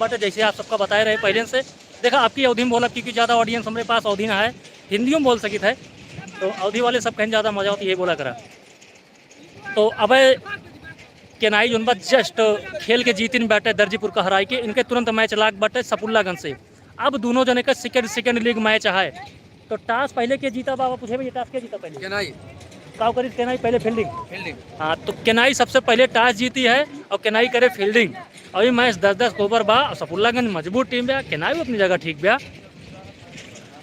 But जैसे आप सबका बताए रहे पहले से देखा आपकी अवधि में बोला क्योंकि ज़्यादा ऑडियंस हमारे पास अवधि ना है, हिंदियों में बोल सकित है तो अवधि वाले सब कहीं ज़्यादा मजा होती है बोला करा। तो अब केनाई जो जस्ट खेल के जीतिन बैठे दर्जीपुर का हराई के इनके तुरंत मैच लाग बैठे सपुल्लागंज से। अब दोनों जने का सेकंड लीग मैच है। तो टॉस पहले के जीता बाबा पूछे भाई टॉस के जीता पहले केनाई काव करी केनाई पहले फील्डिंग। हाँ तो केनाई सबसे पहले टॉस जीती है और केनाई करे फील्डिंग। अभी मैच 10-10 ओवर बा और सपुल्लागंज मजबूत टीम बा, केनाई भी अपनी जगह ठीक बा।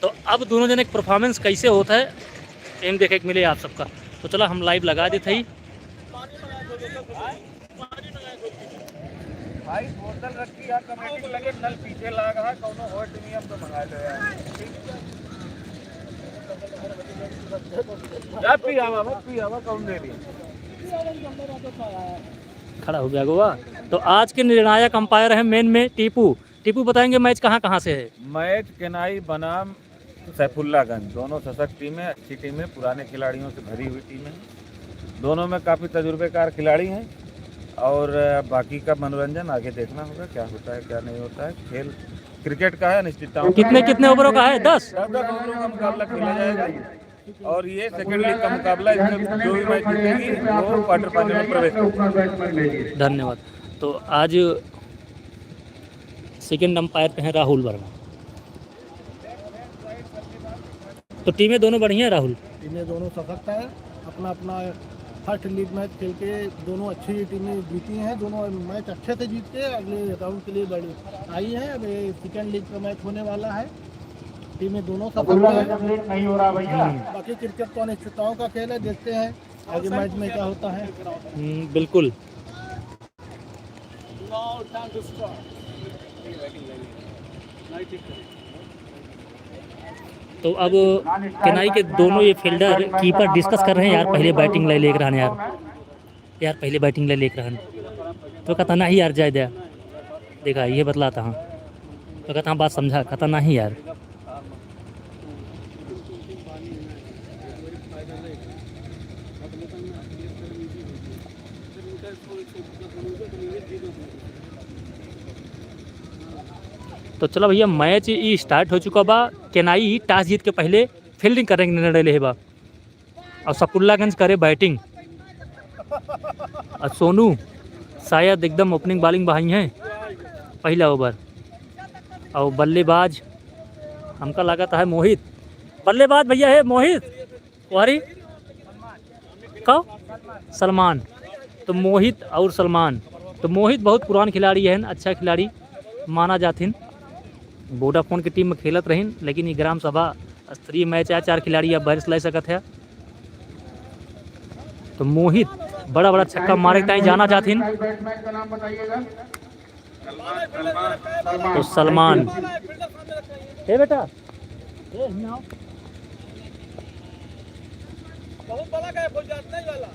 तो अब दोनों जने परफॉर्मेंस कैसे होता है एम देखे मिले आप सबका। तो चलो हम लाइव लगा देते ही भाई बोतल रखी यार कमेटी लगे नल पीछे लाग है कोनो और टीम तो मंगा लो यार पी आवा कौन दे रही खड़ा हो गया गोवा। तो आज के निर्णायक अंपायर है मेन में टीपू बताएंगे मैच कहाँ से है। मैच केनाई बनाम सैफुल्लागंज दोनों सशक्त टीमें, अच्छी टीमें, पुराने खिलाड़ियों से भरी हुई टीमें, दोनों में काफ़ी तजुर्बेकार खिलाड़ी हैं और बाकी का मनोरंजन आगे देखना होगा क्या होता है क्या नहीं होता है। खेल क्रिकेट का है, अनिश्चितताओं कितने ओवरों का है 10 ओवरों का मुकाबला खेला जाएगा और ये सेकंड लीग का मुकाबला, इसमें जो भी मैच जीतेगी वो क्वार्टर फाइनल में प्रवेश करेगी। धन्यवाद। तो आज सेकंड अंपायर पे हैं राहुल वर्मा। तो टीमें दोनों बढ़िया है राहुल, टीमें दोनों सशक्त है, अपना अपना फर्स्ट लीग मैच खेल के दोनों अच्छी टीमें जीती हैं, दोनों मैच अच्छे से जीत के अगले राउंड के लिए बड़ी आई है। अब सेकेंड लीग का मैच होने वाला है, टीमें दोनों सफल नहीं हो रहा भैया। बाकी क्रिकेट तो अनिश्चितताओं का खेल है, देखते हैं आगे मैच में क्या होता है। बिल्कुल। तो अब केनाई के दोनों ये फील्डर कीपर डिस्कस कर रहे हैं यार पहले बैटिंग ले लेकर आने यार पहले बैटिंग ले लेकर आने। तो कहता नहीं यार जाए दिया देखा ये बतलाता हाँ तो कहता हाँ बात समझा, कहता नहीं यार। तो चलो भैया मैच ही स्टार्ट हो चुका बा। केनाई ही टॉस जीत के पहले फील्डिंग करने के निर्णय ले बा और सपुल्लागंज करे बैटिंग और सोनू शायद एकदम ओपनिंग बॉलिंग बहाई हैं पहला ओवर। और बल्लेबाज हमका लगा है मोहित, बल्लेबाज भैया है मोहित वारी का सलमान। तो मोहित और सलमान, तो मोहित बहुत पुरान खिलाड़ी है, अच्छा खिलाड़ी माना जाथिन, वोडाफोन की टीम में खेलत रहीन, लेकिन ये ग्राम सभा स्तरीय मैच है 4 खिलाड़ी अब बारिश ला सकत है। तो मोहित बड़ा छक्का मारे ताई जाना जाथिन। तो सलमान हे बेटा बहुत बड़ा का बोल जात नहीं वाला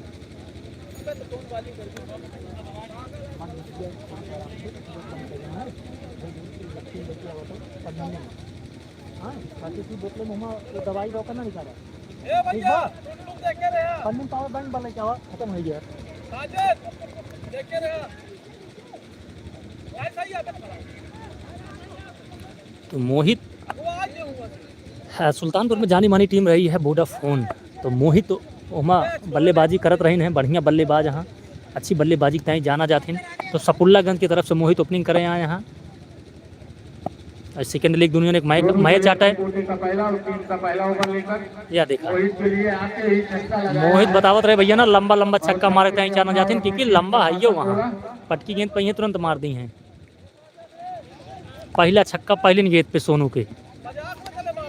तो कौन वाली कर हाँ बाकी की बोतलें मुँह दवाई रोका ना निकाला पंडित पावर बैंक वाला क्या हुआ खत्म हो गया। तो मोहित सुल्तानपुर में जानी मानी टीम रही है वोडाफोन। तो मोहित तो वहाँ बल्लेबाजी करत रही हैं, बढ़िया बल्लेबाज यहाँ अच्छी बल्लेबाजी तय जाना जाथिन। तो सपुल्लागंज की तरफ से मोहित ओपनिंग करे यहाँ और सेकेंड लीग दुनिया ने एक मैच आता है या देखा मोहित बतावत रहे भैया ना लंबा छक्का मारे तय जाना जाथिन क्योंकि लंबा है वहाँ पटकी गेंद पे तुरंत मार दी हैं। पहला छक्का पहले गेंद पे सोनू के।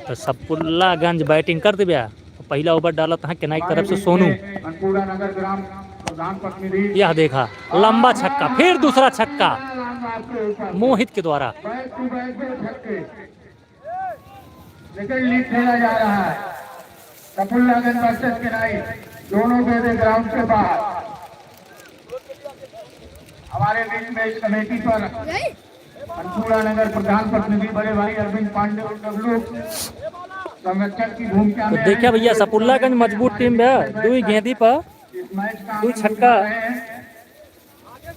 तो सपुल्लागंज बैटिंग कर दे भैया, पहला ओवर डाला था केनाई की तरफ से सोनू, यह देखा लंबा छक्का, फिर दूसरा छक्का मोहित के द्वारा। लीड खेला जा रहा है सपुल्लागंज वर्सेस केनाई, दोनों गेंदें ग्राउंड के बाहर। हमारे बीच में इस कमेटी पर अनपुरा नगर प्रधान प्रतिनिधि बड़े भाई अरविंद पांडे और डब्लू संरक्षक की भूमिका में। तो देखिए भैया सपुल्लागंज मजबूत टीम है, 2 गेंदी पर 2 छक्का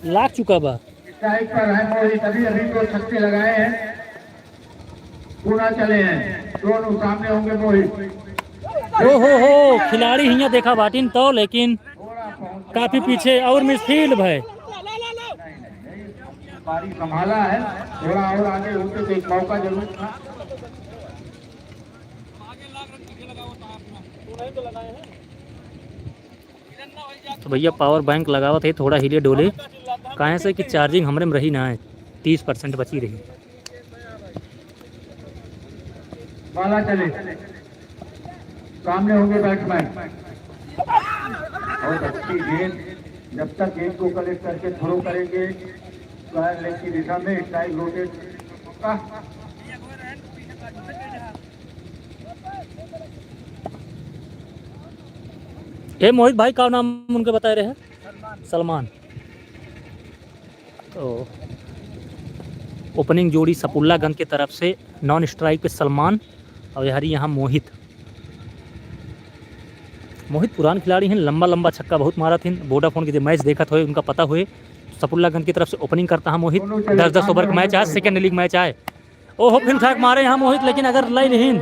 लाग चुका बा। स्ट्राइक पर है मोहित, अभी अभी 2 छक्के लगाए हैं, पूरा चले हैं, दोनों सामने होंगे मोहित। ओ हो खिलाड़ी हियाँ देखा बाटिन तो, लेकिन काफी पीछे और मिसफील्ड भाई। बारी संभाला है, थोड़ा और आगे होते तो एक मौका जरूर था। तो भैया पावर बैंक लगावत है, थोड़ा हिले डोले कहाँ से कि चार्जिंग हमरे में रही ना है, 30% बची रही। बाला चले, सामने होंगे बैट्समैन। बहुत अच्छी गेंद, जब तक गेंद को कलेक्ट करके थ्रो करेंगे स्क्वायर लेग की दिशा में, स्ट्राइक रोटेट का। ए मोहित भाई का नाम उनके बताए रहे हैं? सलमान। तो ओपनिंग जोड़ी सपुल्लागंज की तरफ से नॉन स्ट्राइक पे सलमान और हरी यहाँ मोहित। मोहित पुरान खिलाड़ी हैं, लंबा लंबा छक्का बहुत मारा थी। वोडाफोन के जो मैच देखा हुए उनका पता हुए। सपुल्लागंज की तरफ से ओपनिंग करता है मोहित। 10-10 ओवर का मैच है, सेकेंड लीग मैच आए। ओहो फिर ठाक मारे यहाँ मोहित, लेकिन अगर लाइन हीन,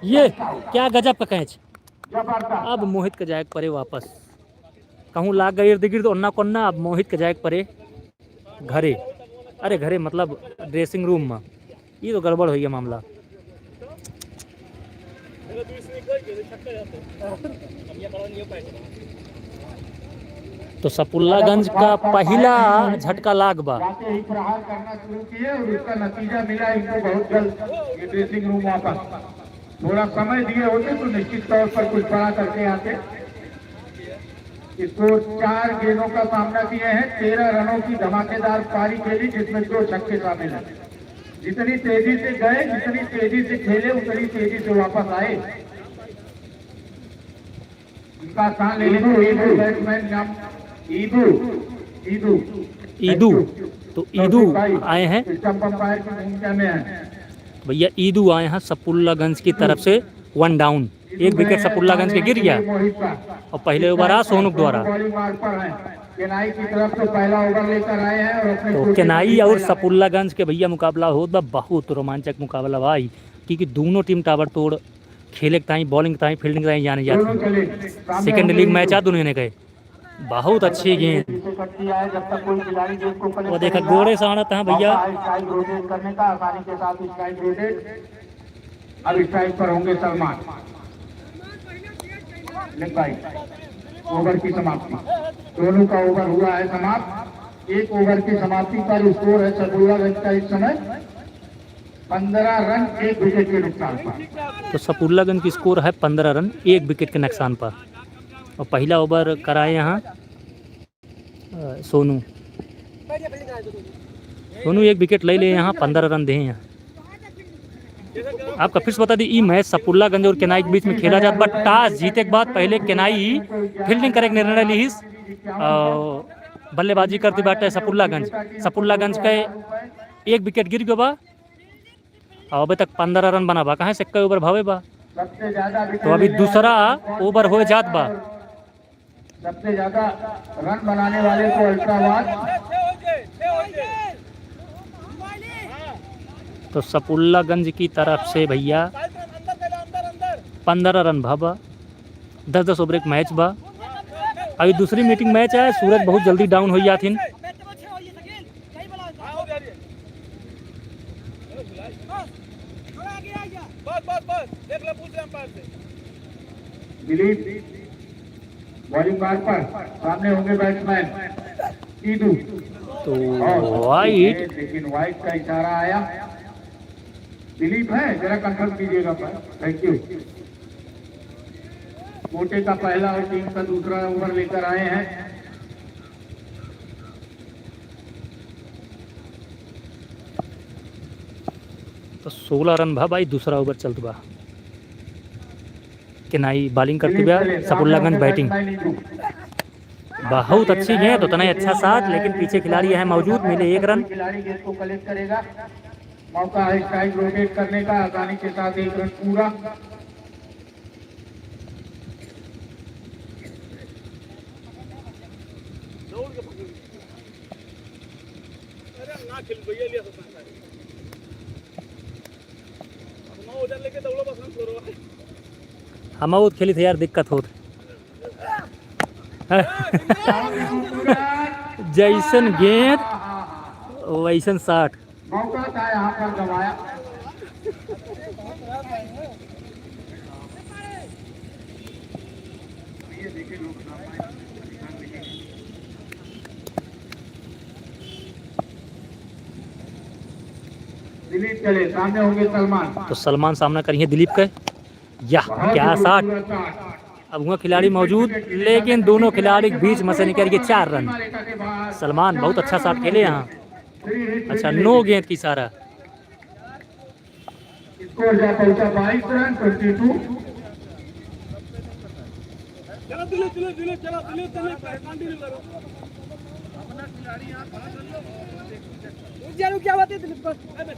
ये क्या गजब का कैच। अब मोहित के जायक परे वापस, कहूँ लाग गई इर्द गिर्द ओन्ना कोन्ना। अब मोहित के जायक परे घरे, अरे घरे मतलब ड्रेसिंग रूम में। ये तो गड़बड़ हो गया मामला। तो सपुल्लागंज का पहला झटका लाग बा। जाते ही प्रहार करना शुरू किए और उसका नतीजा मिला इनको बहुत जल्द। ये ड्रेसिंग रूम वापस, थोड़ा समय दिए होते तो निश्चित तौर पर कुछ बड़ा करके आते। इसको 4 गेंदों का सामना किए हैं, 13 रनों की धमाकेदार पारी खेली जिसमें 2 छक्के शामिल हैं। जितनी तेजी से गए, जितनी तेजी से खेले, उतनी तेजी से वापस आए। इनका स्थान ले लीजिए बैट्समैन नाम ईदू। ईदू ईदू, तो ईदू आए हैं, स्टंप अंपायर की भूमिका में है भैया। ईदू आए हैं सपुल्लागंज की तरफ से, 1 डाउन। एक विकेट सपुल्लागंज के गिर गया और पहले ओवर आ सोनुक द्वारा। केनाई की तरफ से पहला ओवर लेकर आए हैं और अपने तो केनाई और सपुल्लागंज के भैया मुकाबला हो बा, बहुत रोमांचक मुकाबला भाई, क्योंकि दोनों टीम ताबड़तोड़ खेले ताई, बॉलिंग ताई, फील्डिंग ताई जाने जाती। सेकेंड लीग मैच आ दोनों ने कहे, बहुत अच्छी गेंद। वो देखा गोड़े से आना था भैया। करने का आसानी के साथ स्ट्राइक रोटेट। अब स्ट्राइक पर होंगे सलमान। ओवर की समाप्ति, दोनों का ओवर हुआ है समाप्त। 1 ओवर की समाप्ति पर स्कोर है सपुल्लागंज का इस समय 15 रन 1 विकेट के नुकसान पर। तो सपुल्लागंज की स्कोर है 15 रन 1 विकेट के नुकसान पर। और पहला ओवर कराए यहाँ सोनू। सोनू 1 विकेट ले यहाँ, 15 रन दे यहाँ। आपका फिर बता दी, ई मैच सपुल्लागंज और केनाई के बीच में खेला जाता, बट टॉस जीते के बाद पहले केनाई फील्डिंग करे निर्णय ली और बल्लेबाजी करती बाटे सपुल्लागंज। सपुल्लागंज के 1 विकेट गिर गया बा और अभी तक 15 रन बना बा। कहाँ से कई ओवर भावे बा, तो अभी दूसरा ओवर हो जात बा। सबसे ज्यादा रन बनाने वाले को अल्ट्रावाज। तो सपुल्लागंज की तरफ से भैया 15 रन भाबा, 10-10 ओवर एक मैच बा। अभी दूसरी मीटिंग मैच है, सूरज बहुत जल्दी डाउन हो जाथिन। दिलीप बॉलिंग बार पर, सामने होंगे बैट्समैन ईदू। तो वाइट, लेकिन वाइट का इशारा आया। दिलीप है, जरा कंफर्म कीजिएगा पर, थैंक यू। कोटे का पहला और टीम का दूसरा ओवर लेकर आए हैं। तो 16 रन भा भाई, दूसरा ओवर चलत बा। केनाई बॉलिंग करती बा, सपुल्लागंज बैटिंग। बहुत अच्छी गेंद, उतना ही अच्छा साथ, लेकिन पीछे खिलाड़ी है मौजूद, मिले 1 रन। खिलाड़ी गेंद को कलेक्ट करेगा, मौका है स्ट्राइक रोटेट करने का, आसानी के साथ 1 रन पूरा। हम वो खेली थे यार, दिक्कत होत जैसन गेंद वैसन साठ। मौका था यहाँ पर गवाया। दिलीप चले, सामने होंगे सलमान। तो सलमान सामना करिए दिलीप का। या क्या साठ। अब वहाँ खिलाड़ी मौजूद, लेकिन दोनों खिलाड़ी के बीच में से निकल के 4 रन। सलमान बहुत अच्छा शॉट खेले यहाँ। अच्छा 9 गेंद की सारा। स्कोर जा पहुंचा 22 रन 22। क्या बात है दिलीप को? दिलीप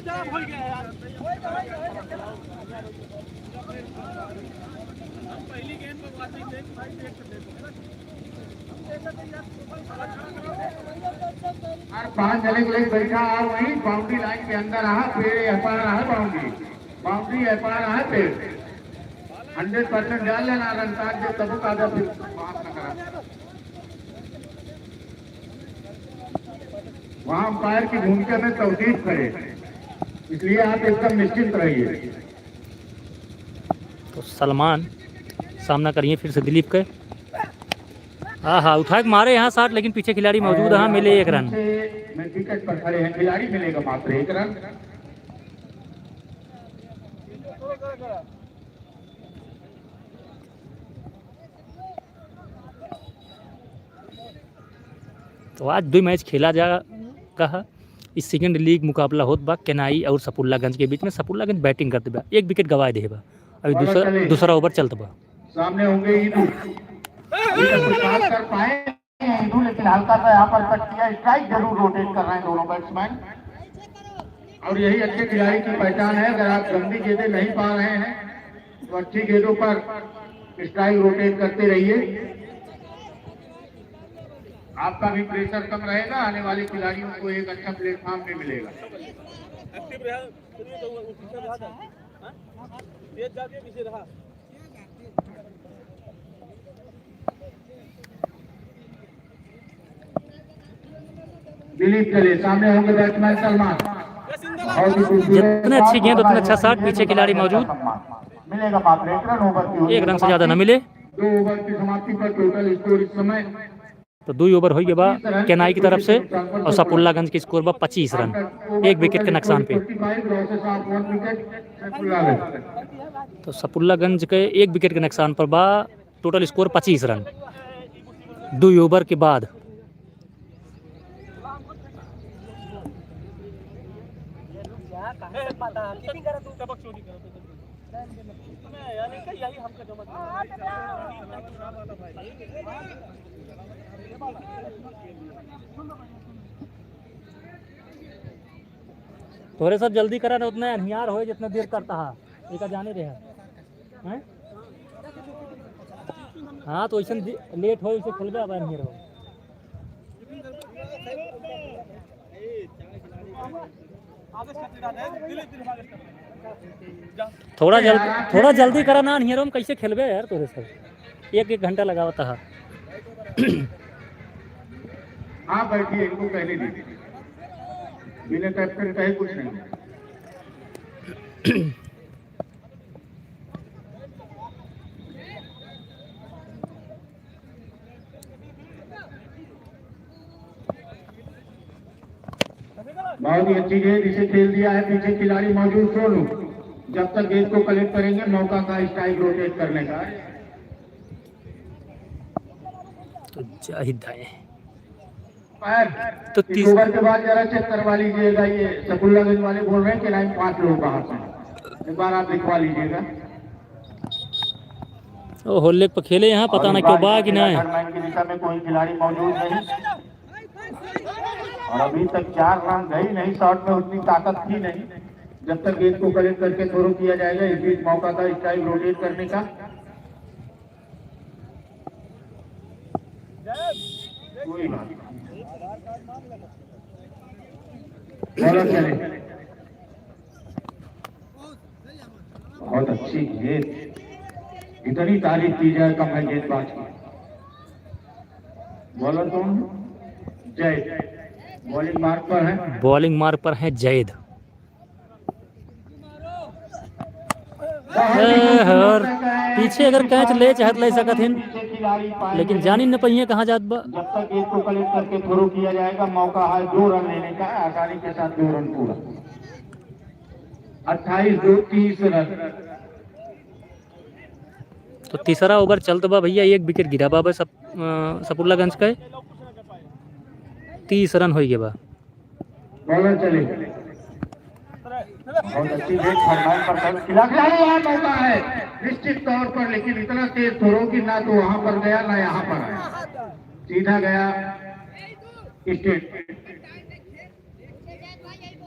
क्या हो गया यार? पहली गेंद में वार्निंग देख भाई, देख और 5 जने के लिए बैठा आ, वही बाउंड्री लाइन के अंदर रहा, पेड़ एपार रहा, बाउंड्री एपार रहा, पेड़ 100% डाल लेना रन काट दे, तब का आधा फिर बात न करा। वहाँ अंपायर की भूमिका में तौसीफ करे, इसलिए आप एकदम निश्चिंत रहिए। तो सलमान सामना करिए फिर से दिलीप के। हाँ उठा के मारे यहाँ 60, लेकिन पीछे खिलाड़ी मौजूद है, मिले 1 रन। मैं विकेट पर खड़े हैं, खिलाड़ी मिलेगा मात्र 1 रन। तो आज 2 मैच खेला जा कहा। इस सेकंड लीग मुकाबला होत बा केनाई और सपुल्लागंज के बीच में। सपुल्लागंज बैटिंग करते बा, 1 विकेट गवाए दे बा। अभी दूसरा ओवर चलता बा। सामने होंगे ईदू, कर पाए ईदू, लेकिन हल्का सा यहाँ पर कट किया। स्ट्राइक जरूर रोटेट कर रहे हैं दोनों बैट्समैन, और यही अच्छे खिलाड़ी की पहचान है। अगर आप गंदी गेंदें नहीं पा रहे हैं तो अच्छी गेंदों पर स्ट्राइक रोटेट करते रहिए, आपका भी प्रेशर कम रहेगा, आने वाले खिलाड़ियों को एक अच्छा प्लेटफॉर्म भी मिलेगा। दिलीप चले, सामने होंगे बैट्समैन सलमान। जितने अच्छी गेंद उतना अच्छा शॉट। पीछे खिलाड़ी मौजूद, मिलेगा मात्र 1 रन। ओवर 1 रन से ज्यादा न मिले। 2 ओवर की समाप्ति पर टोटल स्कोर इस समय तो 2 ओवर हो गया बा केनाई की तरफ से, और सपुल्लागंज की स्कोर बा 25 रन, 1 विकेट के नुकसान पे। तो सपुल्लागंज के 1 विकेट के नुकसान पर बा, टोटल स्कोर 25 रन 2 ओवर के बाद। तोरे सब जल्दी करा ना, उतना अनिहार हो जितना देर करता है, एक जाने रहे हैं। हाँ तो ऐसा लेट हो इसे खेलबे अब अनिहार हो। थोड़ा जल्दी करा ना, अनिहार में कैसे खेलबे यार। तोरे सब 1 घंटा लगावता है। हाँ बैठिए, इनको कहने दीजिए, बिना कैप्टन कहे कुछ नहीं। बहुत ही अच्छी गेंद, इसे खेल दिया है, पीछे खिलाड़ी मौजूद सोनू। जब तक गेंद को कलेक्ट करेंगे, मौका का स्ट्राइक रोटेट करने का। तो जाहिद दाएं तो 30 ओवर के बाद जरा चेक करवा लीजिएगा। ये सपुल्लागंज वाले बोल रहे हैं कि लाइन 5 लोग बाहर से, एक बार आप दिखवा लीजिएगा। ओ होल्ले पर खेले यहाँ, पता ना क्यों बा कि ना है। बैट्समैन की दिशा में कोई खिलाड़ी मौजूद नहीं, और अभी तक 4 रन गई नहीं, शॉट में उतनी ताकत थी नहीं। जब तक गेंद को कलेक्ट करके थ्रो किया जाएगा, इस बीच मौका था स्ट्राइक रोटेट करने का। कोई बात नहीं। बॉलर चले, बहुत अच्छी गेंद, इतनी तारीफ की जाए कम है गेंदबाज की। बॉलर कौन? जय, बॉलिंग मार्क पर है। बॉलिंग मार्क पर है जैद। और पीछे अगर कैच ले चाहत ले सकत हिन, लेकिन जानी न पहिए कहाँ जात बा। जब तक गेंद को कलेक्ट करके थ्रो किया जाएगा, मौका है 2 रन लेने का, आसानी के साथ 2 रन पूरा। 28-2 30 रन। तो तीसरा ओवर चलत बा भैया, 1 विकेट गिरा बा बस सपुल्लागंज का 30 रन हो गए बा। बॉलर चले, बहुत अच्छी गेंद फरमान पर खिलाड़ी यहाँ मौका है निश्चित तौर पर, लेकिन इतना तेज थ्रो कि ना तो वहां पर गया ना यहाँ पर आया, सीधा गया स्टेट।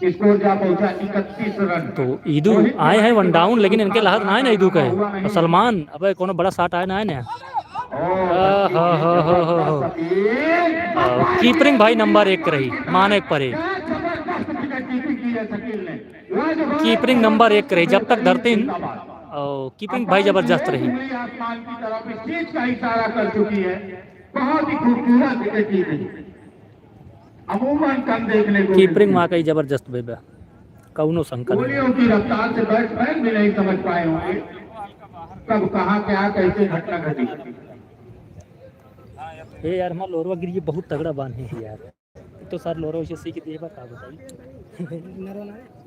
स्कोर जा पहुंचा 31 रन। तो ईदू आए हैं 1 डाउन, लेकिन इनके लाहत ना है ना ईदू के। और सलमान अब कोनो बड़ा शॉट आए ना है ना। कीपरिंग भाई नंबर 1 रही, माने परे कीपरिंग नंबर 1 रही, जब तक धरती और कीपिंग भाई जबरदस्त रही। आसमान की तरफ इस चीज का इशारा कर चुकी है, बहुत ही खूबसूरत विकेट की गई, अमूमन कम देखने को। कीपरिंग वाकई जबरदस्त बेबा, कौनो शंका नहीं। गोलियों की रफ्तार से बैट्समैन भी नहीं समझ पाए होंगे कब कहाँ क्या कैसे घटना घटी। हे यार हमारा लोरवा गिरी बहुत तगड़ा बांध है यार, तो सर लोरवा उसे सीख दिए बा का बताई।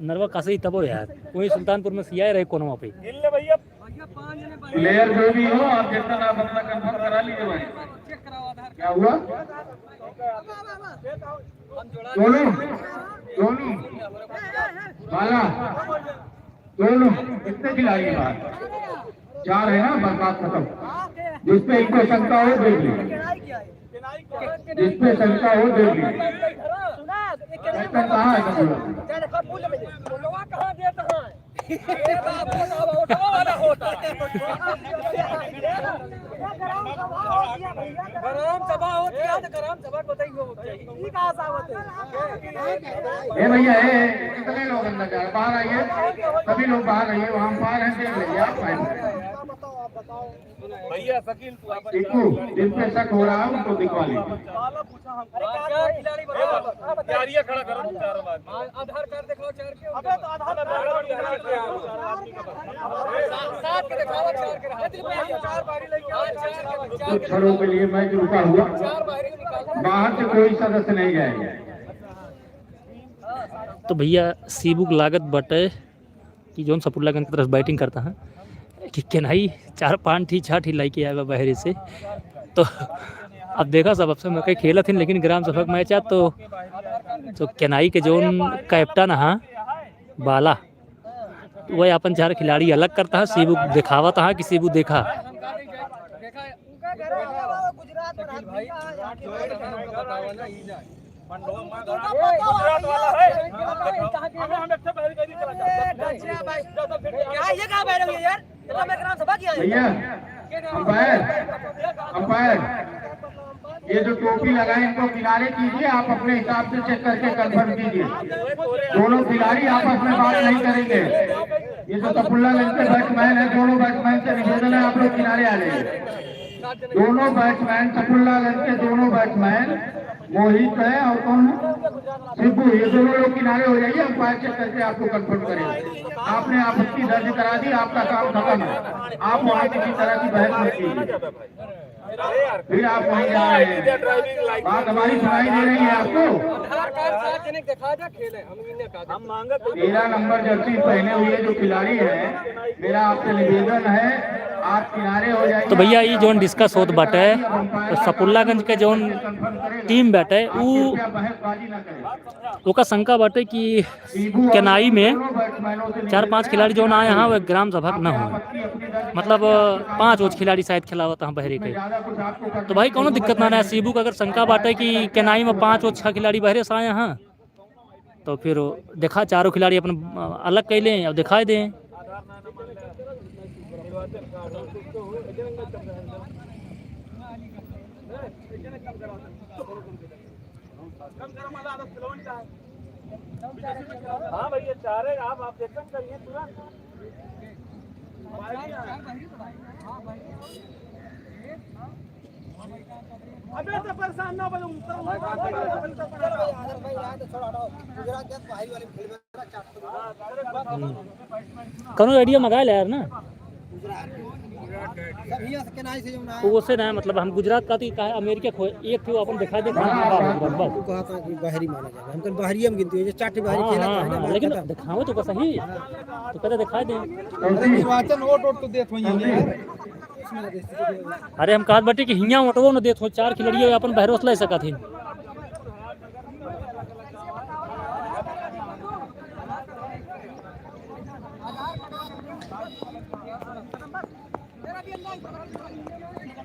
नरवा कासे तबो यार, वही सुल्तानपुर में सिया रहे कोनो पे। प्लेयर जो भी हो, आप जितना आप अपना कंफर्म करा लीजिए भाई। क्या हुआ? दोनों दोनों बाला दोनों कितने खिलाड़ी हैं बाहर? 4 है ना, बर्बाद खत्म। जिसपे इनको शंका हो देख ली, जिसपे शंका हो देख ली। कहाँ है भैया? कितने लोग अंदर जा रहे? बाहर आइए, सभी लोग बाहर आइए, वहाँ बाहर हैं, देख लीजिए आप। भैया शकील टीकू, जिन पे शक हो रहा है उनको दिखवा लीजिए। खड़ा करो, आधार कार्ड दिखाओ 4 के। अबे तो आधार कुछ क्षणों के लिए मैच रुका हुआ, बाहर से कोई सदस्य नहीं जाएगा। तो भैया सीबू की लागत बटे कि जोन सपुल्लागंज की तरफ बैटिंग करता है कि केनाई 4-5 ठी 6 ठी लाइक आया बहरे से। तो अब देखा सब अब से मैं कहीं खेला थी, लेकिन ग्राम सभा मैच आ तो केनाई के जोन कैप्टन हाँ बाला, वह अपन 4 खिलाड़ी अलग करता है। सीबू दिखावत है कि सीबू देखा भैया अंपायर, अंपायर ये जो टोपी लगाए इनको किनारे कीजिए, आप अपने हिसाब से चेक करके कंफर्म कीजिए। दोनों खिलाड़ी आपस में बात नहीं करेंगे। ये जो सपुल्लागंज के बैट्समैन है, दोनों बैट्समैन से निवेदन है आप लोग किनारे आ जाइए। दोनों बैट्समैन सपुल्लागंज के दोनों बैट्समैन मोहित है और कौन शिबू, ये दोनों लोग किनारे हो जाइए, अंपायर चेक करके आपको कंफर्म करेंगे। आपने आपत्ति दर्ज करा दी, आपका काम खत्म है। आप वहाँ किसी तरह की बहस मत कीजिए, फिर आप वहीं जा रहे हैं। बात हमारी सुनाई दे रही है आपको? 13 नंबर जर्सी पहने हुए जो खिलाड़ी है, मेरा आपसे निवेदन है आप किनारे हो जाइए। तो भैया ये जोन डिस्कस होत बाटे तो सपुल्लागंज के जोन टीम बाटे वो का शंका बाटे कि केनाई में 4-5 खिलाड़ी जो आए यहाँ वह ग्राम सभा न हो, मतलब 5 खिलाड़ी शायद खिलावत हैं बहरे के। तो भाई कोनो दिक्कत ना है। सीबू का अगर शंका बाटे कि केनाई में 5-6 खिलाड़ी बहरे से आए हैं तो फिर देखा 4 खिलाड़ी अपन अलग कर लें और दिखाई दें। हाँ भैया चारे आप देखते करिए तुरंत। अबे तो परेशान ना बनो। कौन आइडिया मंगा ले यार ना वो से ना मतलब हम गुजरात का तो कहा अमेरिका खो एक थे वो अपन दिखा दे तू कहा था कि बाहरी माना जाएगा, हम कल बाहरी हम गिनते हैं, चाटे बाहरी खेला था ना, हाँ, लेकिन दिखाओ तो सही तो कहते दिखा दे। निर्वाचन वोट तो देत होई है। अरे हम कहत बाटी कि हियां ओटवो न देत हो 4 खिलाड़ियों अपन बहरोस ले सकत हिन।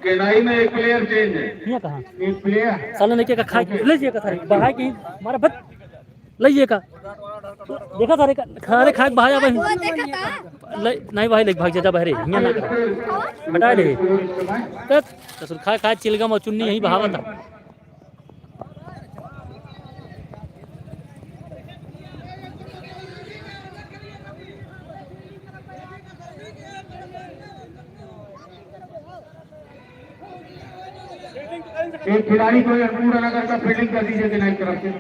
केनाई में एक प्लेयर चेंज है। हियां कहां एक प्लेयर साला ने के खा ले जे का थारे बहाय के मारा भत ले जे का देखा थारे का खारे खाक बहाया बहन नहीं भाई लेक भाग जा बहरे हियां ना हटा ले तसुर खा खा चिलगम और चुन्नी यही बहावत है। एक खिलाड़ी कोई पूरा नगर का फील्डिंग कर दीजिए केनाई तरफ से,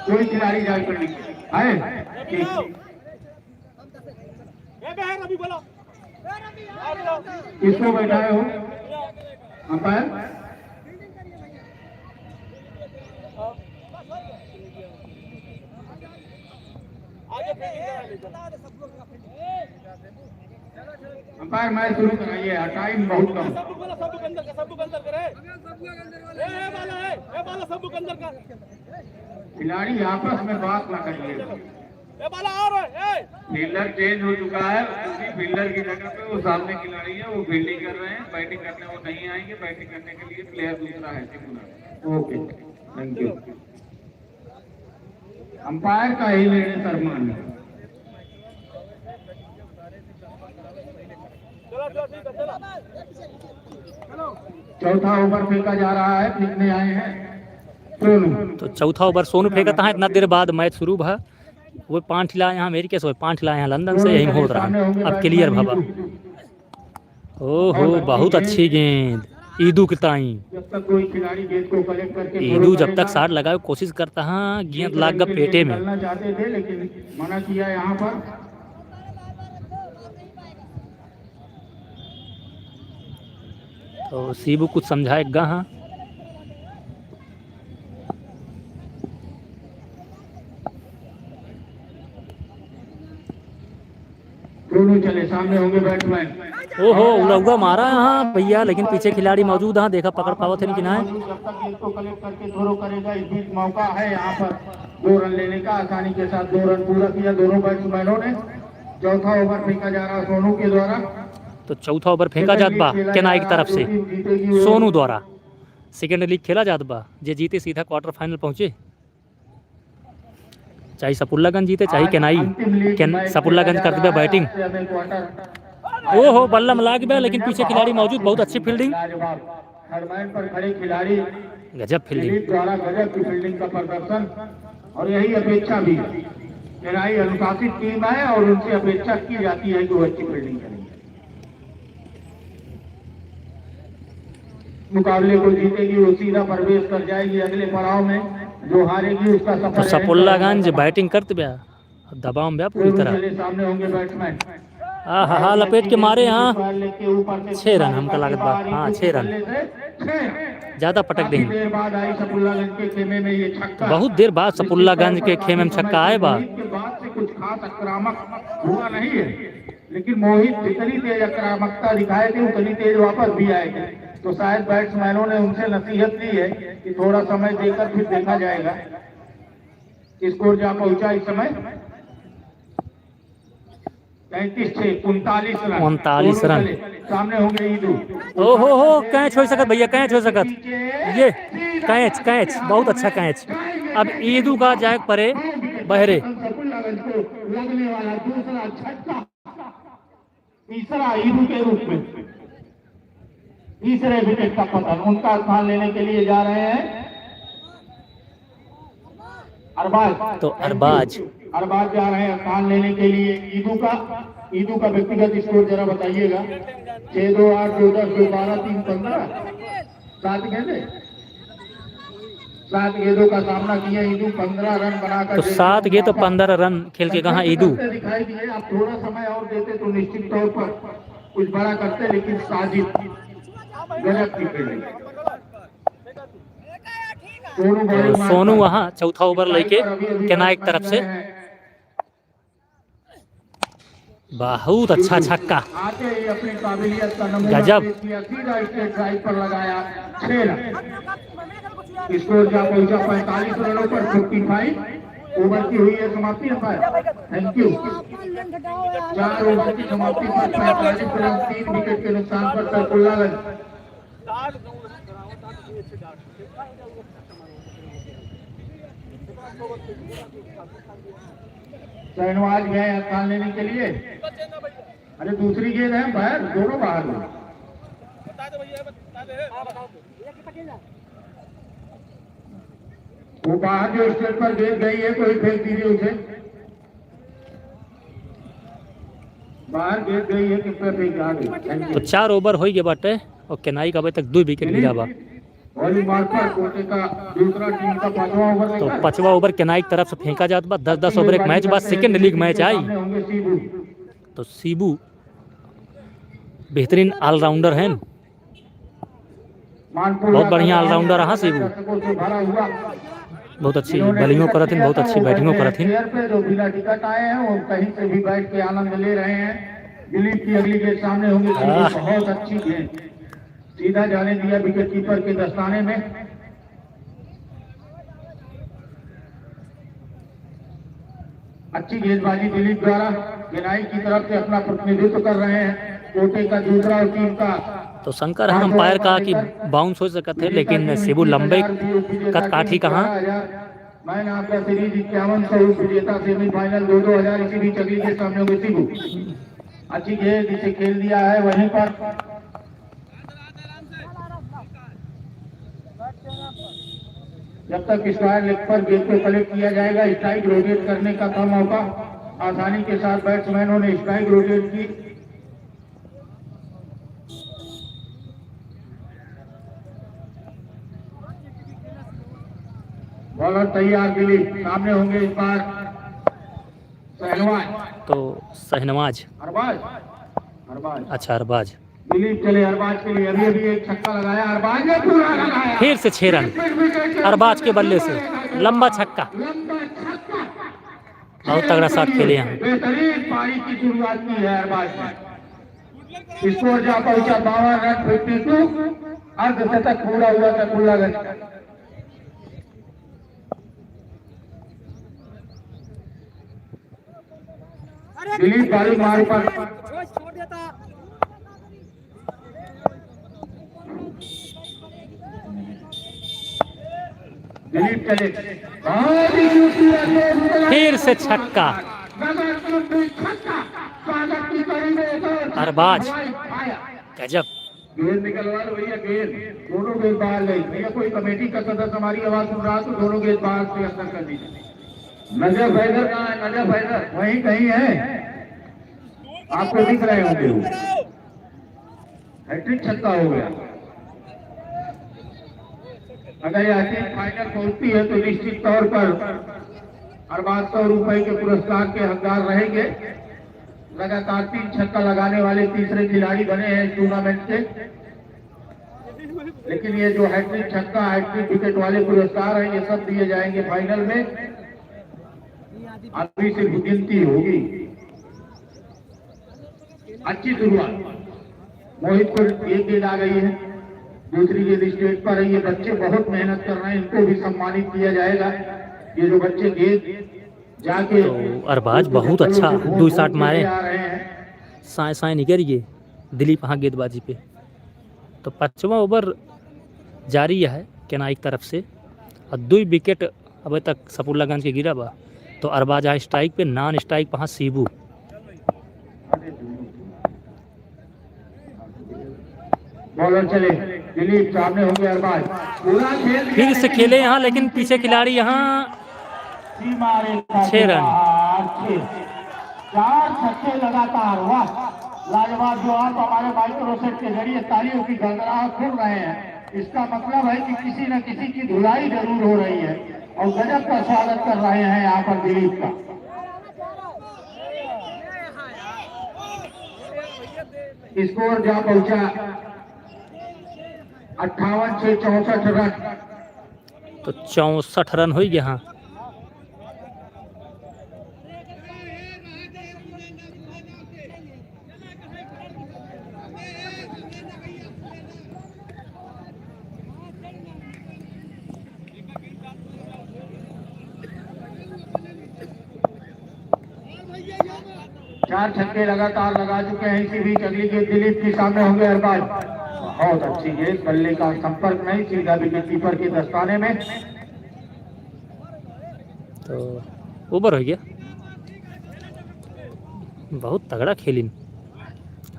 कोई खिलाड़ी जाए फील्डिंग आए किसको बैठाए हो अंपायर? अंपायर मैच शुरू कराइए, टाइम बहुत कम। खिलाड़ी आपस में बात ना करिए। फील्डर चेंज हो चुका है, उसी फील्डर की जगह पे वो सामने खिलाड़ी है, वो फील्डिंग कर रहे हैं, बैटिंग करने वो नहीं आएंगे, बैटिंग करने के लिए प्लेयर दूसरा है। Okay thank you. अंपायर का ही लेने सरमान है। चौथा ओवर फेंका जा रहा है, फेंकने आए हैं सोनू। तो चौथा ओवर सोनू फेंकता है इतना देर बाद मैच शुरू भा वो 5 लाए यहाँ अमेरिका से 5 लाए यहाँ लंदन से यही होत रहा अब क्लियर भबा। ओहो बहुत अच्छी गेंद ईदू की ताई जब तक कोई खिलाड़ी गेंद को कलेक्ट करके ईदू जब तक शॉट लगाए कोशिश करता हाँ गेंद लाग गया पेटे में। निकलना चाहते थे लेकिन मना किया यहाँ पर। तो सीबू कुछ समझाएगा हाँ दोनों चले सामने होंगे बैट्समैन। ओहो उड़ा मारा यहाँ भैया लेकिन पीछे खिलाड़ी मौजूद हाँ देखा पकड़ पावा थे लेकिन जब तक गेंद को कलेक्ट करके थ्रो करेगा इस बीच मौका है यहाँ पर 2 रन लेने का। आसानी के साथ 2 रन पूरा किया दोनों बैट्समैनों ने। चौथा ओवर फेंका जा रहा सोनू के द्वारा। तो चौथा ओवर फेंका जात बा केनाई की तरफ से सोनू द्वारा। सेकेंड लीग खेला जात बा जे जीते सीधा क्वार्टर फाइनल पहुंचे, चाहे सपुल्लागंज जीते चाहे केनाई सपुल्लागंज कर दे बैटिंग। ओहो बल्ला में लाग गया लेकिन पीछे खिलाड़ी मौजूद बहुत अच्छी फील्डिंग पर खड़े खिलाड़ी गजब फील्डिंग द्वारा गजब की फील्डिंग का प्रदर्शन। और यही अपेक्षा भी केनाई अनुशासित टीम है और उनसे अपेक्षा की जाती है कि वो अच्छी फील्डिंग करें। मुकाबले को जीतेगी वो सीधा प्रवेश कर जाएगी अगले पड़ाव में, जो हारेगी उसका सफर। तो सपुल्लागंज बैटिंग करते बया दबाव में पूरी तरह। सामने होंगे बैट्समैन। हाँ लपेट के मारे यहाँ 6 रन हमका लागत बा। हाँ 6 रन ज्यादा पटक देंगे। देर बाद आई सपुल्लागंज के खेमे में ये छक्का। बहुत देर बाद सपुल्लागंज के खेमे में छक्का आए बा। के बाद से कुछ खास आक्रामक हुआ नहीं है लेकिन मोहित जितनी तेज आक्रामकता दिखाए थे उतनी तेज वापस भी आएगी। तो शायद बैट्समैनों ने उनसे नसीहत दी है कि थोड़ा समय देकर फिर देखा जाएगा। स्कोर जा पहुंचा इस समय 39 रन। 39 रन सामने होंगे ईदू। ओहो हो कैच हो सकत भैया कैच हो सकत ये कैच बहुत अच्छा कैच। अब ईदू का जाए परे बहरे लगने वाला दूसरा छक्का तीसरा ईदू के रूप में। तीसरे विकेट का पतन, उनका स्थान लेने के लिए जा रहे हैं अरबाज। तो अरबाज जा रहे हैं स्थान लेने के लिए ईदू का व्यक्तिगत स्कोर जरा बताइएगा। 6-2, 8-2, 10-2, 12, 3, 15, 7 गेंदे, 7 गेंदों का सामना किया ईदू, 15 रन बनाकर। तो 7 गेंद तो 15 रन खेल के कहा ईदू। दिखाई दिए, आप थोड़ा समय और देते तो निश्चित तौर पर कुछ बड़ा करते, लेकिन साजिद गजब की फील्डिंग। तो सोनू वहाँ चौथा ओवर लेके केनाई की तरफ से बहुत अच्छा छक्का, आते ही अपनी काबिलियत का नमूना गजब। पेश किया, सीधा स्ट्रेट ड्राइव पर लगाया 6 रन। स्कोर जा पहुंचा 45 रनों पर। 55 ओवर की हुई है समाप्ति। Umpire thank you. 4 ओवर की समाप्ति पर 45 रन, 3 विकेट के नुकसान पर सैफुल्लागंज। शहनवाज गए स्थान लेने के लिए। अरे दूसरी गेंद है बाहर, दोनों बाहर हो। वो बाहर जो स्टेट पर गेंद गई है, कोई फेंक दीजिए उसे। बाहर गेंद गई है, किस पर फेंक गई। तो 4 ओवर हो गए बाटे और केनाई का अभी तक 2 विकेट गिरा बा। दूसरा टीम का 5वां ओवर। तो 5वां ओवर केनाई की तरफ से फेंका जाता बा। 10-10 ओवर एक मैच बाद सेकेंड लीग मैच आई। तो सीबू बेहतरीन ऑलराउंडर हैं, बहुत बढ़िया ऑलराउंडर रहा सीबू। बहुत अच्छी बॉलिंगों करत हैं, बहुत अच्छी बैटिंगों करत हैं। जो बिना टिकट आए हैं वो कहीं से भी बैठ के आनंद ले रहे हैं। दिलीप की अगली गेंद सामने होंगी। बहुत अच्छी गेंद, सीधा जाने दिया विकेट कीपर के दस्ताने में। अच्छी गेंदबाजी दिलीप द्वारा। केनाई की तरफ से अपना प्रतिनिधित्व कर रहे हैं कोटे का दूसरा और टीम का। तो शंकर अंपायर कहा कि बाउंस हो सकता है, लेकिन शिबू लंबे कद काठी कहाँ। मैंने आपका सीरीज 51 विजेता सेमीफाइनल 2000 इसी बीच अगली के सामने होंगे शिबू। अच्छी गेंद, इसे खेल दिया है वहीं पर। जब तक स्क्वायर लेग पर गेंद को कलेक्ट किया जाएगा, स्ट्राइक रोटेट करने का कम मौका। आसानी के साथ बैट्समैनों ने स्ट्राइक रोटेट की। बॉलर तैयार, दिलीप सामने होंगे इस बार शहनवाज। तो शहनवाज, अरबाज। अच्छा अरबाज। दिलीप चले अरबाज के लिए। अभी एक छक्का लगाया अरबाज ने, पूरा लगाया। फिर से 6 रन अरबाज के बल्ले से, लंबा छक्का, बहुत तगड़ा शॉट खेले हैं। बेहतरीन पारी की शुरुआत की है अरबाज ने। स्कोर जा पहुंचा 52 रन 52। अर्धशतक पूरा हुआ था सैफुल्लागंज। दिलीप बारी मार पर दिलीप चले। फिर से छक्का अरबाज, गजब। गेंद निकलवा लो भैया, गेंद दोनों गेंद बाहर गई। भैया कोई कमेटी का सदस्य हमारी आवाज सुन रहा तो दोनों गेंद बाहर से असर कर दीजिए। नजर फैदर कहाँ है? नजर फैदर वहीं कहीं है, आपको दिख रहे होंगे। वो हैट्रिक छक्का हो गया। अगर यह टीम फाइनल पहुंचती है तो निश्चित तौर पर अरबाज 100 रुपए के पुरस्कार के हकदार रहेंगे। लगातार 3 छक्का लगाने वाले तीसरे खिलाड़ी बने हैं इस टूर्नामेंट से। लेकिन ये जो हैट्रिक छक्का, हैट्रिक विकेट वाले पुरस्कार हैं, ये सब दिए जाएंगे फाइनल में। अभी से गिनती होगी। अच्छी शुरुआत। मोहित को एक गेंद आ गई है, दूसरी गेंद स्टेज पर है। ये बच्चे बहुत मेहनत कर रहे हैं, इनको भी सम्मानित किया जाएगा। ये जो बच्चे गेंद जाके तो अरबाज बहुत अच्छा 2 शॉट मारे, साए साए निकल गए दिलीप वहाँ गेंदबाजी पे। तो 5वां ओवर जारी है केनाई की तरफ से और 2 विकेट अभी तक सैफुल्लागंज के गिरा बा। तो अरबाज है स्ट्राइक पे, नॉन स्ट्राइक वहाँ सीबू। बॉलर चले दिलीप, सामने होंगे अरबाज। पूरा खेल फिर से खेले यहाँ, लेकिन पीछे खिलाड़ी यहाँ 6 रन। 4 छक्के लगातार, वाह लाजवाब। जो आप हमारे माइक्रोसेट के जरिए तालियों की गड़गड़ाहट सुन रहे हैं, इसका मतलब है कि किसी न किसी की धुलाई जरूर हो रही है और गजब का स्वागत कर रहे हैं यहाँ पर दिलीप का। स्कोर जा पहुंचा 58 से 64 रन। तो 64 रन हो गया। यहाँ चार छक्के लगातार लगा चुके हैं। इसी बीच अगली गेंद दिलीप के सामने होंगे अरबाज। बहुत अच्छी गेंद, बल्ले का संपर्क नहीं, सीधा विकेट कीपर के दस्ताने में। तो ओवर हो गया। बहुत तगड़ा खेली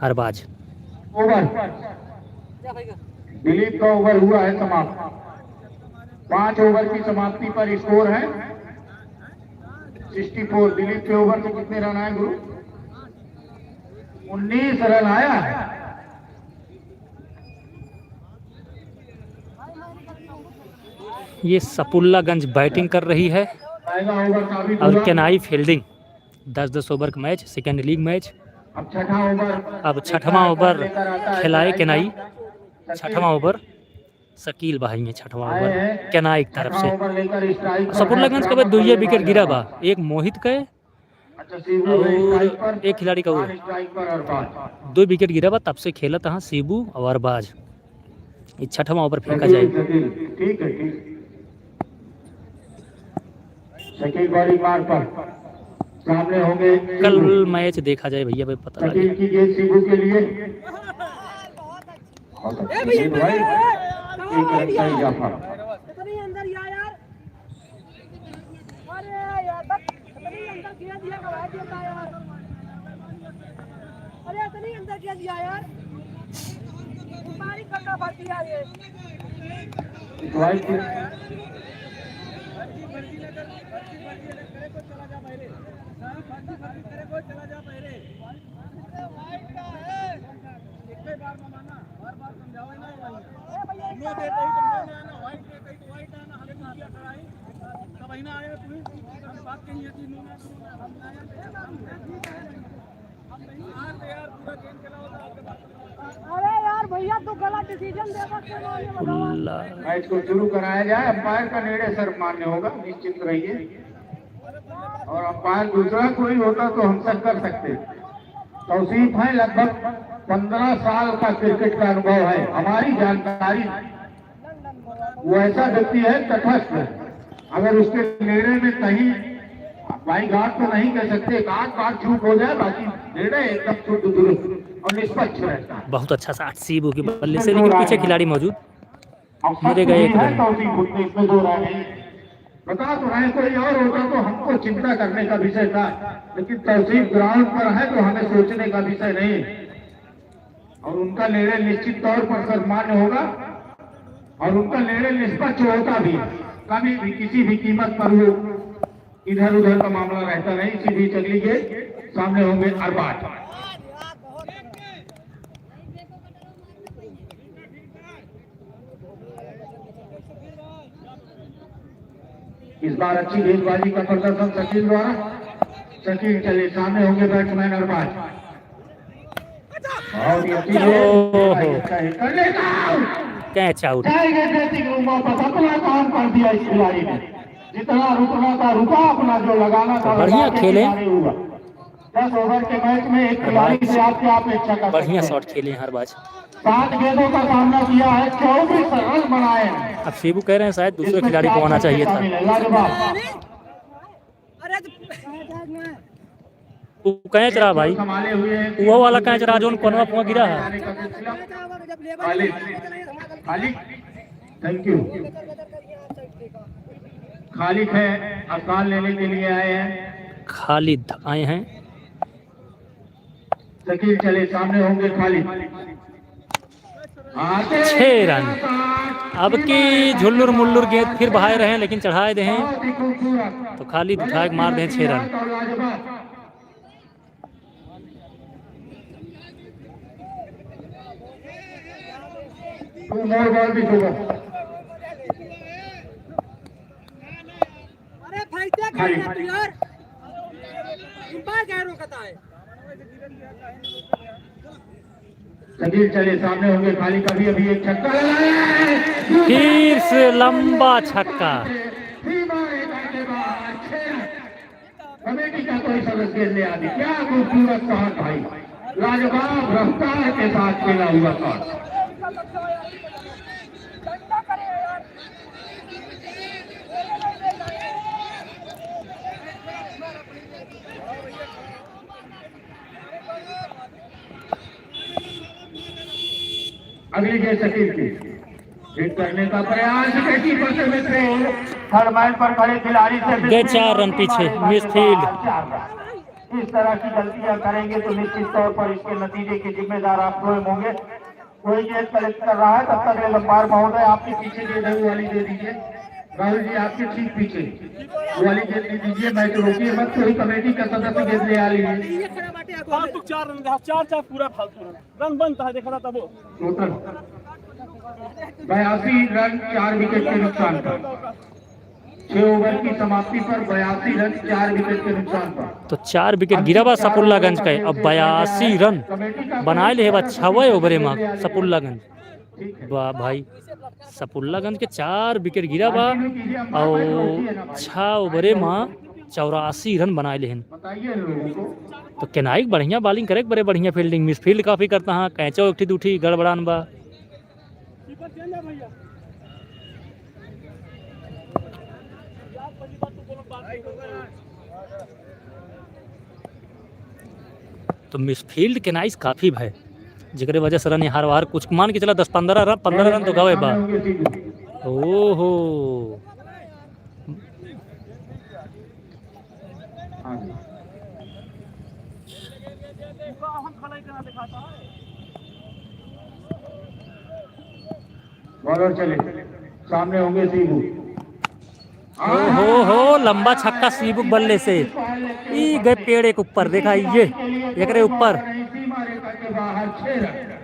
अरबाज। ओवर, दिलीप का ओवर हुआ है समाप्त। 5 ओवर की समाप्ति पर स्कोर है 64। दिलीप के ओवर में कितने रन आए गुरु? 19 रन आया है। ये सपुल्लागंज बैटिंग कर रही है और केनाई फील्डिंग। 10-10 ओवर का मैच, सेकेंड लीग मैच। अब छठा ओवर, अब छठवां ओवर खिलाए केनाई। छठवां ओवर शकील भाई ने छठवां ओवर केनाई की तरफ से। सपुल्लागंज का 2 विकेट गिरा बा, एक मोहित का और एक खिलाड़ी का वो 2 विकेट गिरा बा। तब से खेला था शिबू और अरबाज। ये छठवां ओवर फेंका जाए। ठीक है, ठीक। शकील बॉलिंग मार पर सामने होंगे। कल मैच देखा जाए भैया, भाई पता लगे। शकील की गेंद शिबू के लिए। भाई एक रन का इजाफा। अरे यार भैया तू गलत डिसीजन दे मैच को शुरू कराया जाए। अंपायर का निर्णय सर मान्य होगा, निश्चित रहिए। और अंपायर दूसरा कोई होता तो हम सब कर सकते। तौसीफ है, लगभग 15 साल का क्रिकेट का अनुभव है। हमारी जानकारी, वो ऐसा व्यक्ति है तटस्थ। अगर उसके निर्णय में कहीं भाई घाट तो नहीं कह सकते, घाट चूक हो जाए, बाकी निर्णय एकदम शुद्ध दुरुस्त और निष्पक्ष रहता है। बहुत अच्छा शॉट शिबू के बल्ले से, लेकिन पीछे खिलाड़ी मौजूद। मेरे गए एक रन। इसमें 2 रन है। बता तो रहे, कोई और होता तो हमको चिंता करने का विषय था, लेकिन तौसीफ ग्राउंड पर है तो हमें सोचने का विषय नहीं। और उनका निर्णय निश्चित तौर पर सम्मान्य होगा और उनका निर्णय निष्पक्ष होता भी। कभी भी किसी भी कीमत पर वो इधर उधर का मामला रहता नहीं। इसी बीच अगली गेंद सामने होंगे अरबाज। इस बार अच्छी गेंदबाजी का प्रदर्शन शकील द्वारा। शकील चले, सामने होंगे बैट्समैन अरबाज। बहुत ही अच्छी कैच आउट। अपना काम कर दिया इस खिलाड़ी ने। जितना रुकना था रुका, अपना जो लगाना था बढ़िया खेले। 10 ओवर के मैच में एक खिलाड़ी से आप क्या अपेक्षा कर? बढ़िया शॉट खेले हैं अरबाज। 7 गेंदों का सामना किया है, 24 रन बनाए हैं। अब शिबू कह रहे हैं शायद दूसरे खिलाड़ी को आना चाहिए था। वो कैच रहा भाई, वो वाला कैच रहा जो कोनवा कुआं गिरा है। Thank you. खालिद है, अकाल लेने के लिए आए हैं। खालिद आए हैं। शकील चले, सामने होंगे खालिद। आते 6 रन। अब की झुल्लुर मुल्लुर गेंद फिर बहाए रहे हैं, लेकिन चढ़ाए दे बहुत ही खूबसूरत तो खाली उठा के मार दें 6 रन। और लाजवाब। टू मोर बॉल भी होगा। अरे फाइटे खाली। कर यार कह रोकता है। शकील चले सामने होंगे, खाली कभी अभी एक छक्का लगाया है। फिर से लंबा छक्का। कमेटी का कोई सदस्य ले आदि, क्या खूबसूरत शॉट भाई, लाजवाब रफ्तार के साथ खेला हुआ शॉट। अगली गेंद शकील की हिट करने का प्रयास, बेटी पर से मित्र थर्ड मैन पर खड़े खिलाड़ी से गए 4 रन पीछे मिडफील्ड। इस तरह की गलतियां करेंगे तो निश्चित तौर पर इसके नतीजे के जिम्मेदार आप स्वयं होंगे। कोई गेंद कलेक्ट कर रहा है, तब तक लंबार महोदय आपके पीछे गेंद वाली दे दीजिए। राहुल जी आपके ठीक पीछे वाली गेंद दे दीजिए, मैच रोकिए मत, कोई कमेटी का सदस्य गेंद ले आ लीजिए। फालतू 4 रन चार पूरा फालतू रन बनता है, देखा था तब टोटल 82 रन 4 विकेट के नुकसान पर, 6 ओवर की समाप्ति पर 82 रन 4 विकेट के नुकसान पर। तो 4 विकेट गिरा बा सपुल्लागंज का। अब 82 रन बनाए ले 6 ओवरे में सपुल्लागंज। वाह भाई, सपुल्लागंज के 4 विकेट गिरा बा और 6 ओवरे में 84 रन बनाए ले। बताइए लोगों को। तो केनाई बढ़िया बॉलिंग करे, बड़े बढ़िया फील्डिंग, मिसफील्ड काफी करता है, कैचो एक दूठी गड़बड़ान बा। तो मिसफील्ड के नाइस काफी है, जिकरे वजह से रन हार वार कुछ मान के चला 10-15 रन तो गवे बा। ओहो बॉलर चले सामने होंगे सीबू। हो लंबा छक्का सीबू बल्ले से ई गए पेड़ एक ऊपर, देखा ये एकरे ऊपर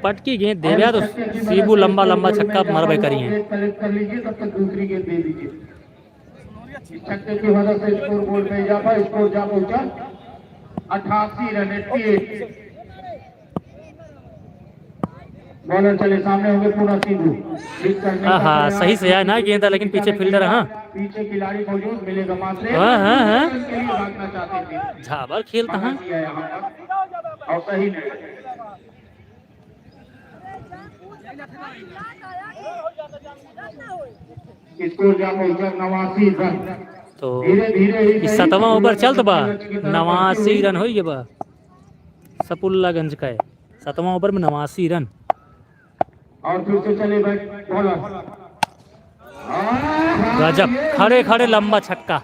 पटकी गेंद दे दिया तो सीबू लंबा लंबा छक्का मरबे करी है। कलेक्ट कर लीजिए, तब तक दूसरी गेंद दे दीजिए। इस छक्के की मदद से स्कोर बोर्ड पे इजाफा, स्कोर जा पहुंचा 88 रन 88। बॉलर चले सामने होंगे पूरा सीबू। हाँ सही से आया ना गेंद, लेकिन पीछे फील्डर। हाँ पीछे खिलाड़ी मौजूद मिलेगा मात्र। हाँ के लिए भागना चाहते थे, झाबर खेलता है। और सही नहीं। स्कोर जा पहुंचा 89 रन। तो धीरे धीरे इस 7वां ओवर चलत बा, 89 रन हो गए बा सपुल्लागंज का। 7वां ओवर में 89 रन। और फिर से चले भाई बॉलर। गजब, खड़े खड़े लंबा छक्का।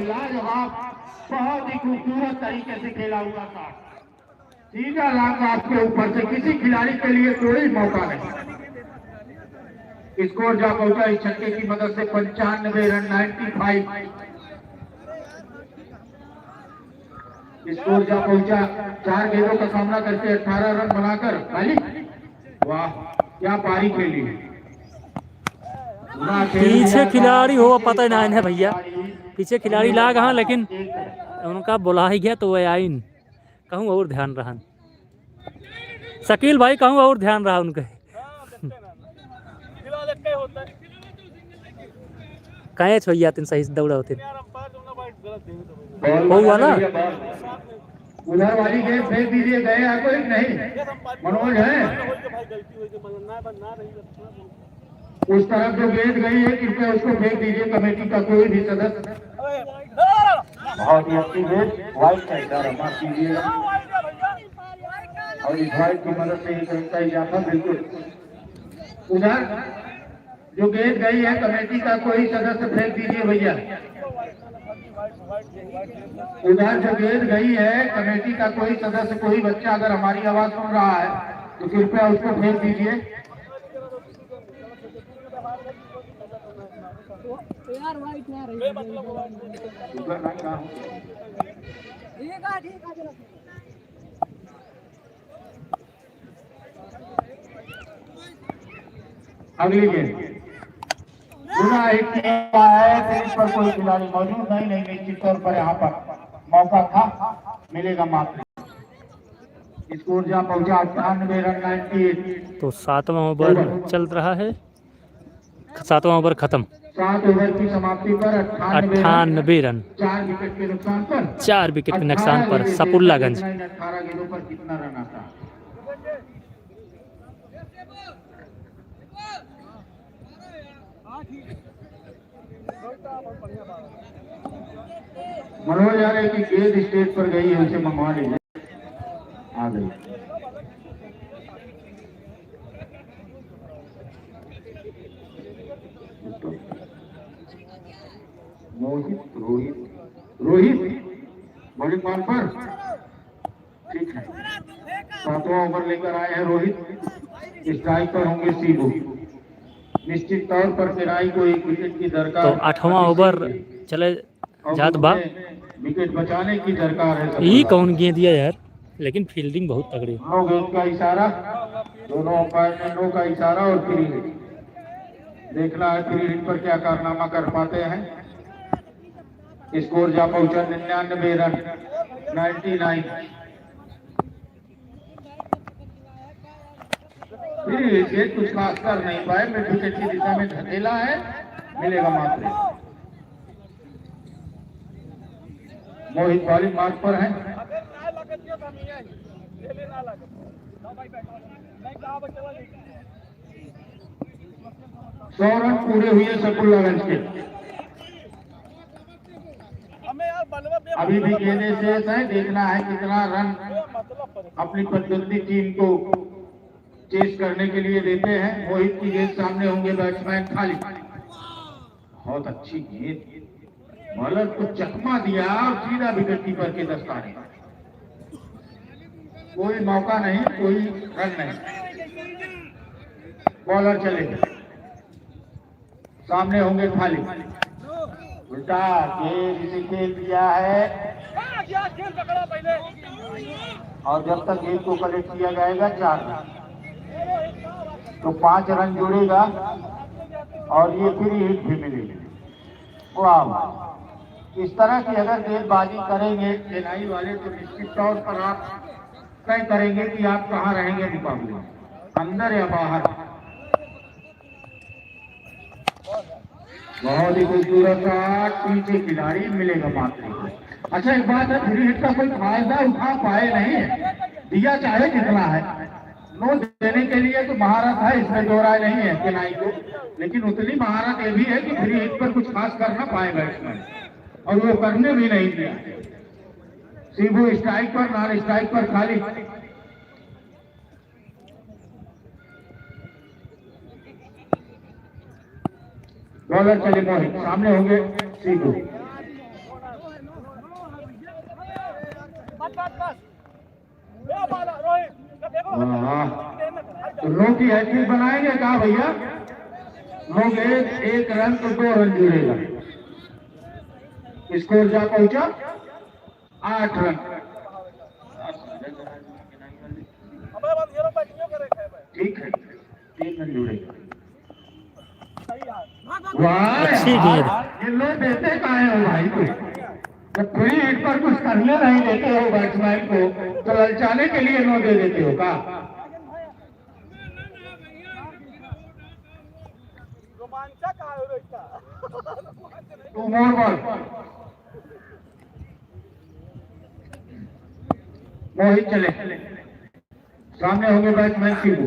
लाजवाब, बहुत ही खूबसूरत तरीके से खेला हुआ था। सीधा लाख आपके ऊपर से, किसी खिलाड़ी के लिए कोई मौका नहीं। स्कोर जा पहुंचा इस छक्के की मदद से 95 रन 95। स्कोर जा पहुंचा 4 गेंदों का सामना करके 18 रन बनाकर खाली। वाह क्या पारी खेली। पीछे खिलाड़ी हो पता ही नहीं है भैया, पीछे खिलाड़ी लाग हाँ, लेकिन उनका बोला ही गया तो वह आइन कहूँ और ध्यान रहा। शकील भाई कहूँ और ध्यान रहा उनके। कहे छोइया तीन सही से दौड़ा होते हुआ ना। उधर वाली गेंद फेंक दीजिए, गए आपको एक नहीं मनोज है। उस तरफ जो गेंद गई है कृपया उसको फेंक दीजिए, कमेटी का कोई भी सदस्य। बहुत ही अच्छी गेंद, वाइट का माफ कीजिएगा, और इस वाइट की मदद से एक रन का इजाफा। बिल्कुल उधर जो गेंद गई है कमेटी का कोई सदस्य फेंक दीजिए भैया। उधर जो गेंद गई है कमेटी का कोई सदस्य, कोई बच्चा अगर हमारी आवाज सुन रहा है तो कृपया उसको फेंक दीजिए। यार वाइट ना रही ठीक है चलो। अगली गेंद पूरा हिट किया है, फिर पर कोई खिलाड़ी मौजूद नहीं, निश्चित तौर पर यहाँ पर मौका था, मिलेगा मात्र। स्कोर जहाँ पहुंचा 98 रन 98। तो 7वां ओवर चल रहा है, 7वां ओवर खत्म। 7 ओवर की समाप्ति पर 98 रन, 4 विकेट के नुकसान पर 4 विकेट के नुकसान पर सपुल्लागंज। 18 गेंदों पर कितना रन आता? मनोज यार की गेंद स्टेज पर गई है, उसे मंगवा लीजिए। आ गई। मोहित रोहित बॉलिंग कॉल पर ठीक है। 7वां ओवर लेकर आए हैं रोहित। स्ट्राइक पर होंगे सीबू। निश्चित तौर पर किराई को एक विकेट की दरकार। तो 8वां ओवर चले जात बा, विकेट बचाने की दरकार है। यही कौन गेंद दिया यार, लेकिन फील्डिंग बहुत तगड़ी। नो गेंद का इशारा, दोनों अंपायर ने नो का इशारा और फ्री हिट। देखना है फ्री हिट पर क्या कारनामा कर पाते हैं। स्कोर जा पहुंचा 99 रन 99। फ्री हिट से कुछ खास कर नहीं पाए, मिड विकेट की दिशा में धकेला है, मिलेगा मात्र। मोहित बॉलिंग मार्ग पर है। 100 रन पूरे हुए सपुल्लागंज के। अभी भी गेंदें शेष है, देखना है कितना रन अपनी प्रतिद्वंदी टीम को चेस करने के लिए देते हैं। मोहित की गेंद सामने होंगे बैट्समैन खाली। बहुत अच्छी गेंद, बॉलर को चकमा दिया और सीधा विकेट कीपर के दस्ताने। कोई मौका नहीं, कोई रन नहीं। बॉलर चले सामने होंगे खाली। उल्टा गेंद इसे खेल दिया है और जब तक गेंद को कलेक्ट किया जाएगा 4 रन, तो 5 रन जोड़ेगा और ये फ्री हिट भी मिलेगी। वाह, इस तरह की अगर गेंदबाजी करेंगे चेन्नई वाले तो निश्चित तौर पर आप तय करेंगे कि आप कहां रहेंगे मुकाबले में, अंदर या बाहर। बहुत ही खूबसूरत शॉट, पीछे खिलाड़ी, मिलेगा मात्र। अच्छा एक बात है, फ्री हिट का कोई फायदा उठा पाए नहीं है, दिया चाहे कितना है। नो देने के लिए तो महारत है, इसमें दो राय नहीं है चेन्नई को, लेकिन उतनी महारत ये भी है कि फ्री हिट पर कुछ खास करना पाए बैट्समैन, और वो करने भी नहीं दिया। सीबू स्ट्राइक पर, नॉन स्ट्राइक पर खाली। बॉलर चले मोहित, सामने होंगे सीबू। तो नो की हैट्रिक बनाएंगे कहा भैया? नो गेंद 1 रन तो 2 रन जुड़ेगा। स्कोर जा पहुंचा 8 रन। ठीक है, 3 रन जुड़ेगा। अच्छी गेंद। ये लोग देते कहाँ हो भाई को? जब फ्री हिट पर कुछ करने नहीं देते हो बैट्समैन को, तो ललचाने के लिए नो दे देते हो का? To more ball. मोहित चले, सामने होंगे बैट्समैन सीबू।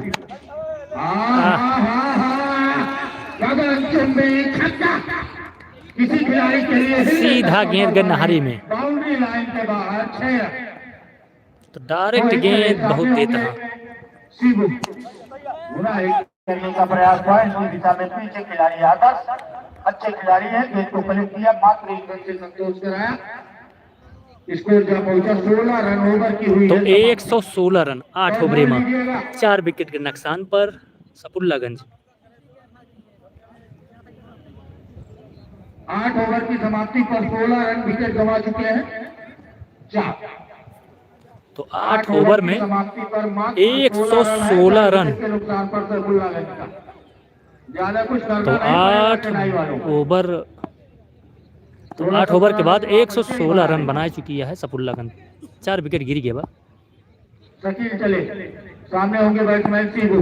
किसी खिलाड़ी के लिए सीधा गेंद गई नहरी में, बाउंड्री लाइन के बाहर 6 रन। तो डायरेक्ट गेंद बहुत देता है। सीबू पूरा हिट करने का प्रयास हुआ, इसी दिशा में पीछे खिलाड़ी आदर्श अच्छे खिलाड़ी है, गेंद को कलेक्ट किया, मात्र 1 रन से संतोष कराया। स्कोर जहाँ पहुंचा 16 रन ओवर की हुई तो है। 116 रन 8 ओवर में 4 विकेट के नुकसान पर सफुल्लागंज 8 ओवर की समाप्ति पर 16 रन विकेट गंवा चुके हैं 4। तो 8 ओवर में 116 रन के नुकसान पर सैफुल्लागंज का ज्यादा कुछ करना तो नहीं पड़ेगा 8 चेन्नई वालों को। ओवर तो 8 ओवर के बाद 116 रन बना चुकी है सफुल्लागंज 4 विकेट गिर गया बा। शकील चले सामने होंगे बैट्समैन सीधू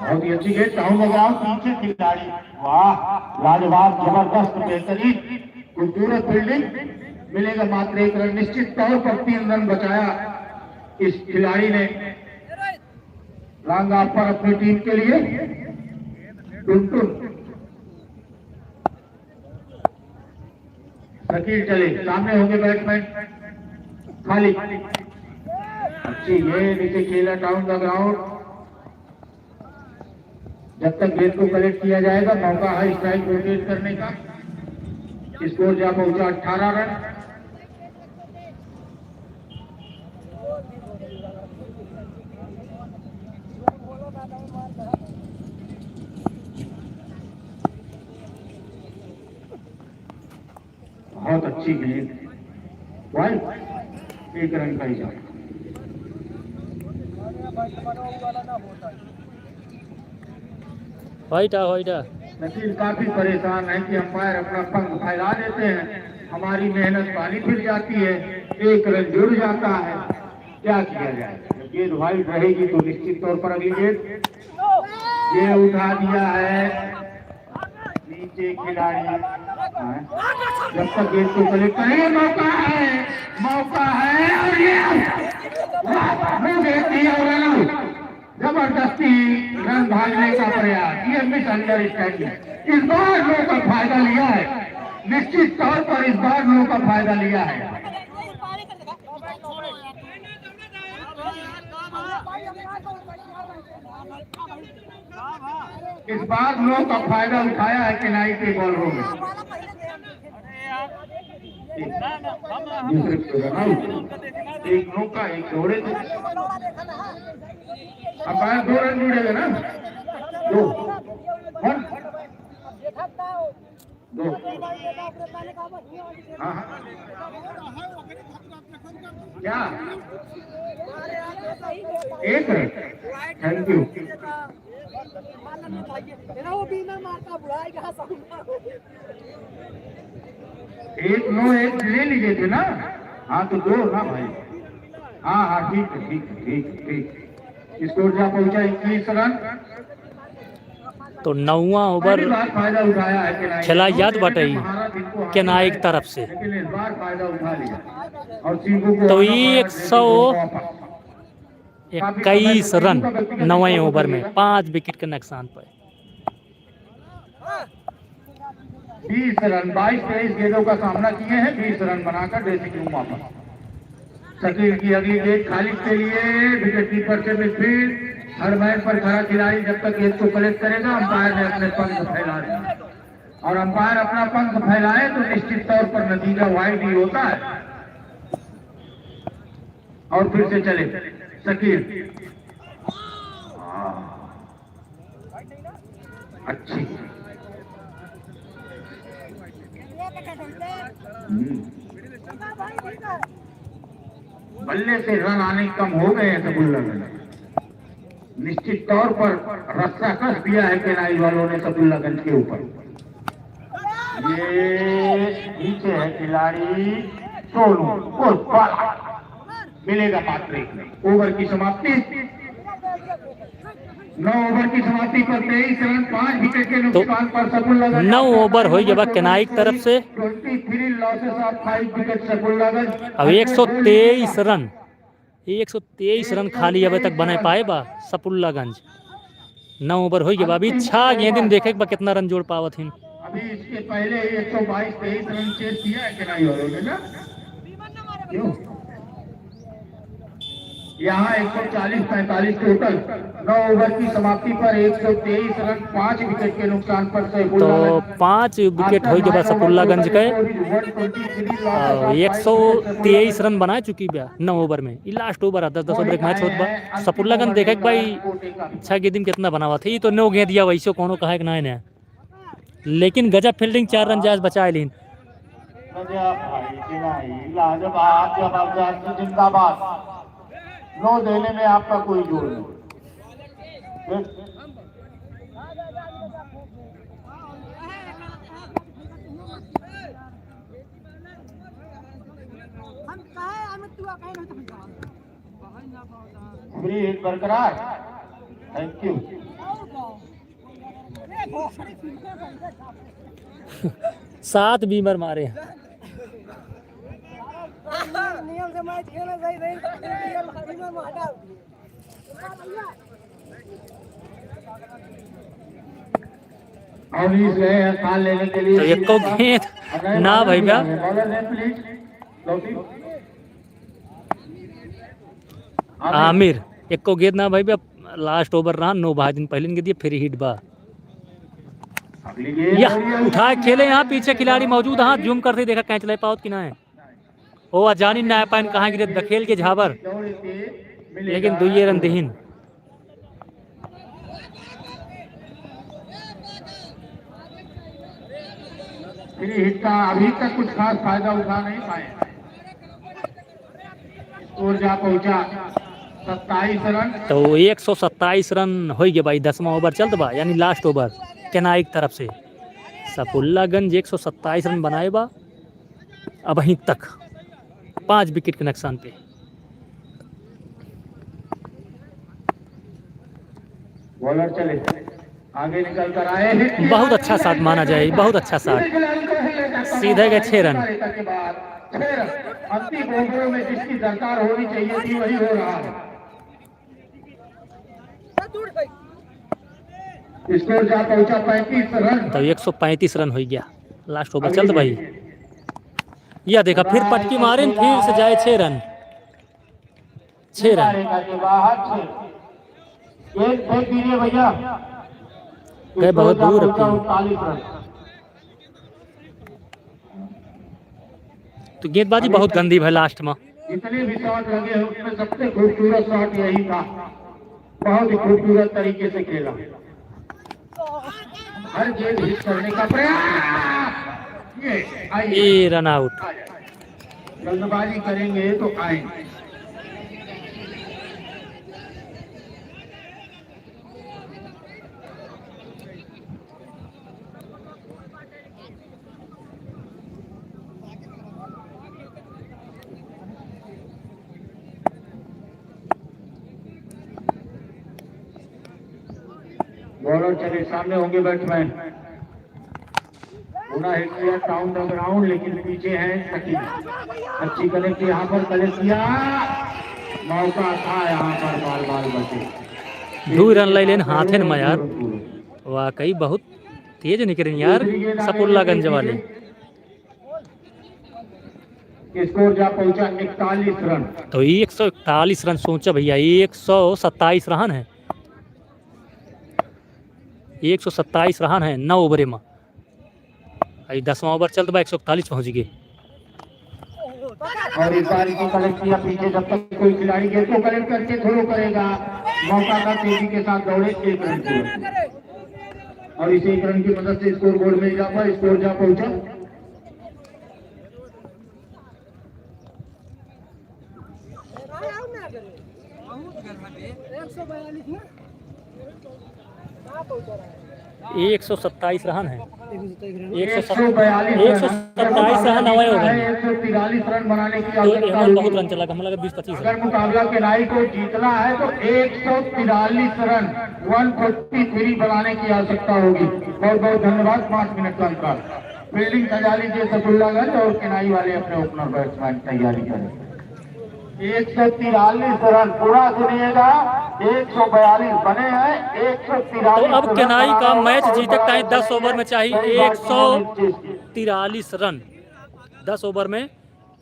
बहुत ही अच्छी गेट डाउन लगाओ पीछे खिलाड़ी वाह लाजवाब जबरदस्त बेहतरीन खूबसूरत फील्डिंग मिलेगा मात्र 1 रन निश्चित तौर पर 3 रन बचाया इस खिलाड़ी ने रंग आप पर अपनी टीम के लिए टुन शकील चले सामने होंगे बैट्समैन खाली अच्छी ये नीचे खेला डाउन द ग्राउंड जब तक गेंद को कलेक्ट किया जाएगा मौका है स्ट्राइक रोटेट करने का। स्कोर जहाँ पहुंचा 18 रन। बहुत अच्छी गेंद वाइड 1 रन का हिसाब। वाइटा नसीब काफी परेशान है कि अंपायर अपना पंख फैला देते हैं हमारी मेहनत पानी फिर जाती है 1 रन जुड़ जाता है क्या किया जाए। जब गेंद वाइड रहेगी तो निश्चित तौर पर अगली गेंद ये उठा दिया है नीचे खिलाड़ी जब तक गेंद को कलेक्ट करेंगे मौका है और ये रन जबरदस्ती रन भागने का प्रयास ये मिसअंडरस्टैंडिंग इस बार लोगों का फायदा लिया है निश्चित तौर पर इस बार लोगों का फायदा लिया है। इस बार लोगों का फायदा उठाया है चेन्नई के बॉलरों में। एक मौका 1 दौड़े थे अंपायर 2 रन जुड़ेगा ना 2 1 2 हाँ क्या 1 रन थैंक यू। वो बीना मारता बुढ़ाएगा सब 1 ले लीजिए थे ना हाँ तो 2 ना भाई हाँ ठीक है ठीक स्कोर जहाँ पहुंचा 21 रन। तो 9वां ओवर फायदा उठाया है खेला याद बटाई केनाई की तरफ से लेकिन इस बार फायदा उठा लिया और सीबू को तो 121 रन 9वें ओवर में 5 विकेट के नुकसान पर 20 रन 22-23 गेंदों का सामना किए हैं 20 रन बनाकर ड्रेसिंग रूम वापस। शकील की अगली गेंद खालिद के लिए विकेट कीपर से मिडफील्ड हर मैच पर खड़ा खिलाड़ी जब तक गेंद को कलेक्ट करेगा अंपायर ने अपने पंख फैला दिया और अंपायर अपना पंख फैलाए तो निश्चित तौर पर नतीजा वाइड ही होता है। और फिर से चले शकील अच्छी बल्ले से रन आने कम हो गए हैं सफुल्लागंज निश्चित तौर पर रस्सा कस दिया है चेन्नई वालों ने सफुल्लागंज के ऊपर। ये नीचे है खिलाड़ी सोनू मिलेगा मात्र 1 ओवर की समाप्ति 9 ओवर की समाप्ति पर 23 रन 5 विकेट के नुकसान पर सफुल्लागंज 9 ओवर हो गया केनाई की तरफ से 23 लॉसेस ऑफ 5 विकेट सफुल्लागंज। अब 123 रन खाली अभी तक बना पाए बा सफुल्लागंज 9 ओवर हो गया अभी 6 गेंद देखे बा कितना रन जोड़ पावत हिन। अभी इसके पहले 122-23 रन चेस किया है चेन्नई वालों ने ना क्यों यहाँ 140-45 टोटल। 9 ओवर की समाप्ति पर 123 रन 5 विकेट के नुकसान पर तो सैफुल्लागंज 5 विकेट हो गए बा सफुल्लागंज के। 123 रन बना चुकी बा 9 ओवर में। ये लास्ट ओवर आता 10 ओवर एक मैच होत बा। सफुल्लागंज देखे के भाई 6 गेंद कितना बनावा थे। ये तो 9 गेंद दिया वैसे कोनो कहे कि ना है, लेकिन गजब फील्डिंग 4 रन जायज बचाए लीन। जिंदाबाद। 9 देने में आपका कोई जोर नहीं। फ्री हिट बरकरार। Thank you. 7 बीमर मारे। नियम से मैच खेलना सही नहीं नियम में हटा और इस स्थान लेने के लिए तो एक को गेंद ना भाई बा। आमिर एक को गेंद ना भाई बा। लास्ट ओवर रहा 9 दिन पहले के दिए फ्री हिट बा। या उठा खेले यहाँ पीछे खिलाड़ी मौजूद। हाँ जूम करते देखा कैच ले पाओ कि ना है। ओ अजानी ना पाइन कहाँ गिरे दखेल के झाबर, लेकिन 2 रन दहीन। फ्री हिट का अभी तक कुछ खास फायदा उठा नहीं पाए। और जा पहुंचा 27 रन। तो 127 रन हो गए भाई। 10वां ओवर चलत बा, यानी लास्ट ओवर केनाई की तरफ से। सफुल्लागंज 127 रन बनाए बा अब वहीं तक 5 विकेट के नुकसान पे। बॉलर चले आगे निकल कर आए। बहुत अच्छा शॉट माना जाए, बहुत अच्छा शॉट। सीधे गए 6 रन। अंतिम ओवरों में जिसकी दरकार होनी चाहिए थी वही हो रहा है। स्कोर जा पहुंचा 35 रन। तो 135 रन हो गया लास्ट ओवर चलत भाई। यह देखा फिर पटकी मारे फिर से जाए 6 रन। 6 रन भैया गए बहुत दूर। 39 रन। तो गेंदबाजी बहुत गंदी है लास्ट में। जितने भी शॉट लगे हैं उसमें सबसे खूबसूरत शॉट यही था। बहुत ही खूबसूरत तरीके से खेला। हर गेंद हिट करने का प्रयास। ये रन आउट। जल्दबाजी करेंगे तो आएंगे। बॉलर चले सामने होंगे बैट्समैन। पूरा हिट किया डाउन द ग्राउंड, लेकिन पीछे है सकी। अच्छी कनेक्ट यहाँ पर कनेक्ट किया। मौका था यहाँ पर, बाल बाल बचे। 2 रन ले लेन हाथे में यार। वाकई बहुत तेज निकले यार सफुल्लागंज वाले। स्कोर जा पहुंचा 41 रन। तो 141 रन सोचा भैया। 127 रन है। 127 रन है 9 ओवर में। 10वां ओवर चलता बा 141 पहुंच गए। और इस बार को कलेक्ट किया पीछे। जब तक कोई खिलाड़ी गेंद को कलेक्ट करके थ्रो करेगा, मौका का तेजी के साथ दौड़े 1 रन की। और इस 1 रन की मदद से स्कोर बोर्ड में इजाफा। स्कोर जा पहुंचा 127 रन है। 142 रन नवा ओवर में। 143 रन बनाने की तो आवश्यकता बहुत होगी। रन चला, हम लगा 20-25 अगर मुकाबला केनाई को जीतना है तो 143 रन 143 बनाने की आवश्यकता होगी। बहुत बहुत धन्यवाद। 5 मिनट का अंतर। फील्डिंग सजा लीजिए सफुल्लागंज और केनाई वाले अपने ओपनर बैट्समैन तैयारी करें। 143 रन पूरा सुनिएगा। 142 बने हैं। 143। तो अब केनाई का मैच जीते टाइम 10 ओवर में चाहिए 143 रन। 10 ओवर में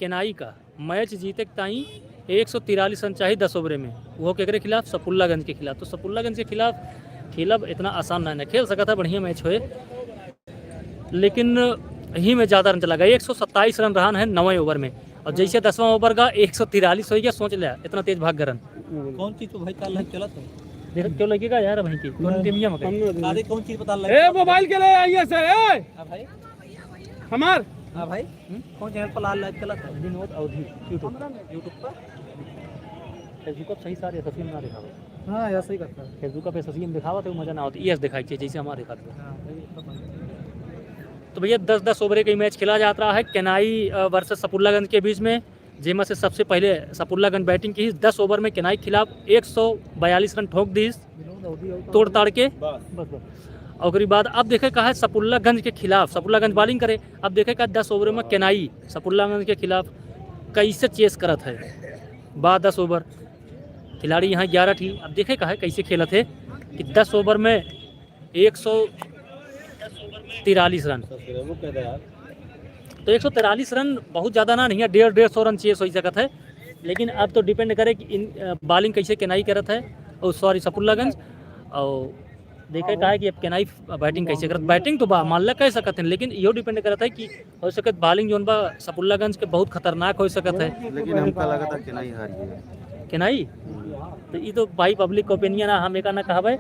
केनाई का मैच जीते टाइम 143 रन चाहिए 10 ओवर में, वो केकरे खिलाफ, सपुल्लागंज के खिलाफ। तो सपुल्लागंज के खिलाफ खेलब इतना आसान नहीं है, खेल सका था, बढ़िया मैच हुए, लेकिन ही में ज़्यादा रन चला गया। 127 रन रहा है 9वें ओवर में, और जैसे 10वां ओवर का 143 हो गया, सोच लिया इतना तेज भाग गया रन। कौन चीज तो भाई ताल चला था देख क्यों लगेगा यार भाई की कौन टीमिया में अरे कौन चीज पता लग ए मोबाइल के लिए आइए सर ए हां भाई हमार हां भाई कौन चैनल पर लाल लाइव चला था विनोद अवधि यूट्यूब YouTube पर फेसबुक पर सही सारे तस्वीर ना दिखावा, हां ऐसा ही करता है फेसबुक पे तस्वीर दिखावा तो मजा ना होती, ये दिखाई चाहिए जैसे हमारे दिखाते हैं। हां भाई तो भैया 10-10 ओवर का मैच खेला जाता रहा है केनाई वर्सेस सपुल्लागंज के बीच में, जिसमें से सबसे पहले सपुल्लागंज बैटिंग की। 10 ओवर में केनाई खिलाफ 142 रन ठोक दी तोड़ ताड़ के, बस। और उसके बाद अब देखे कहा है सपुल्लागंज के खिलाफ, सपुल्लागंज बॉलिंग करे, अब देखे कहा 10 ओवर में केनाई सपुल्लागंज के खिलाफ कैसे चेस करत है। बाद 10 ओवर खिलाड़ी यहाँ 11 थी, अब देखे कहा है कैसे खेला थे कि 10 ओवर में 143 रन, तो 143 रन बहुत ज़्यादा ना नहीं है, 150 रन चेस हो सकता है, लेकिन अब तो डिपेंड करे कि इन बॉलिंग कैसे केनाई करत है, और सॉरी सपुल्लागंज, और देखे कहा है कि अब केनाई बैटिंग कैसे करत, बैटिंग तो मान ला कह सकते हैं, लेकिन यो डिपेंड करता है कि हो सकत बॉलिंग जोन बा सपुल्लागंज के बहुत खतरनाक हो सकत है, लेकिन हमका लगा था केनाई हार गई। केनाई तो ये तो भाई पब्लिक ओपिनियन है, हम एक ना कहबे,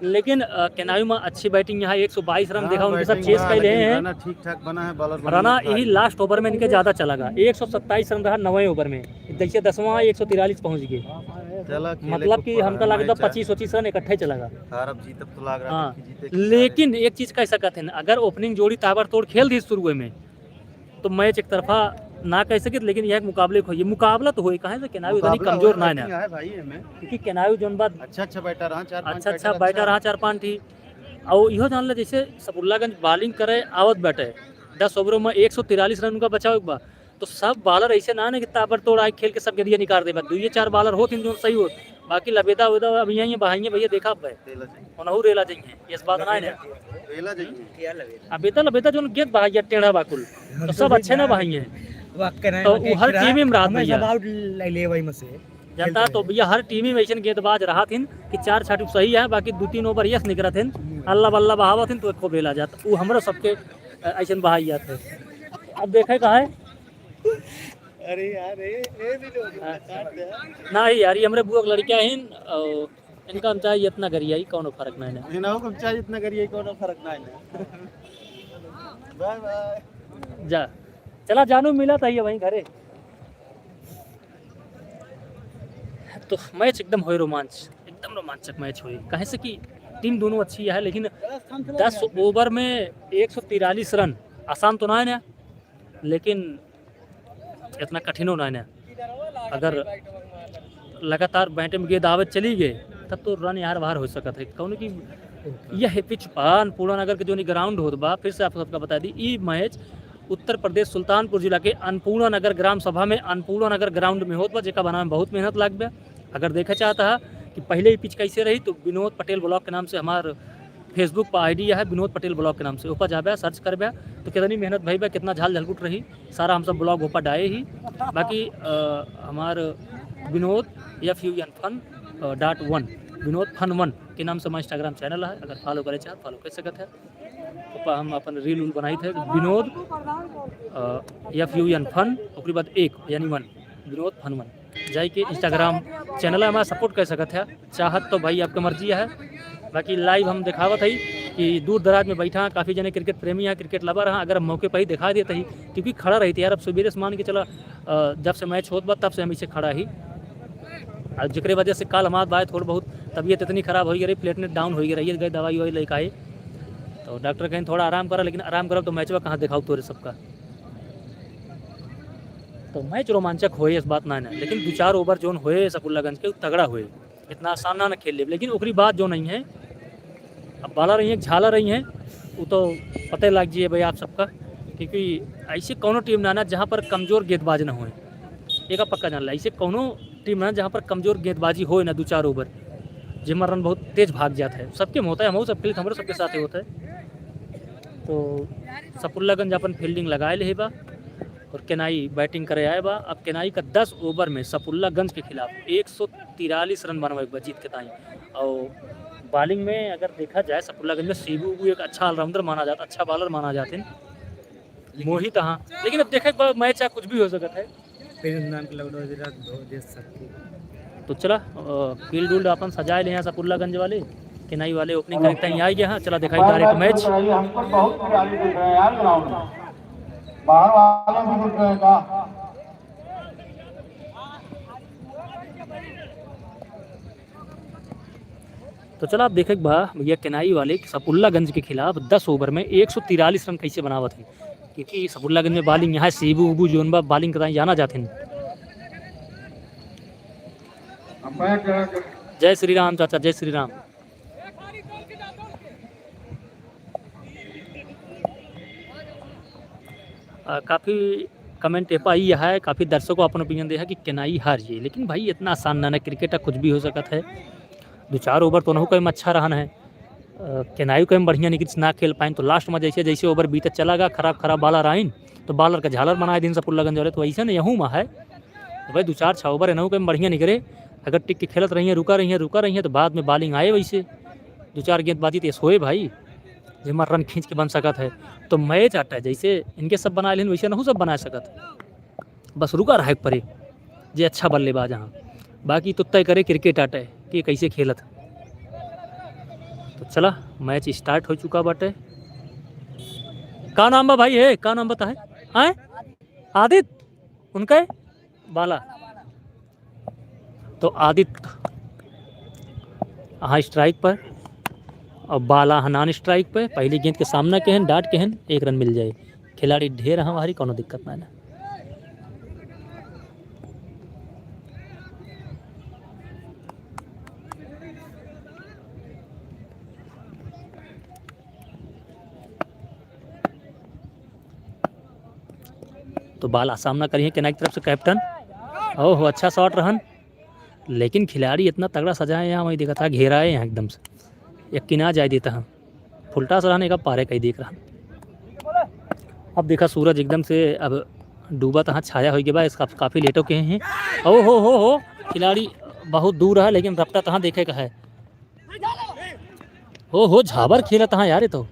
लेकिन केनाई में अच्छी बैटिंग यहाँ 122 रन देखा उनके साथ चेस कर रहे हैं, ठीक ठाक बना है, बॉलर रना यही लास्ट ओवर में इनके ज़्यादा चला गया, 127 रन रहा 9वें ओवर में, देखिए 10वां 143 पहुँच गए, मतलब कि हमका लगता 25-25 रन इकट्ठे चला गया। तो लग रहा हाँ, लेकिन एक चीज़ कह सकते हैं, अगर ओपनिंग जोड़ी ताबड़तोड़ खेल दी शुरू में तो मैच एक तरफा ना कह सके, लेकिन यह मुकाबले को ये मुकाबला तो हुई कहा है, केनाई उतनी कमजोर ना है भाई में, क्योंकि केनाई जोन बात अच्छा बैटर रहा, अच्छा बैटर रहा 4-5 थी, और इहो जान ले जैसे सपुल्लागंज बॉलिंग करे आवत बैठे 10 ओवरों में 143 रन का बचाव एक बार, तो सब बॉलर ऐसे ना कि ताबड़तोड़ आए खेल के सब गरिया निकाल दे, 2-4 बॉलर होते जो सही हो, बाकी लबेदा वेदा अब यहीं बहाइए भैया देखा भाई रेला जाइए, इस बात ना है लबेदा जो गेंद बहाइया टेढ़ा बाकुल, तो सब अच्छे ना बहाइए, तो हर टीम में रात में जनता, तो भैया हर टीम में वैसे गेंदबाज रहा थिन कि 4 छाट सही है, बाकी 2-3 ओवर यस निकला थे, अल्लाह बल्ला बहावा थिन तो एक को बेला जाता, वो हमारा सबके ऐसे बहाई जाते। अब देखे कहा है अरे यार ये भी ना ही यार, ये हमारे बुआ लड़कियां हैं, और इनका हम चाहिए इतना करिए ही कौन फर्क नहीं है, इनाओ कम चाहिए इतना करिए कौन फर्क ना है। बाय बाय जा चला जानू मिला था ये वहीं घरे, तो मैच एकदम हुए एकदम रोमांचक मैच हुई, कहे से कि टीम दोनों अच्छी है, लेकिन 10 ओवर में 143 रन आसान तो ना है ना, लेकिन इतना कठिन होना है ना, अगर लगातार बैटे में गेंद आवत चली गए तब तो रन यार बाहर हो सकता है, कौन कि यह पिच पूरा नगर के जो ग्राउंड होत बा, फिर से आप सबका बता दी, ये मैच उत्तर प्रदेश सुल्तानपुर जिला के अन्नपूर्णा नगर ग्राम सभा में अन्नपूर्णा नगर ग्राउंड में होत बा, जेका बनाने में बहुत मेहनत लग गया। अगर देखा चाहता है कि पहले ही पिच कैसे रही, तो विनोद पटेल ब्लॉग के नाम से हमारे फेसबुक पर आईडी है, विनोद पटेल ब्लॉग के नाम से, ऊपर जाबे सर्च करबे तो कितनी मेहनत भई बा, कितना झाल झलकुट रही, सारा हम सब ब्लॉग ऊपर डाले ही। बाकी हमारे विनोद FUN.1 विनोद फन1 के नाम से हमारा इंस्टाग्राम चैनल है, अगर फॉलो करे चाहे फॉलो कर सकते हैं। ऊपर हम अपन रील बनाई थे विनोद FUN उसके बाद 1 यानी 1 विनोद फन1 जाए के इंस्टाग्राम चैनल है हमारा, सपोर्ट कर सकते हैं, चाहत तो भाई आपका मर्जी है। बाकी लाइव हम दिखावत है कि दूर दराज में बैठा, काफ़ी जने क्रिकेट प्रेमी हैं, क्रिकेट लवर हैं, अगर हम मौके पर ही दिखा देते ही, क्योंकि खड़ा रही थी यार, अब सुबह से मान के चला जब से मैच होत बा तब से हम इसे खड़ा ही, जिक्र वजह से कल हमारे बात थोड़ा बहुत तबीयत इतनी खराब हो गई, प्लेटलेट डाउन हो गई, गई दवाई वही लेकर आए, तो डॉक्टर कहीं थोड़ा आराम करा, लेकिन आराम करो तो मैच में कहाँ दिखाओ तोरे सबका, तो मैच रोमांचक हुए इस बात ना है, लेकिन 2-4 ओवर जोन हुए सपुल्लागंज के तगड़ा हुए, इतना आसान ना खेल ले, लेकिन उकरी बात जो नहीं है, अब बाला रही है झाला रही हैं, वो तो पता लग जाइए भाई आप सबका, क्योंकि ऐसी कोनो टीम ना ना जहाँ पर कमज़ोर गेंदबाज ना हो, एक पक्का जान ला, ऐसे कोनो टीम ना जहाँ पर कमज़ोर गेंदबाजी हो ना 2-4 ओवर जिसमें रन बहुत तेज़ भाग जाता है, सबके में होता है, हम सबके लिए हमारे सबके साथ होता है। तो सपुल्लागंज अपन फील्डिंग लगाए ले बा, और केनाई बैटिंग करे आए बा। अब केनाई का 10 ओवर में सफुल्लागंज के खिलाफ 143 रन बनवा बा जीत के ताई। और बॉलिंग में अगर देखा जाए सफुल्लागंज में सीबू एक अच्छा ऑलराउंडर माना जाता, अच्छा बॉलर माना जाते हैं मोहित। हाँ लेकिन अब देखे मैच कुछ भी हो सकता है। तो चला फील्ड उल्ड अपन सजाए ले यहाँ सफुल्लागंज वाले, केनाई वाले ओपनिंग करते हैं यहाँ यहाँ। चला दिखाई डायरेक्ट मैच। हम पर बहुत खिलाड़ी दिख रहे हैं यार ग्राउंड में, बाहर वाले भी दिख रहे हैं का। तो चला आप देखे भैया केनाई वाले सफुल्लागंज के खिलाफ 10 ओवर में 143 रन कैसे बनावत हैं, क्योंकि सफुल्लागंज में बॉलिंग यहाँ सीबू उबू जोन बा बॉलिंग कराई जाना जाते हैं। जय श्री राम चाचा, जय श्री राम। काफ़ी कमेंट पाई है, काफ़ी दर्शकों अपन ओपिनियन दे है कि केनाई हार जाए, लेकिन भाई इतना आसान ना क्रिकेट कुछ भी हो सकता है। 2-4 ओवर तो नहु कहीं अच्छा रहन है, केनाई कहीं बढ़िया निकल ना खेल पाए तो लास्ट में जैसे जैसे ओवर बीते चला गया, खराब बॉलर आइन तो बॉलर का झालर बनाए दिन सफुल्लागंज वाले। तो ऐसा ना यहूँ में है तो भाई 2-4 ओवर है नहु कहीं बढ़िया निकले, अगर टिक के खेलत रही है रुका रही है तो बाद में बॉलिंग आए वैसे 2-4 गेंदबाजी तो सोए भाई जिम्मा रन खींच के बन सकत है। तो मैच आटा है जैसे इनके सब बना लेन वैसे नहू सब बना सकत, बस रुका रहे परे जे अच्छा बल्लेबाज हाँ, बाकी तो तय करे क्रिकेट आटा है कि कैसे खेलत। तो चला मैच स्टार्ट हो चुका बाटे। का नाम बा भाई है, का नाम बता है आदित्य उनका है बाला। तो आदित्य हाँ स्ट्राइक पर और बाला नॉन स्ट्राइक पे। पहली गेंद के सामना के हैं डाट के हैं 1 रन मिल जाए। खिलाड़ी ढेर हमारी कोनो दिक्कत ना है। तो बाला सामना करिए केनाई की तरफ से कैप्टन। ओहो अच्छा शॉट रहन, लेकिन खिलाड़ी इतना तगड़ा सजाए यहाँ वही देखा था घेरा है यहाँ एकदम से यकीन आ जाए देता है फुलटा सा रहने का पारे कहीं देख रहा। अब देखा सूरज एकदम से अब डूबा तहाँ छाया हो गया इसका काफ़ी लेटो के हैं। ओ हो खिलाड़ी बहुत दूर है लेकिन रफ्ता तहाँ देखे का है। हो झाबर खेला तहाँ यार तो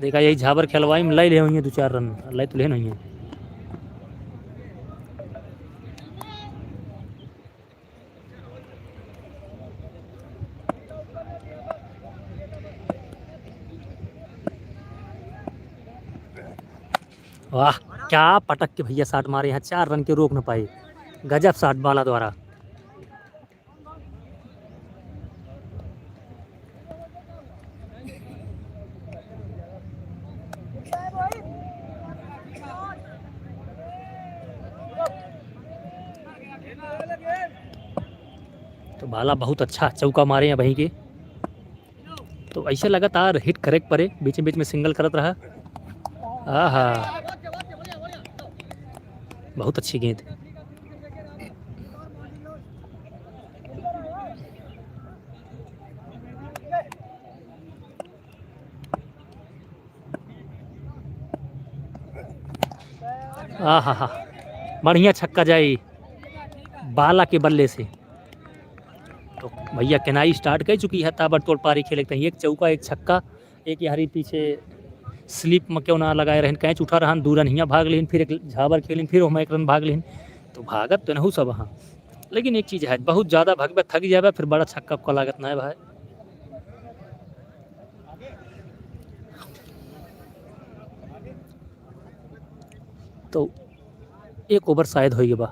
देखा यही झाबर खेलवाई में लै ले हुई 2-4 रन लै तो ले नहीं है। वाह क्या पटक के भैया शॉट मारे यहाँ 4 रन के रोक न पाए, गजब शॉट बाला द्वारा। तो बाला बहुत अच्छा चौका मारे हैं वहीं के, तो ऐसे लगातार हिट करेक्ट पड़े बीच में सिंगल करत रहा। आहा बहुत अच्छी गेंद। आहा बढ़िया छक्का जाए बाला के बल्ले से। तो भैया केनाई स्टार्ट कर चुकी है ताबड़तोड़ पारी खेले, एक चौका एक छक्का एक यारी पीछे स्लिप में क्यों ना लगाए रहन, कैच उठा रहन 2 रन हियाँ भाग लेन, फिर एक झाबर खेलिन, फिर हम 1 रन भाग लेन। तो भागत तो नहीं सब हाँ, लेकिन एक चीज़ है बहुत ज़्यादा भागबे थक जाए फिर बड़ा छक्का को लागत ना है भाई। तो 1 ओवर शायद हो गया बा,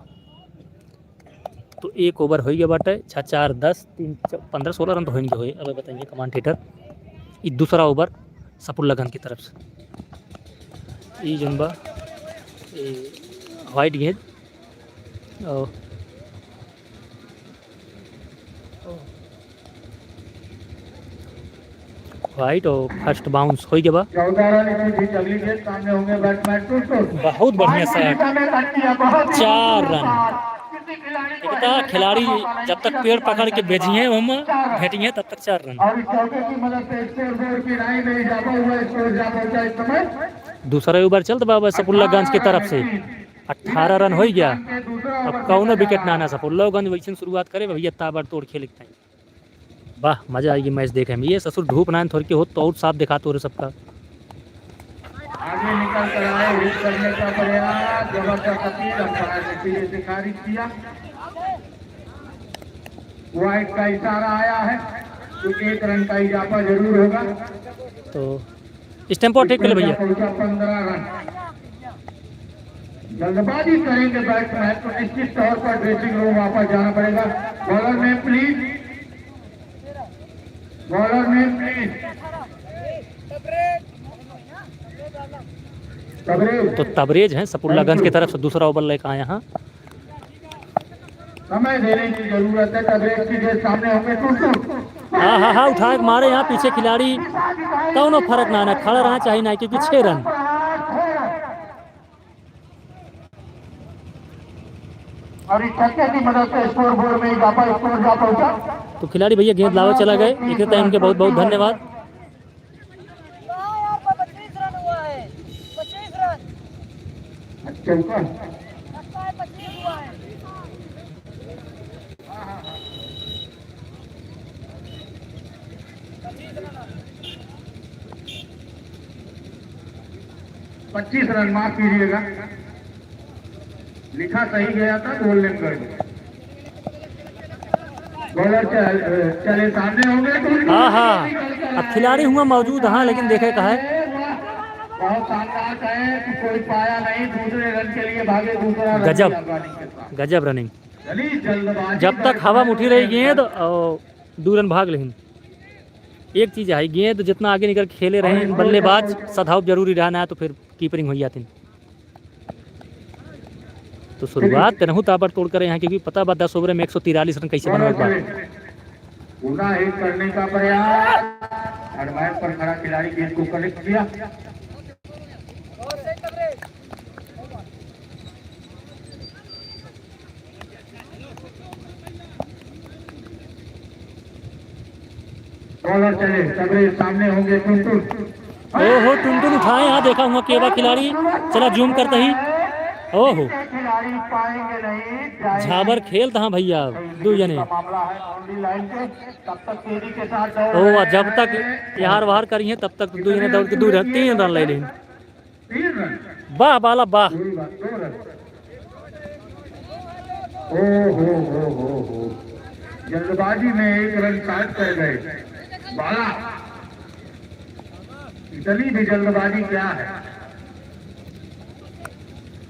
तो 1 ओवर हो गया बाटे 6-4 10 3 15 16 रन तो होंगे हुए। अब बताइए कमांडेटर ये दूसरा ओवर सफुल्लागंज की तरफ से ये जम्बा वाइट गेंद और वाइट और फर्स्ट बाउंस हो गया बा। 14 रन की अगली गेंद सामने होंगे बैट्समैन टूट बहुत बढ़िया शॉट 4 रन। किसी खिलाड़ी एकता खिलाड़ी जब तक पेड़ पकड़ के भेजिए हम भेटिए तब तक 4 रन। और इस चौके की मदद से स्कोर बोर्ड की लाइन में इजाफा हुआ, स्कोर जा पहुंचा इस समय। दूसरा ओवर चलता बाबा सफुल्लागंज की तरफ से 18 रन हो गया। अब कौनो विकेट ना आना, सफुल्लागंज वैसे शुरुआत करे भैया ताबड़ तोड़ खेलते हैं। वाह मजा आएगी मैच देखे में। ये ससुर धूप ना थोड़ी के हो तो और साफ दिखाते हो सबका। आगे निकल कर आए, हिट करने का प्रयास, जबरदस्त अपील, अंपायर ने सीधे से खारिज किया। वाइड का इशारा आया है, तो 1 रन का इजाफा जरूर होगा। तो इस टेम्पो ठीक कर भैया। 15 रन। जल्दबाजी करेंगे बैट्समैन तो निश्चित तौर पर ड्रेसिंग रूम वापस जाना पड़ेगा। बॉलर में प्लीज, बॉलर में प्लीज। तो तबरेज है सफुल्लागंज की तरफ से दूसरा ओवर लेकर आए यहाँ। समय देने की जरूरत है। तबरेज की जेल सामने होंगे टूट। हाँ उठा के मारे यहाँ पीछे खिलाड़ी कौनो फर्क ना आना, खड़ा रहना चाहिए ना, क्योंकि 6 रन। और इस छक्के की मदद से स्कोर बोर्ड में इजाफा, स्कोर जा पहुंचा। तो खिलाड़ी भैया गेंद लावे चला गए, एक उनके बहुत बहुत धन्यवाद। यार 25 रन हुआ है, 25 रन अच्छा ऊपर लगता है, 25 हुआ है। पच्चीस रन, माफ कीजिएगा, लिखा सही गया था, गोल्डन गर्ल। बॉलर चले सामने होंगे तो हाँ अब खिलाड़ी हुआ मौजूद हाँ, लेकिन देखे कहा है बहुत शानदार है कि कोई पाया नहीं, दूसरे रन के लिए भागे, दूसरा रन गजब दिया बॉलिंग के साथ। गजब रनिंग। चलिए जल्दबाजी, जब तक हवा मुठी रही गेंद और 2 रन भाग लेकिन एक चीज़ है, गेंद जितना आगे निकल खेले रहे बल्लेबाज सधाव जरूरी रहना है, तो फिर कीपरिंग हो जाती। तो शुरुआत करहूँ ताबड़ तोड़ कर यहाँ, क्योंकि पता बा 10 ओवर में 143 रन कैसे बनवा एक बार। पुनः हिट करने का प्रयास, एडवाइस पर खड़ा खिलाड़ी गेंद को कनेक्ट किया। बॉलर चले, तबरेज सामने होंगे टुनटुन। ओहो टुनटुन उठाए, यहाँ देखा हुआ केवा खिलाड़ी चला जूम करते ही। ओहो खिलाड़ी पाएंगे नहीं, झाबर खेल था भैया 2 जने। मामला है बाउंड्री लाइन पे, तब तक तेजी के साथ दौड़ ओ रहे जब हैं। तक यार वार करी है तब तक 2 जने दौड़ के 2 रन 3 रन ले लें। 3 रन, वाह बाला वाह। कोई बात, 2 रन। हो जल्दबाजी में 1 रन काट कर गए बाला। इतनी भी जल्दबाजी क्या है।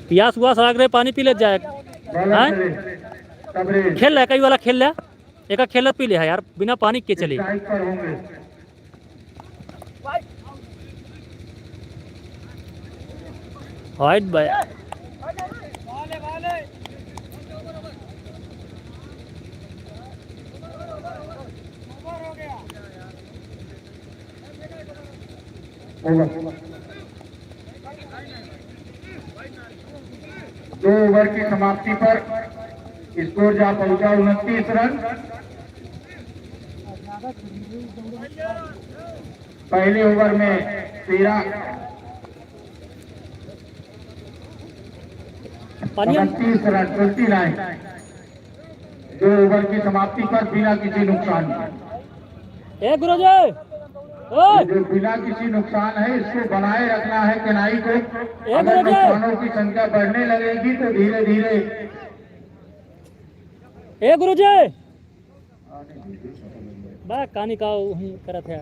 पियास हुआ सड़क रहे, पानी पी ले जाए। बॉलर हाँ? चले, तबरेज खेल रहा है, कई वाला खेल रहा, एक खेलत पी ले है यार, बिना पानी के चले। स्ट्राइक पर होंगे। Wide bye. ओवर 2 ओवर की समाप्ति पर स्कोर जा पहुंचा 29 रन। पहले ओवर में 13, पानी 29 रन 29। 2 ओवर की समाप्ति पर बिना किसी नुकसान के, ए गुरुजी ओए जो बिना किसी नुकसान है, इसको बनाए रखना है कनाई को। अगर गुरुजी! नुकसानों की संख्या बढ़ने लगेगी तो धीरे धीरे ए गुरुजी बा कानी का वहीं करत है,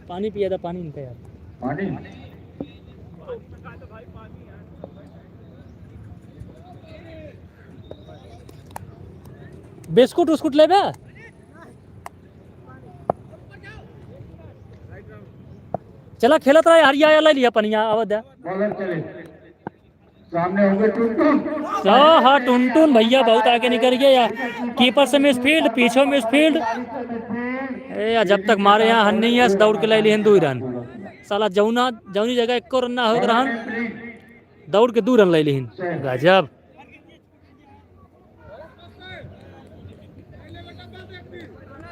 पानी पिया था, पानी इनका यार। पानी बिस्कुट उस्कुट ले बे। चला खेलत रहा हरिया ले लिया पनिया आवद है। बॉलर चले, सामने होंगे टुनटुन। हाँ टुनटुन भैया बहुत आगे निकल गया यार, कीपर से मिसफील्ड, पीछे मिसफील्ड। ए जब तक मारे यहाँ हन्नी है दौड़ के ले लिए 2 रन। साला जौनी जगह 1 रन ना हो रहन, दौड़ के 2 रन ले ली। गजब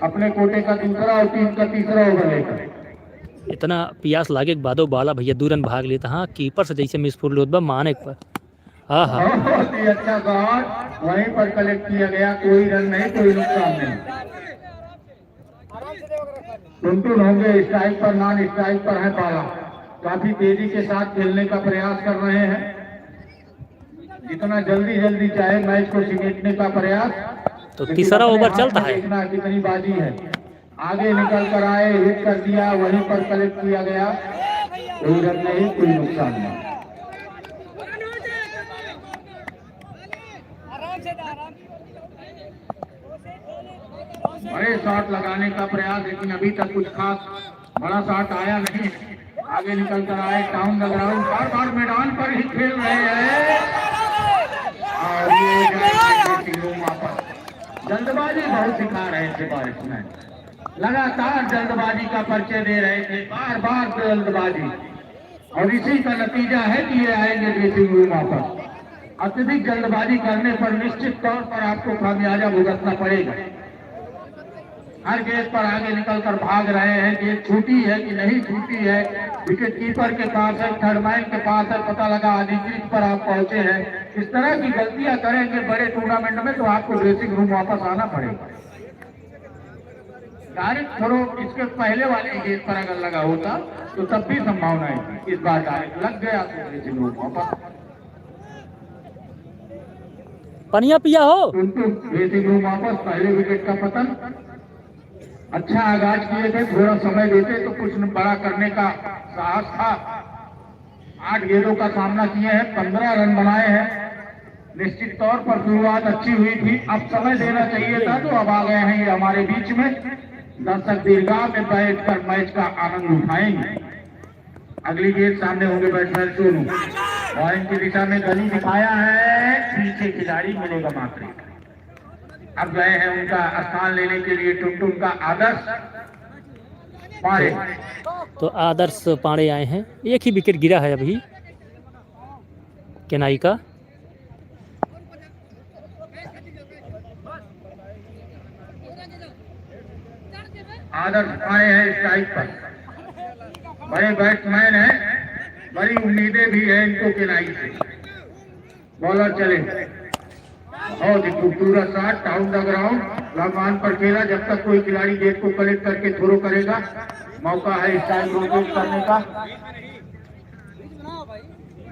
अपने कोटे का दूसरा और टीम का तीसरा ओवर लेकर। इतना पियास लागे के बादो बाला भैया दूरन भाग लेता। हाँ कीपर से जैसे मिस फुर बा माने पर। हाँ हाँ बहुत ही अच्छा शॉट वहीं पर कलेक्ट किया गया, कोई रन नहीं, कोई नुकसान नहीं। टुनटुन होंगे स्ट्राइक पर, नॉन स्ट्राइक पर है बाला। काफी तेजी के साथ खेलने का प्रयास कर रहे हैं, जितना जल्दी जल्दी चाहे मैच को सिमेटने का प्रयास। तो तीसरा ओवर चलता है। देखना कितनी बाजी है। आगे निकल कर आए, हिट कर दिया, वहीं पर कलेक्ट किया गया, कोई रन नहीं, कोई नुकसान नहीं। बड़े शॉट लगाने का प्रयास, लेकिन अभी तक कुछ खास बड़ा शॉट आया नहीं। आगे निकल कर आए, टाउन द ग्राउंड, बार बार मैदान पर ही खेल रहे हैं और ये वापस। जल्दबाजी बहुत सिखा रहे थे बैट्समैन, लगातार जल्दबाजी का परिचय दे रहे थे, बार बार जल्दबाजी, और इसी का नतीजा है कि ये आएंगे ड्रेसिंग रूम वापस। अत्यधिक जल्दबाजी करने पर निश्चित तौर पर आपको खामियाजा भुगतना पड़ेगा। हर गेंद पर आगे निकलकर भाग रहे हैं, गेंद छूटी है कि नहीं छूटी है, विकेट कीपर के पास है, थर्ड मैन के पास है, पता लगा अधिकृत पर आप पहुंचे हैं। इस तरह की गलतियां करेंगे बड़े टूर्नामेंट में तो आपको ड्रेसिंग रूम वापस आना पड़ेगा। डायरेक्ट थ्रो इसके पहले वाली गेंद पर अगर लगा होता तो तब भी संभावनाएं थी, इस बार डायरेक्ट लग गया तो ड्रेसिंग रूम वापस। पनिया पिया हो। ड्रेसिंग रूम वापस, पहले विकेट का पतन। अच्छा आगाज किए थे, थोड़ा समय देते तो कुछ बड़ा करने का साहस था। 8 गेंदों का सामना किए हैं, 15 रन बनाए हैं। निश्चित तौर पर शुरुआत अच्छी हुई थी, अब समय देना चाहिए था, तो अब आ गए हैं ये हमारे बीच में। दर्शक दीर्घा में बैठकर मैच का आनंद उठाएंगे। अगली गेंद सामने होंगे बैट्समैन सोनू, बॉलिंग की दिशा में गली दिखाया है, पीछे खिलाड़ी मिलेगा मात्र। अब गए हैं उनका स्थान लेने के लिए टुनटुन का आदर्श पांडे। तो आदर्श पांडे आए हैं, एक ही विकेट गिरा है अभी केनाई का। आदर्श पांडे हैं स्ट्राइक पर, बड़े बैट्समैन हैं, बड़ी उम्मीदें भी हैं इनको केनाई से। बॉलर चले, बहुत ही खूबसूरत शॉट, टाउन द ग्राउंड, भगवान पर खेला। जब तक कोई खिलाड़ी गेंद को कलेक्ट करके थ्रो करेगा, मौका है स्ट्राइक रोटेट करने का।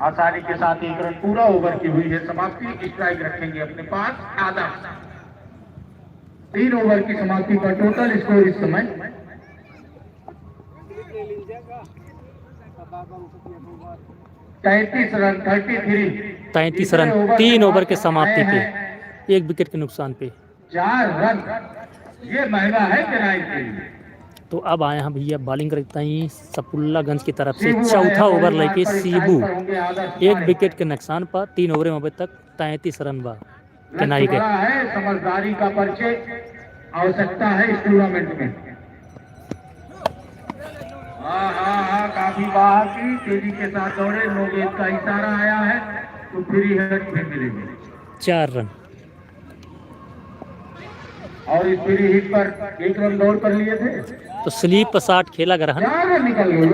आसानी के साथ एक रन, पूरा ओवर की हुई है समाप्ति। स्ट्राइक रखेंगे अपने पास आदर्श। 3 ओवर की समाप्ति पर टोटल स्कोर इस समय 33 रन, 33 रन 3 ओवर के समाप्ति पे, 1 विकेट के नुकसान पे 4 रन। ये महंगा है केनाई के लिए। तो अब आए हैं भैया बॉलिंग करता ही सपुल्लागंज की तरफ से, चौथा ओवर लेके सीबू, 1 विकेट के नुकसान पर 3 ओवर में अभी तक 33 रन बा केनाई के। है समझदारी का परिचय आवश्यकता है इस टूर्नामेंट में। हाँ, काफी बाहर की तेजी के साथ दौड़े, नो गेंद का इशारा आया है तो फ्री हिट में मिलेंगे 4 रन। और इस फ्री हिट पर 1 रन दौड़ कर लिए थे, तो स्लीप 60 खेला ग्रहण 4 रन निकल गए।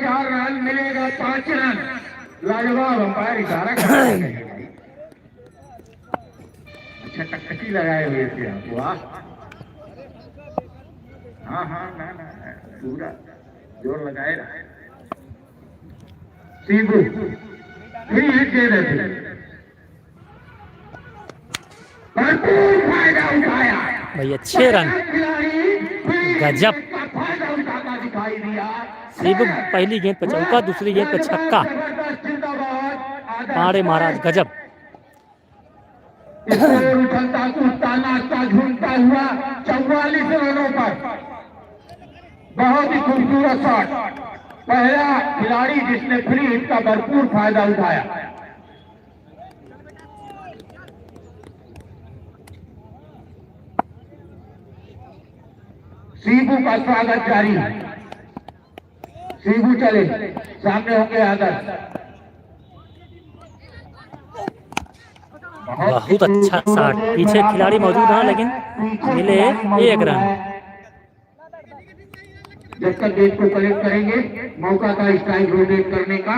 4 रन मिलेगा, 5 रन। लाजवाब, अंपायर इशारा कर रहे हैं। अच्छा टकटकी लगाए हुए थे आप, वाह। हाँ, ना पूरा जोर लगाए रहा। सीबू फ्री हिट दे रहे थे, भरपूर फायदा उठाया भैया, 6 रन गजब। फायदा उठाता दिखाई दिया। सीबू पहली गेंद पे चौका, दूसरी गेंद पे छक्का, पांडे महाराज गजब। उछलता कूदता नाचता झूमता हुआ 44 रनों पर, बहुत ही खूबसूरत शॉट। पहला खिलाड़ी जिसने फ्री हिट का भरपूर फायदा उठाया। सीबू का स्वागत जारी है। सीबू चले, सामने होंगे आदर्श। बहुत अच्छा शॉट, पीछे खिलाड़ी मौजूद हैं लेकिन मिले 1 रन। जब तक गेंद को कलेक्ट करेंगे मौका था स्ट्राइक रोटेट करने का।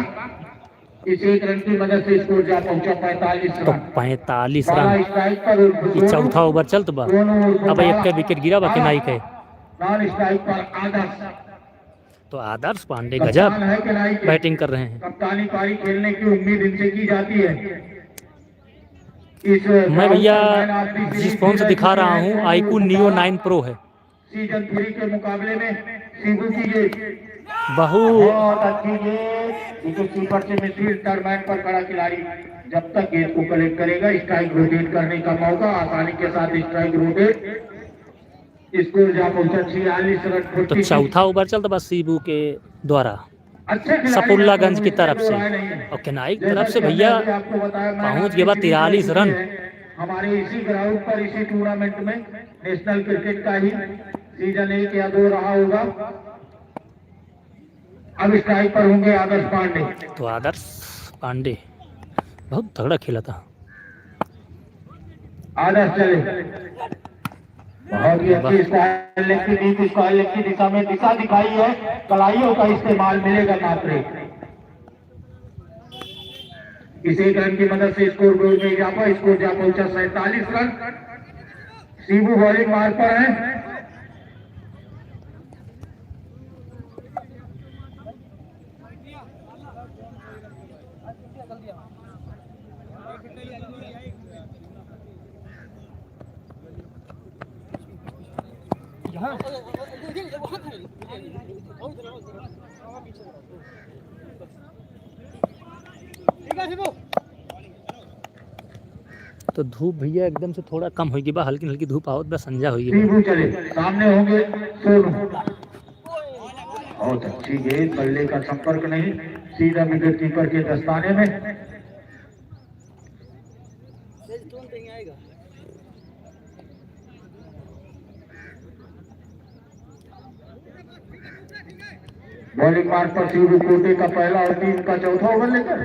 इस 1 रन की मदद से स्कोर जा पहुंचा 45 तो रन। 45 12 रन। स्ट्राइक पर ये चौथा ओवर चलत बा। अब एक के विकेट गिरा बा केनाई के। नॉन स्ट्राइक पर आदर्श। तो आदर्श पांडे गजब कप्तान है केनाई के। बैटिंग कर रहे हैं। कप्तानी पारी खेलने की उम्मीद इनसे की जाती है। मैं भैया जिस फोन से दिखा रहा हूँ आईकू नियो 9 प्रो है। सीजन 3 के मुकाबले में सीबू की गेंद बहुत अच्छी गेंद विकेट कीपर से मिली। टर्मैन पर खड़ा खिलाड़ी जब तक गेंद को कलेक्ट करेगा स्ट्राइक रोटेट करने का मौका। आसानी के साथ स्ट्राइक रोटेट। स्कोर जा पहुंचा 46 रन। तो चौथा ओवर चलता बस सीबू के द्वारा अच्छे सपुल्लागंज की तरफ से और केनाई की तरफ से भैया पहुंच गया 43 रन। हमारे इसी ग्राउंड पर इसी टूर्नामेंट में नेशनल क्रिकेट का ही सीजन 1 या 2 रहा होगा। अब स्ट्राइक पर होंगे आदर्श पांडे। तो आदर्श पांडे बहुत तगड़ा खेला था। आदर्श चले। बहुत ही अच्छी स्टाइल लेग की डीप स्क्वायर लेग की दिशा में दिशा दिखाई है। कलाइयों का इस्तेमाल मिलेगा मात्र। इस 1 रन की मदद से स्कोर बोर्ड में इजाफा। स्कोर जा पहुंचा 47 रन। सीबू बॉलिंग मार्ग पर है। तो धूप भैया एकदम से थोड़ा कम होगी बा, हल्की हल्की धूप आओ बस संजा होगी। सीबू चले। सामने होंगे सोनू। बहुत अच्छी गेंद। बल्ले का संपर्क नहीं, सीधा विकेट कीपर के दस्ताने में। बॉलिंग मार्ग पर सीबू कोटे का पहला और टीम का चौथा ओवर लेकर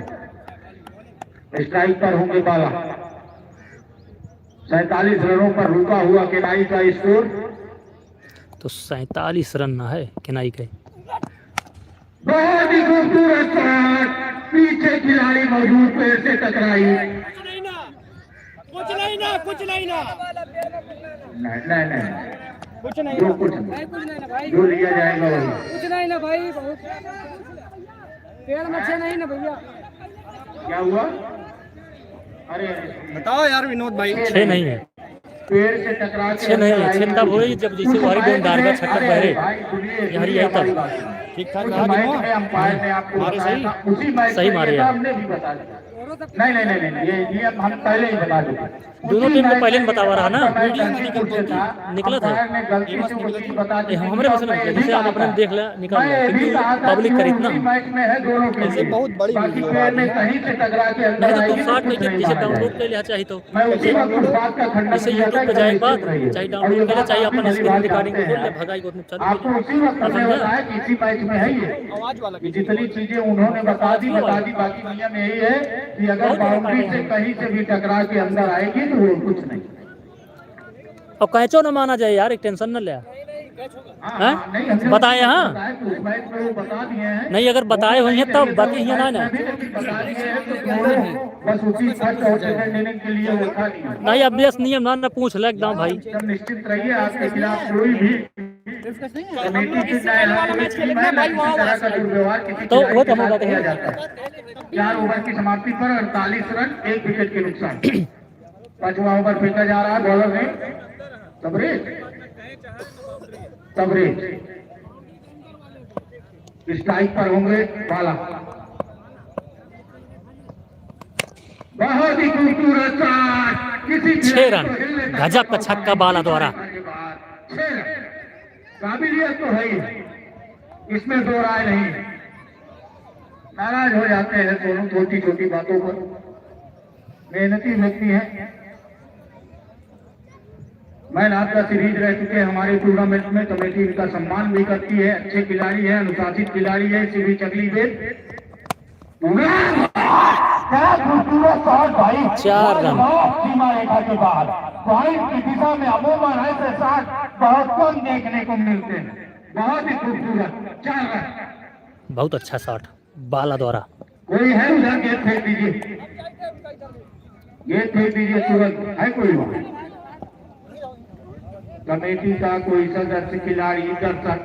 स्ट्राइक पर होंगे बाला। 47 रनों पर रुका हुआ केनाई का स्कोर। तो 47 रन है केनाई के। बहुत ही खूबसूरत शॉट। पीछे खिलाड़ी मौजूद, पैर से टकराई। कुछ नहीं ना नहीं कुछ नहीं जो कुछ ना भाई, जो लिया जाएगा वही। कुछ नहीं ना भाई। बहुत पेड़ में अच्छे नहीं ना भैया। क्या हुआ? अरे बताओ यार विनोद भाई। 6 नहीं है, पेड़ से टकरा के 6 नहीं है। 6 तब हो रही जब जैसे वारी गेंद डाल का छक्का पहरे यार यही तब ठीक ठाक अंपायर ने आपको बताया था, उसी मैच सही मारे यार। हमने भी बता दिया। नहीं ये हम पहले ही बता देते। दोनों टीम को पहले ही बतावा रहा ना, निकला था गलती से वो चीज बता दी। हमारे बस में जैसे आप अपने देख ले निकाल क्योंकि पब्लिक करी इतना मैच में है दोनों के लिए। बहुत बड़ी बाकी वीडियो प्लेयर ने कहीं से टकरा के अंदर नहीं तो आएगी तुम तो 60 कुछ के नहीं पीछे माना डाउनलोड जाएगा। कर लिया चाहिए तो मैं उसी वक्त उस बात का खंडन जैसे किया था यूट्यूब पे कि जाए निश्चित बात रहिए। चाहे और डाउनलोड ये करे बात चाहे आप अपन भली स्क्रीन बात रिकॉर्डिंग जानते खोल हैं। ले भगाई को चालू आपको उसी वक्त हमने बताया कि इसी मैच में है ये आवाज वाला कि जितनी चीजें उन्होंने बता दी। बाकी नियम यही है कि अगर बाउंड्री से कहीं से भी टकरा के अंदर आएगी तो वो कुछ नहीं। और कैचो न माना जाए यार, एक टेंशन न ले। नहीं हमने बताए हाँ बताया तो उस मैच में वो बता दिए हैं। नहीं अगर बताए हुए हैं तब बाकी यहाँ ना बता दिए हैं तो दोनों बस उसी फर्स्ट और सेकंड इनिंग के लिए वो था नहीं। नहीं अभ्यास नियम ना पूछ ले एकदम भाई। एकदम निश्चित रहिए आपके खिलाफ कोई भी कमेटी की तरह का दुर्व्यवहार किसी तो वो खिलाड़ी के तो साथ होगा किया जाता है। 4 ओवर की समाप्ति पर 48 रन 1 विकेट के नुकसान। 5वां ओवर फेंका जा रहा है। बॉलर ने तबरेज स्ट्राइक पर होंगे बाला। बहुत ही खूबसूरत शॉट। किसी 6 रन गजब का छक्का बाला द्वारा। 6 रन काबिलियत तो है ही, इसमें दो राय नहीं। नाराज हो जाते हैं दोनों छोटी छोटी बातों पर। मेहनती व्यक्ति हैं। मैन ऑफ द सीरीज रह चुके हैं हमारे टूर्नामेंट में। कमेटी इनका सम्मान भी करती है। अच्छे खिलाड़ी हैं, अनुशासित खिलाड़ी है। सिवी चकली बेट क्या खूबसूरत शॉट भाई, 4 रन। सीमा रेखा के बाहर पॉइंट की दिशा में अमूमन ऐसे शॉट बहुत कम देखने को मिलते हैं। बहुत ही खूबसूरत 4 रन। बहुत अच्छा शॉट बाला द्वारा। कोई है उधर, गेंद फेंक दीजिए, गेंद फेंक दीजिए तुरंत। है कोई वहाँ कमेटी का कोई सदस्य, खिलाड़ी, दर्शक?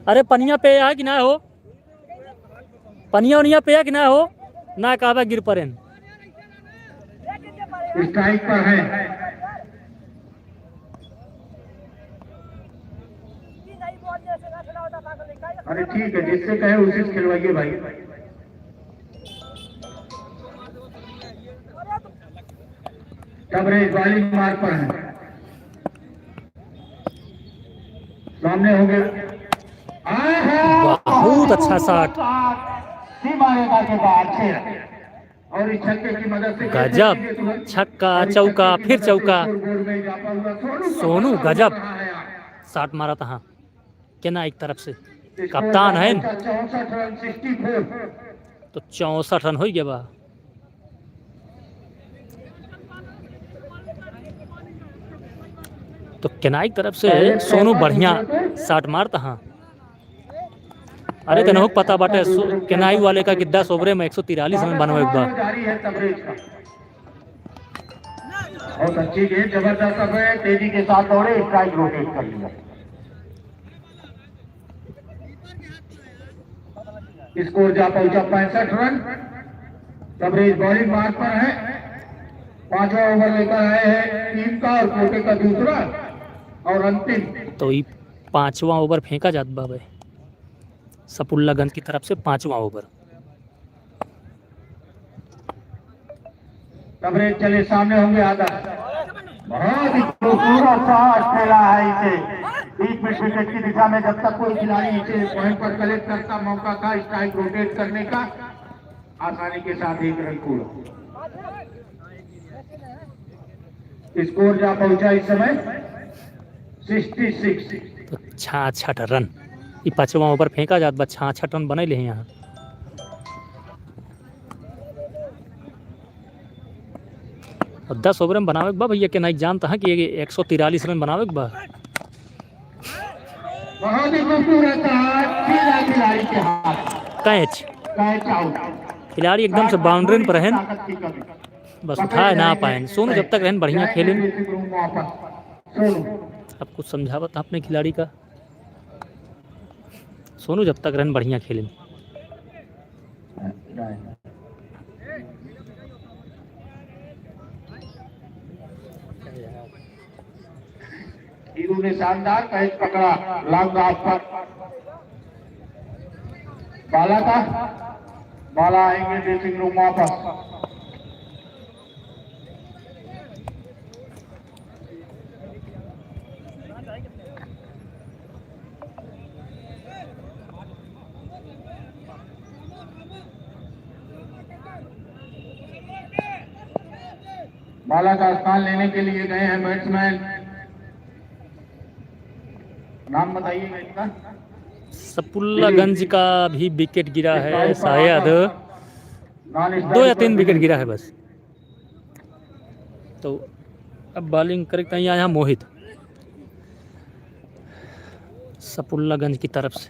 अरे पनिया पे है कि ना हो, पनिया उनिया पे है कि ना हो, ना कहवा गिर पड़े। स्ट्राइक पर है। अरे ठीक है, जिससे कहे उसी से खिलवाइए भाई। कवरेज बॉलिंग मार्क पर है, सामने हो गया। बहुत अच्छा शॉट, सीमा रेखा के बाहर 6 रन। और इस छक्के की मदद से गजब छक्का चौका फिर चौका। सोनू गजब शॉट मारा था। हाँ केना एक तरफ से कप्तान है 64 रन 64। तो 64 रन हो गया बा। तो केनाई तरफ से सोनू बढ़िया शॉट मारता। हाँ अरे तेनहु पता बाटे केनाई वाले का कि 10 ओवरे में 143 रन बनवे एक बार। जारी है तबरेज का। बहुत अच्छी गेंद, जबरदस्त है, तेजी के साथ दौड़े, स्ट्राइक रोटेट कर लिया। स्कोर जा पहुंचा 65 रन। तबरेज बॉलिंग मार्क पर है। 5वां ओवर लेकर आए हैं टीम का और कोटे का दूसरा और अंतिम। तो ये 5वां ओवर फेंका जात बाबे सपुल्लागंज की तरफ से 5वां ओवर। तबरेज चले, सामने होंगे आदर्श। बहुत ही खूबसूरत शॉट खेला है इसे, बीच में विकेट की दिशा में। जब तक कोई खिलाड़ी इसे पॉइंट पर कलेक्ट करता, मौका था स्ट्राइक रोटेट करने का, आसानी के साथ 1 रन पूरा। स्कोर जा पहुंचा इस समय 66। तो 66 रन ये 5वां ओवर फेंका जात बा। 66 रन बने ले यहाँ। और 10 ओवर में बनावे के बा भैया के नहीं जानता है कि 143 रन बनावे के बा। बहुत ही खूबसूरत शॉट, सीधा खिलाड़ी के हाथ, कैच कैच आउट। खिलाड़ी एकदम से बाउंड्री पर रहन, ताकत की कमी। बस उठाए ना पाए। सोनू जब तक रहन बढ़िया खेले। सोनू अब कुछ समझावत अपने खिलाड़ी का। सोनू जब तक रहन बढ़िया खेले। हीरू ने शानदार कैच पकड़ा लॉन्ग ऑफ पर। बाला का बाला आएंगे ड्रेसिंग रूम वापस। बाला का स्थान लेने के लिए गए हैं बैट्समैन। नाम बताइएगा इसका। सपुल्लागंज का भी विकेट गिरा है, शायद 2 या 3 विकेट गिरा है बस। तो अब बॉलिंग करेक्ट यहाँ मोहित सपुल्लागंज की तरफ से।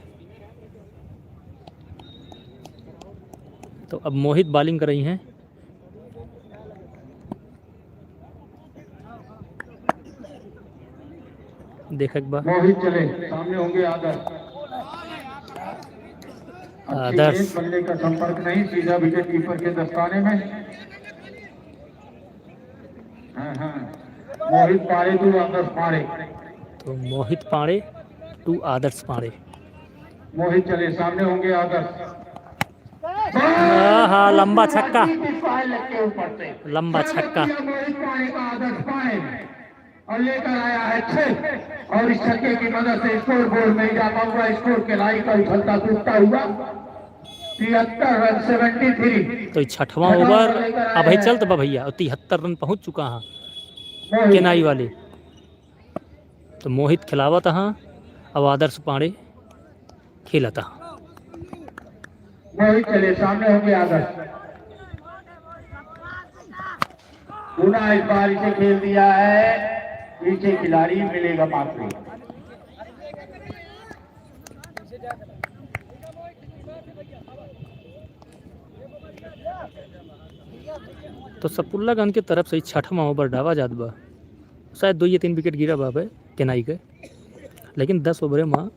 तो अब मोहित बॉलिंग कर रही हैं। देख एक बार मोहित चले, सामने होंगे आदर्श। आदर्श बल्ले का संपर्क नहीं, सीधा विकेट कीपर के दस्ताने में। हाँ। मोहित पाड़े टू आदर्श पाड़े। तो मोहित पाड़े टू आदर्श पाड़े। मोहित चले, सामने होंगे आदर्श। हाँ लंबा छक्का, लग के ऊपर से लंबा छक्का। मोहित पाड़े का आदर्श पाड़े और लेकर आया है 6। और इस छक्के की मदद से स्कोर बोर्ड में इजाफा हुआ। स्कोर के लाई का उछलता कूदता हुआ 73 रन 73। तो 6वां ओवर अब ही चलता बा भैया। 73 रन पहुंच चुका हाँ केनाई वाले। तो मोहित खिलावत हाँ, अब आदर्श पाड़े खेलता हाँ। वही चले सामने होंगे आदर्श। पुनः इस बार इसे खेल दिया है, पीछे खिलाड़ी मिलेगा पात्र। तो सपुल्लागंज की तरफ से 6वां ओवर डावा जात बा, शायद 2 या 3 विकेट गिरा बा भाई केनाई के, लेकिन 10 ओवर में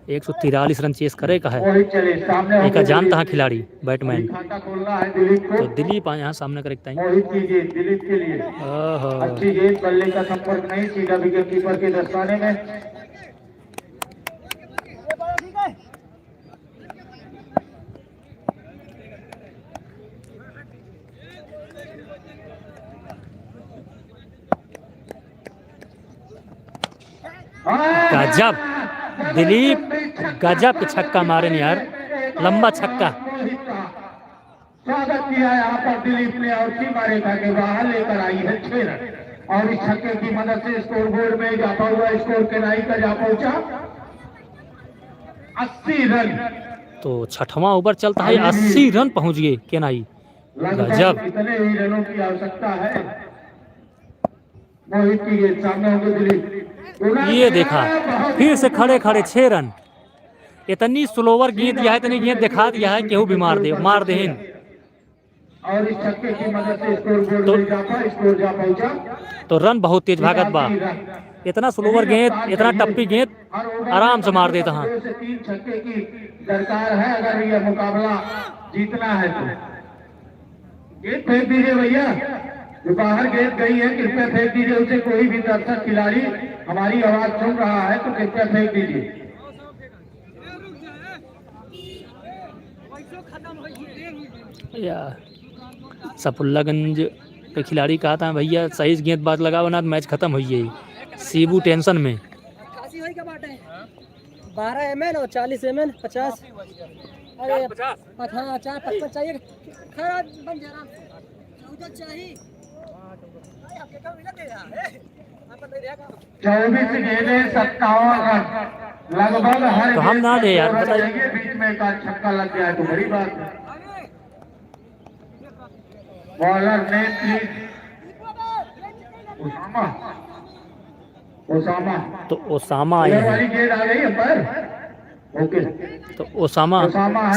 143 रन चेस करे का है। वही चले सामने एक होंगे जानता है खिलाड़ी बैटमैन, खाता खोलना है दिलीप को। तो दिलीप यहाँ सामने करेक्ट आई। मोहित की गेंद दिलीप के लिए, अच्छी गेंद, बल्ले का संपर्क नहीं, सीधा विकेट कीपर के दस्ताने में। गजब दिलीप, गजब के छक्का मारे ने यार, लंबा छक्का। स्वागत किया यहाँ पर दिलीप ने और सीमा रेखा के बाहर लेकर आई है 6 रन और इस छक्के की मदद से स्कोर बोर्ड में इजाफा हुआ। स्कोर केनाई का जा पहुंचा 80 रन। तो 6वां ओवर चलता है, 80 रन पहुंच गए केनाई, गजब। इतने ही रनों की आवश्यकता है। मोहित की गेंद सामने होंगे दिलीप, ये देखा फिर से खड़े खड़े 6 रन। इतनी स्लोवर गेंद दिया है, इतनी गेंद दिखा दिया है, केहू भी मार दे। और इस छक्के की मदद से स्कोर बोर्ड में इजाफा, स्कोर जा पहुंचा। तो रन बहुत तेज भागत बा, इतना स्लोवर गेंद, इतना टप्पी गेंद आराम से मार देता। 2 से 3 छक्के की दरकार है अगर यह मुकाबला जीतना है तो। गेंद फेंक दीजिए भैया, जो बाहर गेंद गई है कृपया फेंक दीजिए उसे। कोई भी दर्शक खिलाड़ी हमारी आवाज सुन रहा है तो कृपया फेंक दीजिए। यार सपुल्लागंज के खिलाड़ी कहा था भैया सही गेंदबाज लगा बना तो मैच खत्म हो जाए। सीबू टेंशन में 12 mn और 40 mn 50। अरे 4-55 चाहिए, खैर बन जा रहा उधर चाहिए। 24 गेंदें 57 रन लगभग हर तो हम ना दे यार, गेंद बताइए। चाहिए, बीच में एक आध छक्का लग गया है तो बड़ी बात है। बॉलर ने ओसामा तो ओसामा आए हैं, वाली गेंद आ गई है पर ओके। तो ओसामा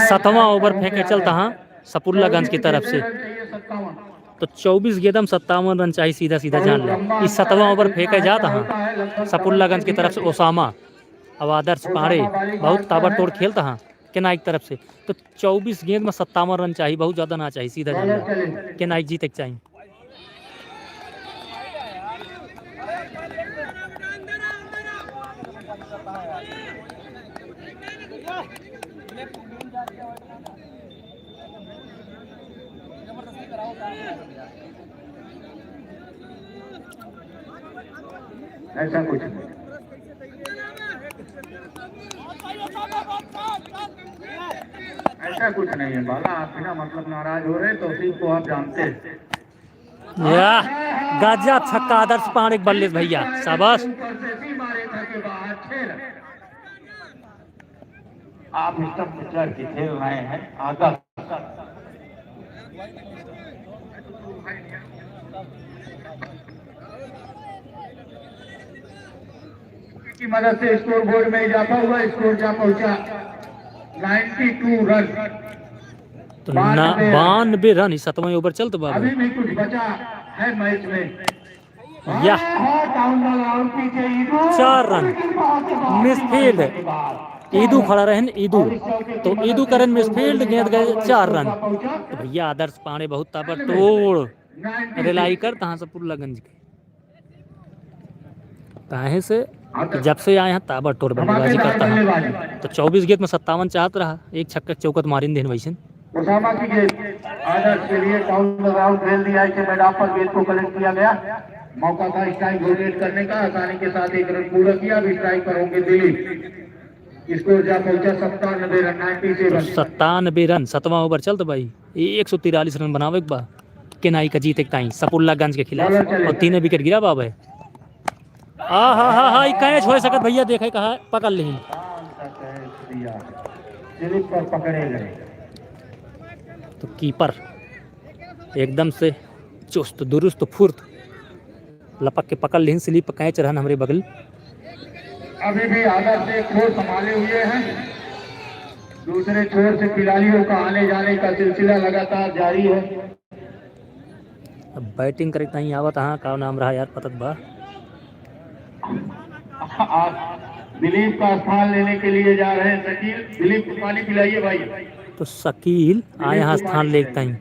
7वां ओवर फेंके चलता हाँ सपुल्लागंज की तरफ से। 57 तो 24 गेंद में 57 रन चाहिए, सीधा सीधा जान ले। इस 7वां ओवर फेंका जाता हाँ सपुल्लागंज की तरफ से ओसामा। अब आदर्श पांडे बहुत ताबड़तोड़ खेलता हाँ केनाई की तरफ से। तो 24 गेंद में 57 रन चाहिए, बहुत ज़्यादा ना चाहिए, सीधा जान ले। केनाई जीते के चाहिए। ऐसा कुछ नहीं, ऐसा कुछ नहीं है बाला। आप बिना मतलब नाराज हो रहे, तौसीफ को आप जानते हैं। या गजब छक्का आदर्श पांडे बल्ले भैया, शाबाश। आप स्टंप में चढ़ के खेल रहे हैं आदर्श। की मदद से स्कोर बोर्ड में इजाफा हुआ। स्कोर जा पहुंचा 92 रन। तो 92 रन 7वां ओवर चलते बाबू। अभी भी कुछ बचा है मैच में। या पीछे 4 रन मिसफील्ड, ईदू खड़ा रहे ईदू, तो ईदू करन मिसफील्ड, गेंद गए 4 रन। तो भैया आदर्श पांडे बहुत ताबड़तोड़ रिलाई करता हाँ सपुल्लागंज के काहे से कि जब से आए हैं ताबड़तोड़ बल्लेबाजी करता है। तो 24 गेंद में 57 चाहत रहा, एक छक्का चौकत मारिन देन वैसे। ओसामा की गेंद आदर्श के लिए काउंटर राउंड खेल दिया। इसे मैदान पर गेंद को कलेक्ट किया गया, मौका था स्ट्राइक रोटेट करने का, आसानी के साथ एक रन पूरा किया। अभी स्ट्राइक पर होंगे दिलीप। स्कोर जा पहुंचा 97 रन 97। 97 रन 7वां ओवर चलते भाई, 143 रन बनावे एक बा केनाई का जीते ताई सपुल्लागंज के खिलाफ, और 3 विकेट गिरा बाबा। हा कैच हो सकत भैया, देखे कहा पकड़ ली। दिलीप पर पकड़े गए। तो कीपर एकदम से चुस्त दुरुस्त फुर्त लपक के पकड़ लेन स्लीप कैच रहन हमारे बगल। अभी भी आदर्श से छोर संभाले हुए हैं, दूसरे छोर से खिलाड़ियों का आने जाने का सिलसिला लगातार जारी है। अब बैटिंग करे नहीं आवत हाँ का नाम रहा यार पतत बा। दिलीप का स्थान लेने के लिए जा रहे हैं शकील। दिलीप को पानी पिलाइए भाई। तो शकील आए यहाँ स्थान लेता ही।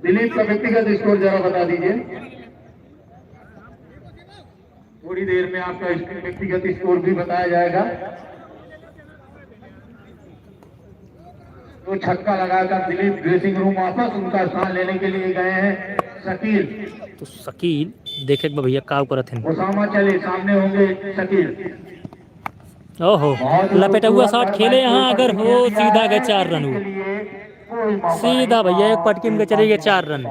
दिलीप का व्यक्तिगत स्कोर जरा बता दीजिए। थोड़ी देर में आपका व्यक्तिगत स्कोर भी बताया जाएगा। तो छक्का लगाकर दिलीप ड्रेसिंग रूम वापस उनका स्थान लेने के लिए गए हैं शकील। तो शकील देखे भैया का करत हैं। उसामा चले सामने होंगे शकील। ओहो लपेटा हुआ शॉट खेले यहाँ अगर हो सीधा गए 4 रन हो सीधा भैया एक पटकी में चले गए 4 रन।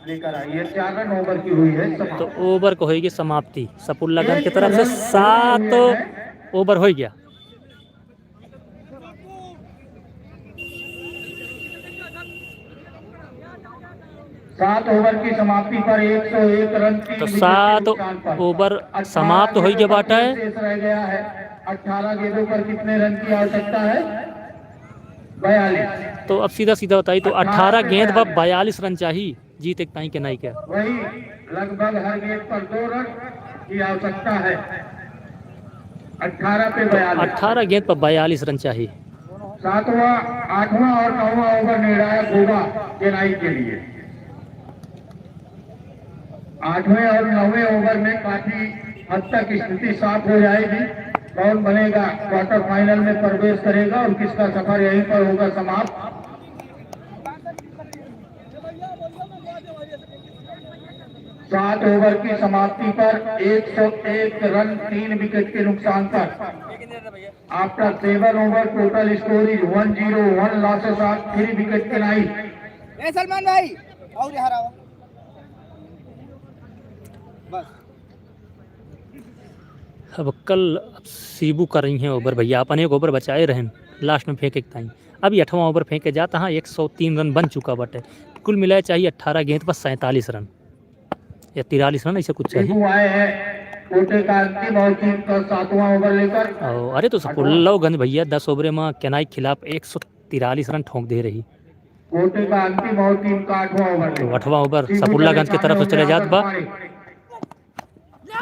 लेकर आइए 4 रन ओवर की हुई है। तो ओवर को होगी समाप्ति सपुल्लागंज की तरफ से 7 ओवर हो गया। सात ओवर की समाप्ति पर 101 रन। तो 7 ओवर समाप्त हो गया बाटा है। रह गया है 18 गेंदों पर कितने रन की आवश्यकता है? 42। तो अब सीधा सीधा बताइए तो 18 गेंद पर 42 रन चाहिए जीत एक ताई के नहीं क्या? वही लगभग हर गेंद पर 2 रन की आवश्यकता है। 18 पे 42। 18 गेंद पर 42 रन चाहिए। 7वां 8वां और 9वां ओवर निर्णायक होगा चेन्नई के लिए। 8वें और 9वें ओवर में काफी हद तक स्थिति साफ हो जाएगी। कौन बनेगा क्वार्टर फाइनल में प्रवेश करेगा और किसका सफर यहीं पर होगा समाप्त। सात ओवर की समाप्ति पर 101 रन 3 विकेट के नुकसान पर। After 7 over total score is 101 losses of 3 wicket के नाइट। सलमान भाई और यहाँ रहा बस। अब कल सीबू कर रही हैं ओवर भैया अपन एक ओवर बचाए रहें लास्ट में फेंक एक ताई। अभी 8वां ओवर फेंके जाता हाँ 103 रन बन चुका बटे। कुल मिलाए चाहिए 18 गेंद पर 47 रन या 43 रन ऐसा कुछ चाहिए। आए हैं कोटे का अंतिम और टीम का 7वां ओवर लेकर। अरे तो सपुल्लाव गंज भैया 10 ओवर में केनाई खिलाफ 143 रन ठोंक दे रही। कोटे का अंतिम और टीम का 8वां ओवर। तो 8वां ओवर सपुल्लागंज की तरफ से चले जात बा।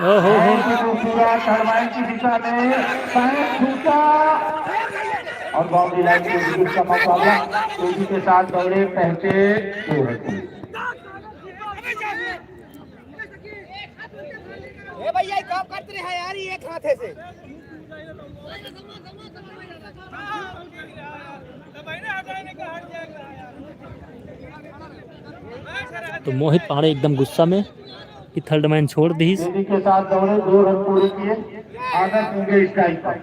ओहो पूरा टरबाइन की दिशा में पैर छूटा और बाउंड्री लाइन के विकेट का मुकाबला तेजी के साथ दौड़े पहुंचे। भैया काम करते रहे यार एक हाथे से। तो मोहित पांडे एकदम गुस्सा में कि थर्ड मैन छोड़ दी। तेजी के साथ दौड़े 2 रन पूरे किए। आदर्श होंगे स्ट्राइक पर।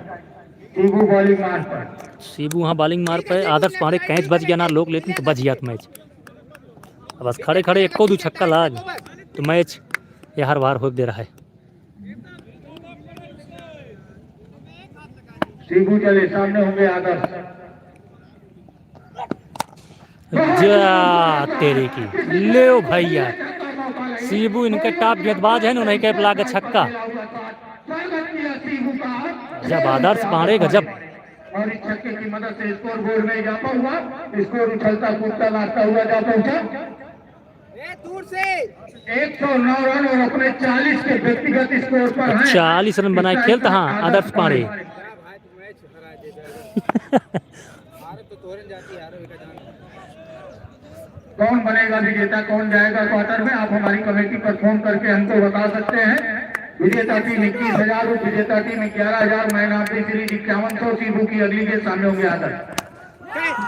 सीबू बॉलिंग मार पर। सीबू वहाँ बॉलिंग मार पे आदर्श पांडे कैच बच गया ना लोग लेकिन तो बच गया मैच। अब बस खड़े खड़े 1 2 छक्का लाग तो मैच ये हर बार हो दे रहा है। सीबू चले सामने होंगे आदर्श। जा तेरे की ले भैया सीबू इनके टॉप गेंदबाज है उन्हें के लाग छक्का। जब आदर्श पांडे गजब और इस छक्के की मदद से स्कोर बोर्ड में इजाफा हुआ। स्कोर उछलता कूदता नाचता हुआ जा पहुंचा दूर से 109 रन और अपने 40 के व्यक्तिगत स्कोर पर हैं। 40 रन बनाए खेलता हाँ आदर्श पांडे। कौन बनेगा विजेता कौन जाएगा क्वार्टर में आप हमारी कमेटी पर फोन करके हमको बता सकते हैं। विजेता टीम 21,000, विजेता team 11,000। Man of the series 5100। Cebu की अगली गेंद सामने होंगे आदर्श।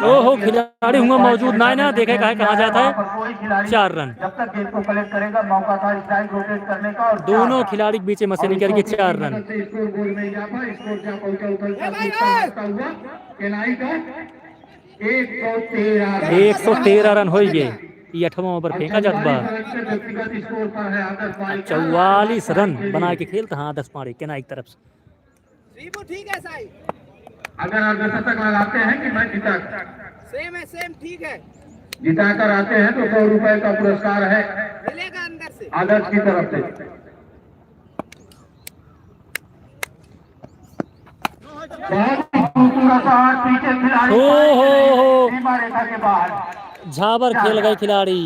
ओहो खिलाड़ी हुआ मौजूद ना ना देखे कहाँ जाता है 4 रन। जब तक गेंद को कलेक्ट करेगा मौका था स्ट्राइक रोटेट करने का और दोनों खिलाड़ी के बीच में से निकल के 4 रन। स्कोर बोर्ड में इजाफा। स्कोर जा पहुंचा उछलता कूदता हुआ केनाई का 113 रन हो गए। ये 8वां ओवर फेंका जात बा। 44 रन बना के खेलता हाँ आदर्श पांडे केनाई की तरफ से। ठीक है साई अगर अर्धशतक लगाते हैं कि मैच जीता। सेम है सेम ठीक है। जिताकर आते हैं तो 100 रुपए का पुरस्कार है आदर्श की तरफ से। बहुत खूबसूरत शॉट, पीछे खिलाड़ी हो। सीमा रेखा के बाहर झाबर खेल गए खिलाड़ी।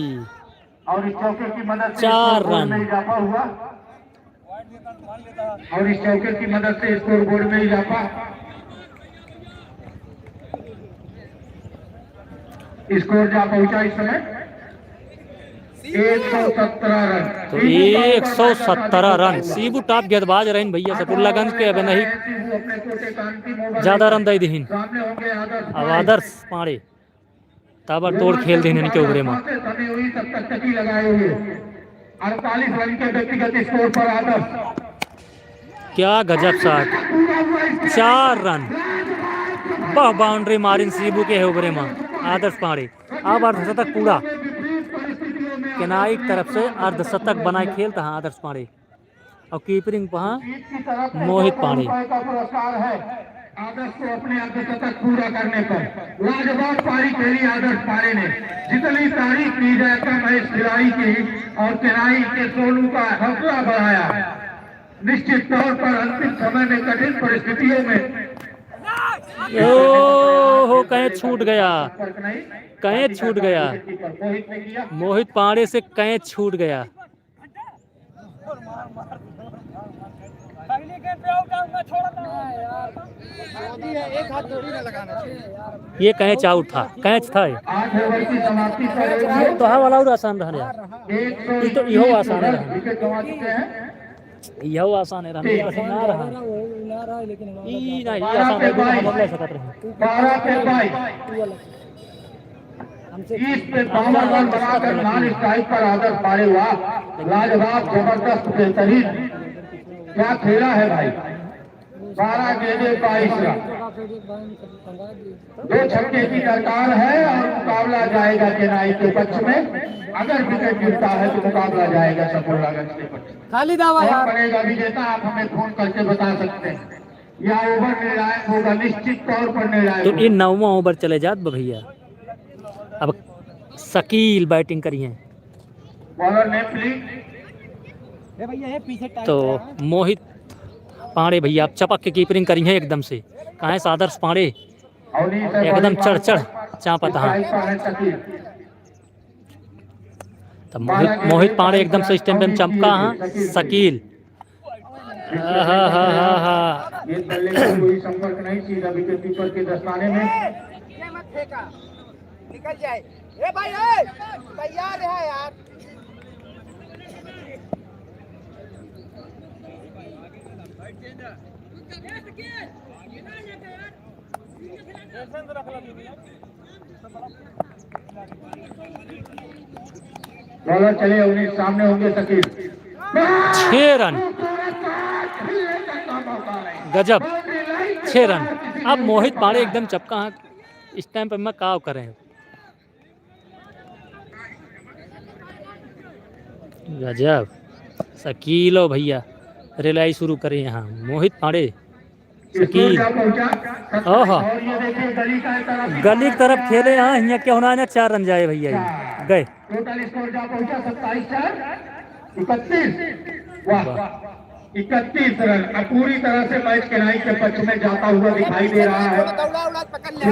और इस चौके की मदद से 4 स्कोरबोर्ड रन। में इजाफा हुआ और इस चौके की मदद से स्कोर बोर्ड में इजाफा। स्कोर जा पहुंचा इस समय 117 रन। तो 117 रन। सीबू टॉप गेंदबाज रहे भैया सफुल्लागंज के। अब नहीं अपने कोटे कान की मोबाइल ज्यादा रन दे दीन। सामने होंगे आदर्श अब आदर्श पांडे ताबड़तोड़ खेल दीन इनके उभरे में। समय हुई तब तक तकी लगाए हुए 48 रन के व्यक्तिगत स्कोर पर आदर्श। क्या गजब शॉट। 4 रन। वह बाउंड्री मारिन सीबू के है उभरे में आदर्श पांडे। अब अर्धशतक पूरा केनाई की तरफ से अर्धशतक बनाए खेलता है आदर्श पांडे। और कीपरिंग वहाँ मोहित पांडे। का पुरस्कार है आदर्श को अपने अर्धशतक पूरा करने पर। लाजवाब पारी खेली आदर्श पांडे ने। जितनी तारीफ की जाए कम है इस खिलाड़ी की और केनाई के सोनू का हौसला बढ़ाया। निश्चित तौर पर अंतिम समय में कठिन परिस्थितियों में हो कहीं छूट गया। कहीं छूट गया। मोहित पांडे से कहीं छूट गया। ये कैच आउट था। कैच था ये। 8 ओवर की समाप्ति पर तो वाला और आसान रहा यार। तो इहो आसान रहा। विकेट गंवा चुके हैं। इहो आसान रहा। आसान ना रहा। ई नहीं आसान है तो हम ले सकत रहे। 12 पे 22 30 पे 52 रन बनाकर नॉन स्ट्राइक पर आदर्श पांडे हुआ। लाजवाब, जबरदस्त, बेहतरीन क्या खेला है भाई। 12 गेंदे 22 रन। 2 छक्के की दरकार है और मुकाबला जाएगा चेन्नई के पक्ष में। अगर विकेट गिरता है तो मुकाबला जाएगा सफुल्लागंज के पक्ष में। खाली दावा कौन बनेगा विजेता आप हमें फोन करके बता सकते हैं। या ओवर निर्णायक होगा, निश्चित तौर पर निर्णायक तो होगा। इन 9वां ओवर चले जात भैया। अब शकील बैटिंग करी है। बॉलर ने प्लीज तो मोहित पांडे भैया अब चपक के कीपरिंग करी है एकदम से। कहाँ है आदर्श पांडे एकदम चढ़ चापत। हाँ तो मोहित पांडे एकदम से स्टैंड पे चमका। हाँ शकील ये बल्ले का कोई संपर्क नहीं, सीधा विकेट कीपर के दस्ताने में। निकल जाए। ए भाई ए तैयार है यार। बॉलर चले 19 सामने होंगे शकील। 6 रन। गजब 6 रन। अब मोहित पांडे एकदम चपका। हाँ इस टाइम पर मैं काव कर रहे हैं। गजब शकीलो भैया रिलाई शुरू करें यहाँ। मोहित पांडे शकील ओहो गली की तरफ खेले। हाँ यहाँ क्या होना है ना 4 रन जाए भैया ये गए। टोटल स्कोर जा पहुंचा 27-4 31। वाह 31 रन। अब पूरी तरह से मैच केनाई के पक्ष में जाता हुआ दिखाई दे रहा है। इस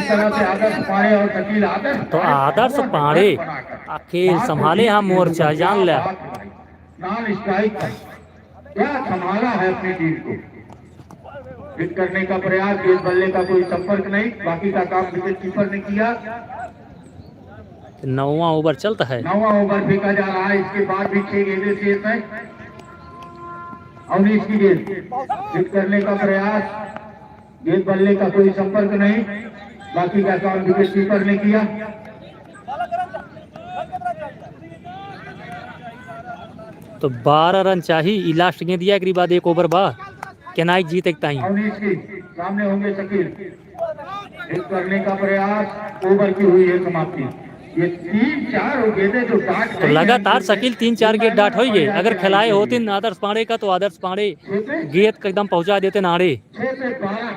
तरह से आदर्श पांडे और शकील आदर्श तो आदर्श पांडे खेल संभाले। हाँ मोर्चा जान लिया। नॉन स्ट्राइक क्या संभाला है अपनी टीम को। हिट करने का प्रयास, गेंद बल्ले का कोई संपर्क नहीं। बाकी का काम विकेट कीपर ने किया। 9वां ओवर चलता है। 9वां ओवर फेंका जा रहा है। इसके बाद भी 6 गेंदें शेष हैं। 19 की गेंद हिट करने का प्रयास, गेंद बल्ले का कोई संपर्क नहीं। बाकी का काम विकेट कीपर ने किया। तो 12 रन चाहिए। लास्ट गेंद दिया के बाद 1 ओवर बा केनाई जीत एक टाइम। 19 की सामने होंगे शकील। हिट करने का प्रयास, ओवर की हुई है समाप्ति। ये 3-4 गेंदें जो डाट तो लगातार शकील 3-4 गेंद डाट हो गए। अगर खिलाए होते आदर्श पांडे का तो आदर्श पांडे गेंद एकदम पहुंचा देते नाड़े। 6 से 12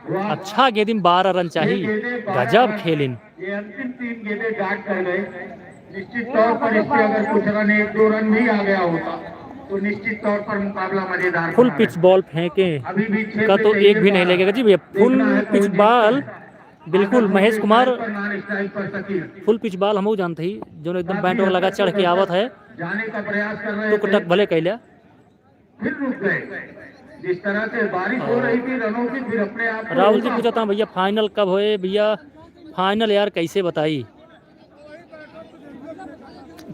अच्छा गेंदिम 12 रन चाहिए, गजब खेलिन। ये अंतिम 3 गेंदें डाट कर गए। निश्चित तौर पर इससे अगर कुछ रन 1-2 रन भी आ गया होता तो निश्चित तौर पर मुकाबला मजेदार फुल बना पिच रहता। बॉल फेंके अभी भी 6 का पे तो चाहिए एक भी नहीं 12। लगेगा जी भैया। फुल देखना है पिच कौन बॉल जीतता है। बिल्कुल आदत महेश होगी कुमार, पर नॉन स्ट्राइक पर सकील। फुल पिच बॉल हम जानते ही जो एकदम काफी बैट और लगा हद चढ़ तक के आवत है जाने का प्रयास कर रहे टुक थे, टक भले कैला। फिर रुक गए। जिस तरह से बारिश हो रही थी रनों की, फिर अपने आप को राहुल जी रोका। पूछा था भैया फाइनल कब होए भैया? फाइनल यार कैसे बताई,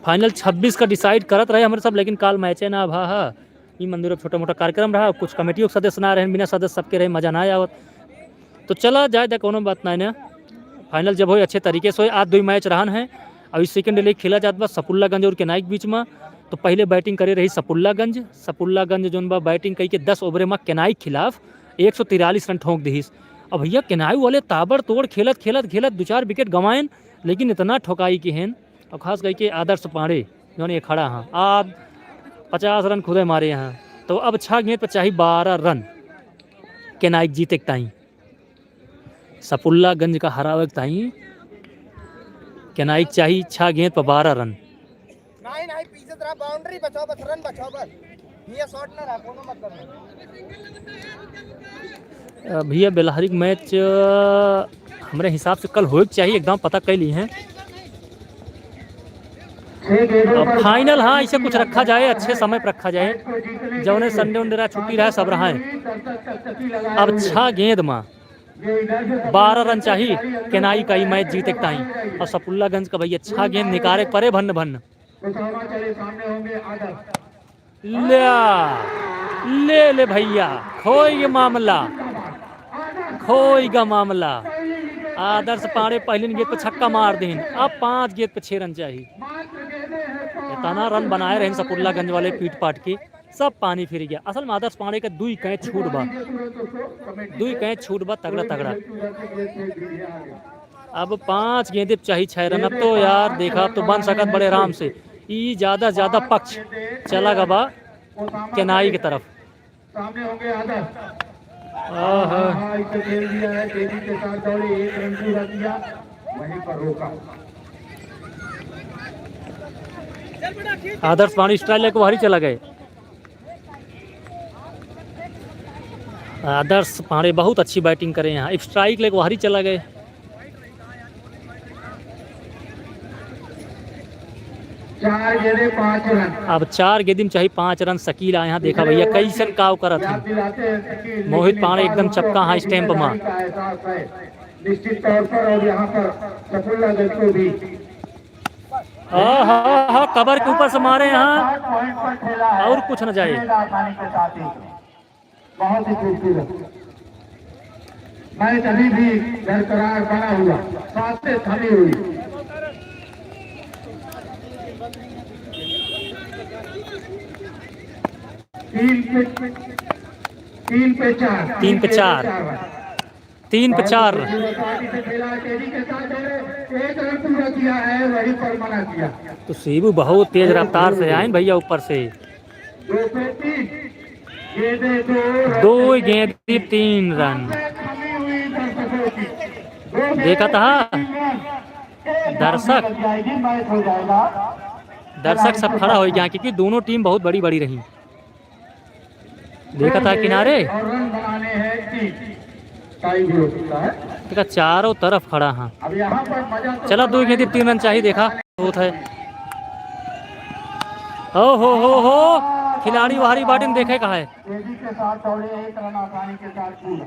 फाइनल 26 का डिसाइड करत रहे हमारे सब, लेकिन काल मैच है ना भा ई मंदिर छोटा मोटा कार्यक्रम रहा, कुछ कमेटियों के सदस्य ना रहे, बिना सदस्य सबके रहे मजा ना आवत, तो चला जाए दा कोनो बात नहीं ना। फाइनल जब हो अच्छे तरीके से हो। आज 2 मैच रहन है और इस सेकंड लीग खेला जात बा सपुल्लागंज और केनाई के बीच में। तो पहले बैटिंग करे रही सपुल्लागंज जोन बा बैटिंग कई के 10 ओवर में केनाई के खिलाफ 143 रन ठोंक दीस। अब भैया केनाई वाले ताबड़तोड़ खेलत खेलत खेलत 2-4 विकेट गंवाएन, लेकिन इतना ठोकाई की हैं। और खास करके आदर्श पांडे जो ये खड़ा हाँ आप 50 रन खुदे मारे यहाँ। तो अब 6 गेंद पर चाहिए 12 रन केनाई जीते ताई, सपुल्लागंज का हरावे ताई केनाई चाहिए 6 गेंद पर 12 रन। नहीं नहीं पीछे तरफ बाउंड्री बचाओ, बस रन बचाओ, बस ये शॉट ना रहा कोनो मत करना। भैया बेलहरिक मैच हमारे हिसाब से कल हो चाहिए, एकदम पता कर ली हैं। अब फाइनल हाँ ऐसे कुछ रखा जाए, अच्छे समय पर रखा जाए, जौने संडे उंडे छुट्टी रहा सब रहा है। अब 6 गेंद में 12 रन चाहिए केनाई का ही मैच जीते ताई। और सपुल्लागंज का भैया 6 गेंद निकारे परे भन्न भन्न ले भैया खोई मामला, खोईगा मामला। आदर्श पांडे पहले गेंद पे छक्का मार दें, अब 5 गेंद पे 6 रन चाहिए। इतना रन बनाए रहे सपुल्लागंज वाले पीट पाट के, सब पानी फिर गया। असल में आदर्श पांडे का 2 कैच छूट बा तगड़ा तगड़ा। अब 5 गेंदे चाहिए 6 रन। अब तो यार देखा अब तो बन सकत बड़े आराम से। ई ज्यादा पक्ष चला गबा केनाई की तरफ। सामने होंगे आदर्श, इसे खेल दिया है, तेजी के साथ दौड़े, 1 रन पूरा किया, वहीं पर रोका। आदर्श पांडे स्ट्राइक लेकर बाहर ही चला गए। आदर्श पांडे बहुत अच्छी बैटिंग करे यहाँ, स्ट्राइक लेकर बाहर ही चला गए। चार गेंदे 5 रन। अब 4 गेंद में चाहिए 5 रन। शकील यहाँ देखा भैया कैसन काव करत है। मोहित पांडे एकदम चपका हाँ स्टैम्प में। निश्चित तौर पर और यहाँ पर सपुल्लागंज को भी हाँ कबर के ऊपर से मारे यहाँ और कुछ न जाए। बहुत ही खूबसूरत मैच अभी भी बरकरार बना हुआ, सांसें थमी हुई। तीन पे चार 3 पे 4 एक रन पूरा किया है, वही पर मना किया। तो सीबू बहुत तेज रफ्तार से आए भैया ऊपर से। 2 पे 3 2 गेंद 3 रन। देखा था दर्शक सब खड़ा हो गया क्योंकि दोनों टीम बहुत बड़ी बड़ी रही। देखा था किनारे और रन बनाने हैं 3, टाई भी हो सकता है। देखा चारों तरफ खड़ा हाँ। अब यहाँ पर मजा तो चला 2 गेंद 3 रन चाहिए। देखा बहुत है। ओ हो खिलाड़ी बाहरी बैटिंग देखे कहा है। तेजी के साथ दौड़े, 1 रन आसानी के साथ पूरा।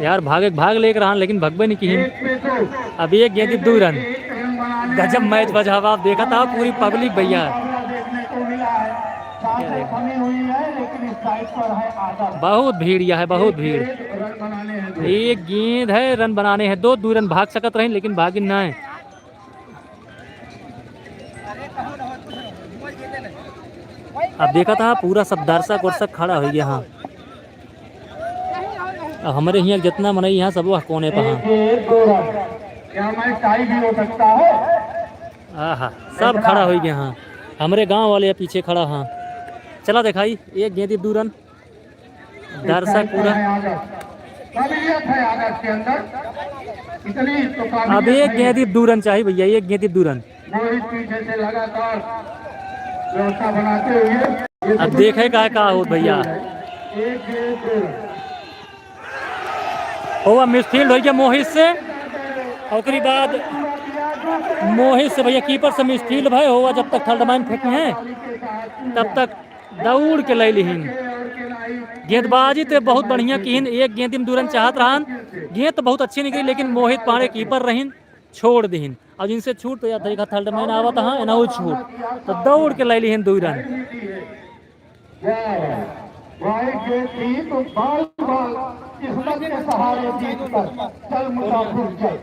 यार भाग लेकर रहा लेकिन भगवे नहीं की। 1 पे 2 अब 1 गेंद 2 रन। 1 रन बनाने गजब मैच बजा। आप देखा था पूरी पब्लिक भैया, देखने को मिला है। सांसें थमी हुई है, लेकिन इस साइड पर है आदर्श। बहुत भीड़ यह है, बहुत भीड़। रन बनाने हैं 2। 1 गेंद है रन बनाने हैं 2 रन भाग सकत रहे लेकिन भागिन ना है। अब देखा था पूरा सब दर्शक वर्शक खड़ा हो गया हाँ। अब हमारे यहाँ जितना मन यहाँ सब कोने पर हाँ। 2 रन, क्या मैच टाई भी हो सकता है। आहा सब खड़ा हो गया हाँ। हमारे गांव वाले पीछे खड़ा हाँ। चला दिखाई एक गेंद 2 रन दर्शक पूरा काबिलियत है आदर्श के अंदर, इतनी तो काबिलियत अब एक है। गेंद 2 रन चाहिए भैया, एक गेंद 2 रन। मोहित पीछे से लगातार व्यवस्था बनाते हुए अब देखे का हो भैया, एक गेंद हुआ मिसफील्ड हो गया मोहित से, और उसके बाद मोहित से भैया कीपर से मिसफील्ड भाई हुआ। जब तक थर्ड मैन फेंके हैं तब तक दौड़ के ले लिहिन। गेंदबाजी तो बहुत बढ़िया कीन, एक गेंद में 2 रन चाहत रहन, गेंद तो बहुत अच्छी निकली लेकिन मोहित पांडे कीपर रहीन, छोड़ दीन। और जिनसे छूट तो यार देखा थर्ड मैन आवत हाँ एना वो छूट तो दौड़ के ले लिहिन 2 रन। वाइड गेंद थी तो बाल किस्मत के सहारे जीत कर चल मुसाफिर चल।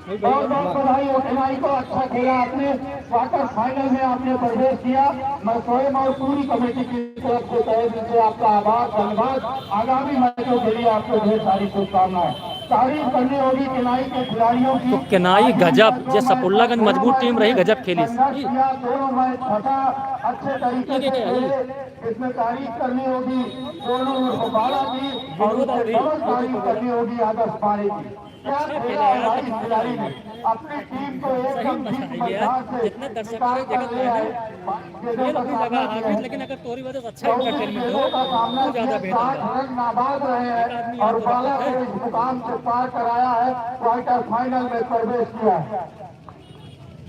बहुत बहुत बधाई हो खिलाड़ी को, अच्छा खेला आपने, क्वार्टर फाइनल में आपने प्रवेश किया। मैं स्वयं और पूरी कमेटी की तरफ से तहे दिल से आपका आभार धन्यवाद। आगामी मैचों के लिए आपको ढेर सारी शुभकामनाएं। तारीफ करनी होगी किनाई के खिलाड़ियों की। तो किनाई गजब, जो सपुल्लागंज मजबूत टीम रही, गजब खेली। दोनों मैच फटा अच्छे तरीके से खेले, इसमें तारीफ करनी होगी दोनों बाला की और उससे डबल तारीफ करनी होगी आदर्श पारे की। क्या खेला है इस खिलाड़ी ने, अपनी टीम को एकदम जितने दर्शकों ने देखा लेकिन अगर तोरी वजह से अच्छा एंटरटेनमेंट हो तो ज्यादा बेहतर नाबाद रहे हैं और बाला को इस मुकाम से पार कराया है, क्वार्टर फाइनल में प्रवेश किया है।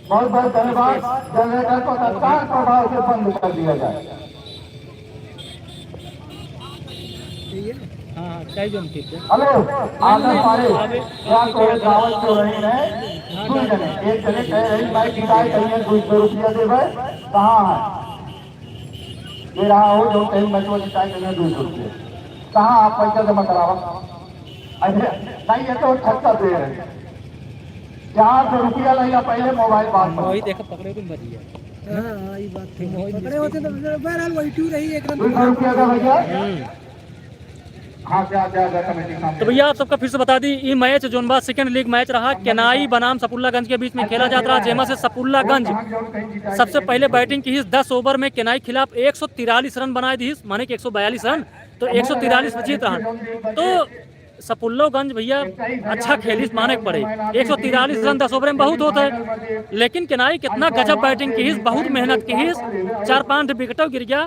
बहुत बहुत धन्यवाद। जनरेटर को तत्काल प्रभाव से बंद कर दिया जाए। हाँ कई जन ठीक है। हेलो आदर्श पारे या तो गावल तो रही है दो जने, एक जने कह रही भाई किराए कहिए 200 रुपया दे भाई, कहाँ है ये रहा हो जो कहीं मजबूत किराए कहिए 200 रुपया, कहाँ आप पैसा जमा करावा? अरे नहीं ये तो ठक्का दे रहे 400 रुपया लगेगा पहले मोबाइल बात वही देखो पकड़े भी बढ़िया। हाँ ये बात थी, पकड़े होते तो बहरहाल वही ट्यू रही एक रन। 200 रुपया का भैया। हाँ क्या कमेटी सामने। तो भैया आप सबका फिर से बता दी, ये मैच जोनबा सेकंड लीग मैच रहा, केनाई बनाम सपुल्लागंज के बीच में खेला जाता रहा, जेमा से सपुल्लागंज सबसे पहले बैटिंग की 10 ओवर में केनाई खिलाफ 143 रन बनाए दी, माने कि 142 रन, तो 143 जीत रहा। तो सपुल्लागंज भैया अच्छा खेली माने पड़े, 143 रन 10 ओवर में बहुत होता है, लेकिन केनाई कितना गजब बैटिंग की, बहुत मेहनत की, 4-5 विकेटों गिर गया,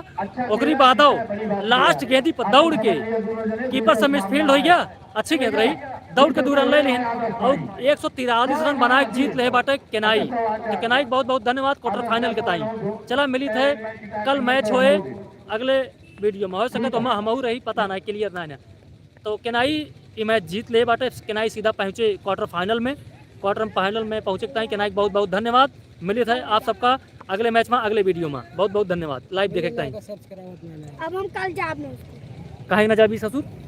ओकरी बादो लास्ट गेंदी पर दौड़ के कीपर से मिसफील्ड हो गया, अच्छी गेंद रही, दौड़ के 2 रन ले लें और 143 रन बना के जीत ले बाटे केनाई। तो केनाई बहुत बहुत धन्यवाद क्वार्टर फाइनल के ताई। चला मिली थे कल मैच होए अगले वीडियो में, हो सके तो हम रही पता ना क्लियर ना। तो केनाई ये मैच जीत ले बाटे, केनाई सीधा पहुँचे क्वार्टर फाइनल में, क्वार्टर फाइनल में पहुँचे ताई केनाई बहुत बहुत धन्यवाद। मिली थे आप सबका अगले मैच में अगले वीडियो में, बहुत बहुत धन्यवाद लाइव देखे ताई। सर्च कराओ अपना। अब हम कल जाब कहीं ना जाबी ससुर।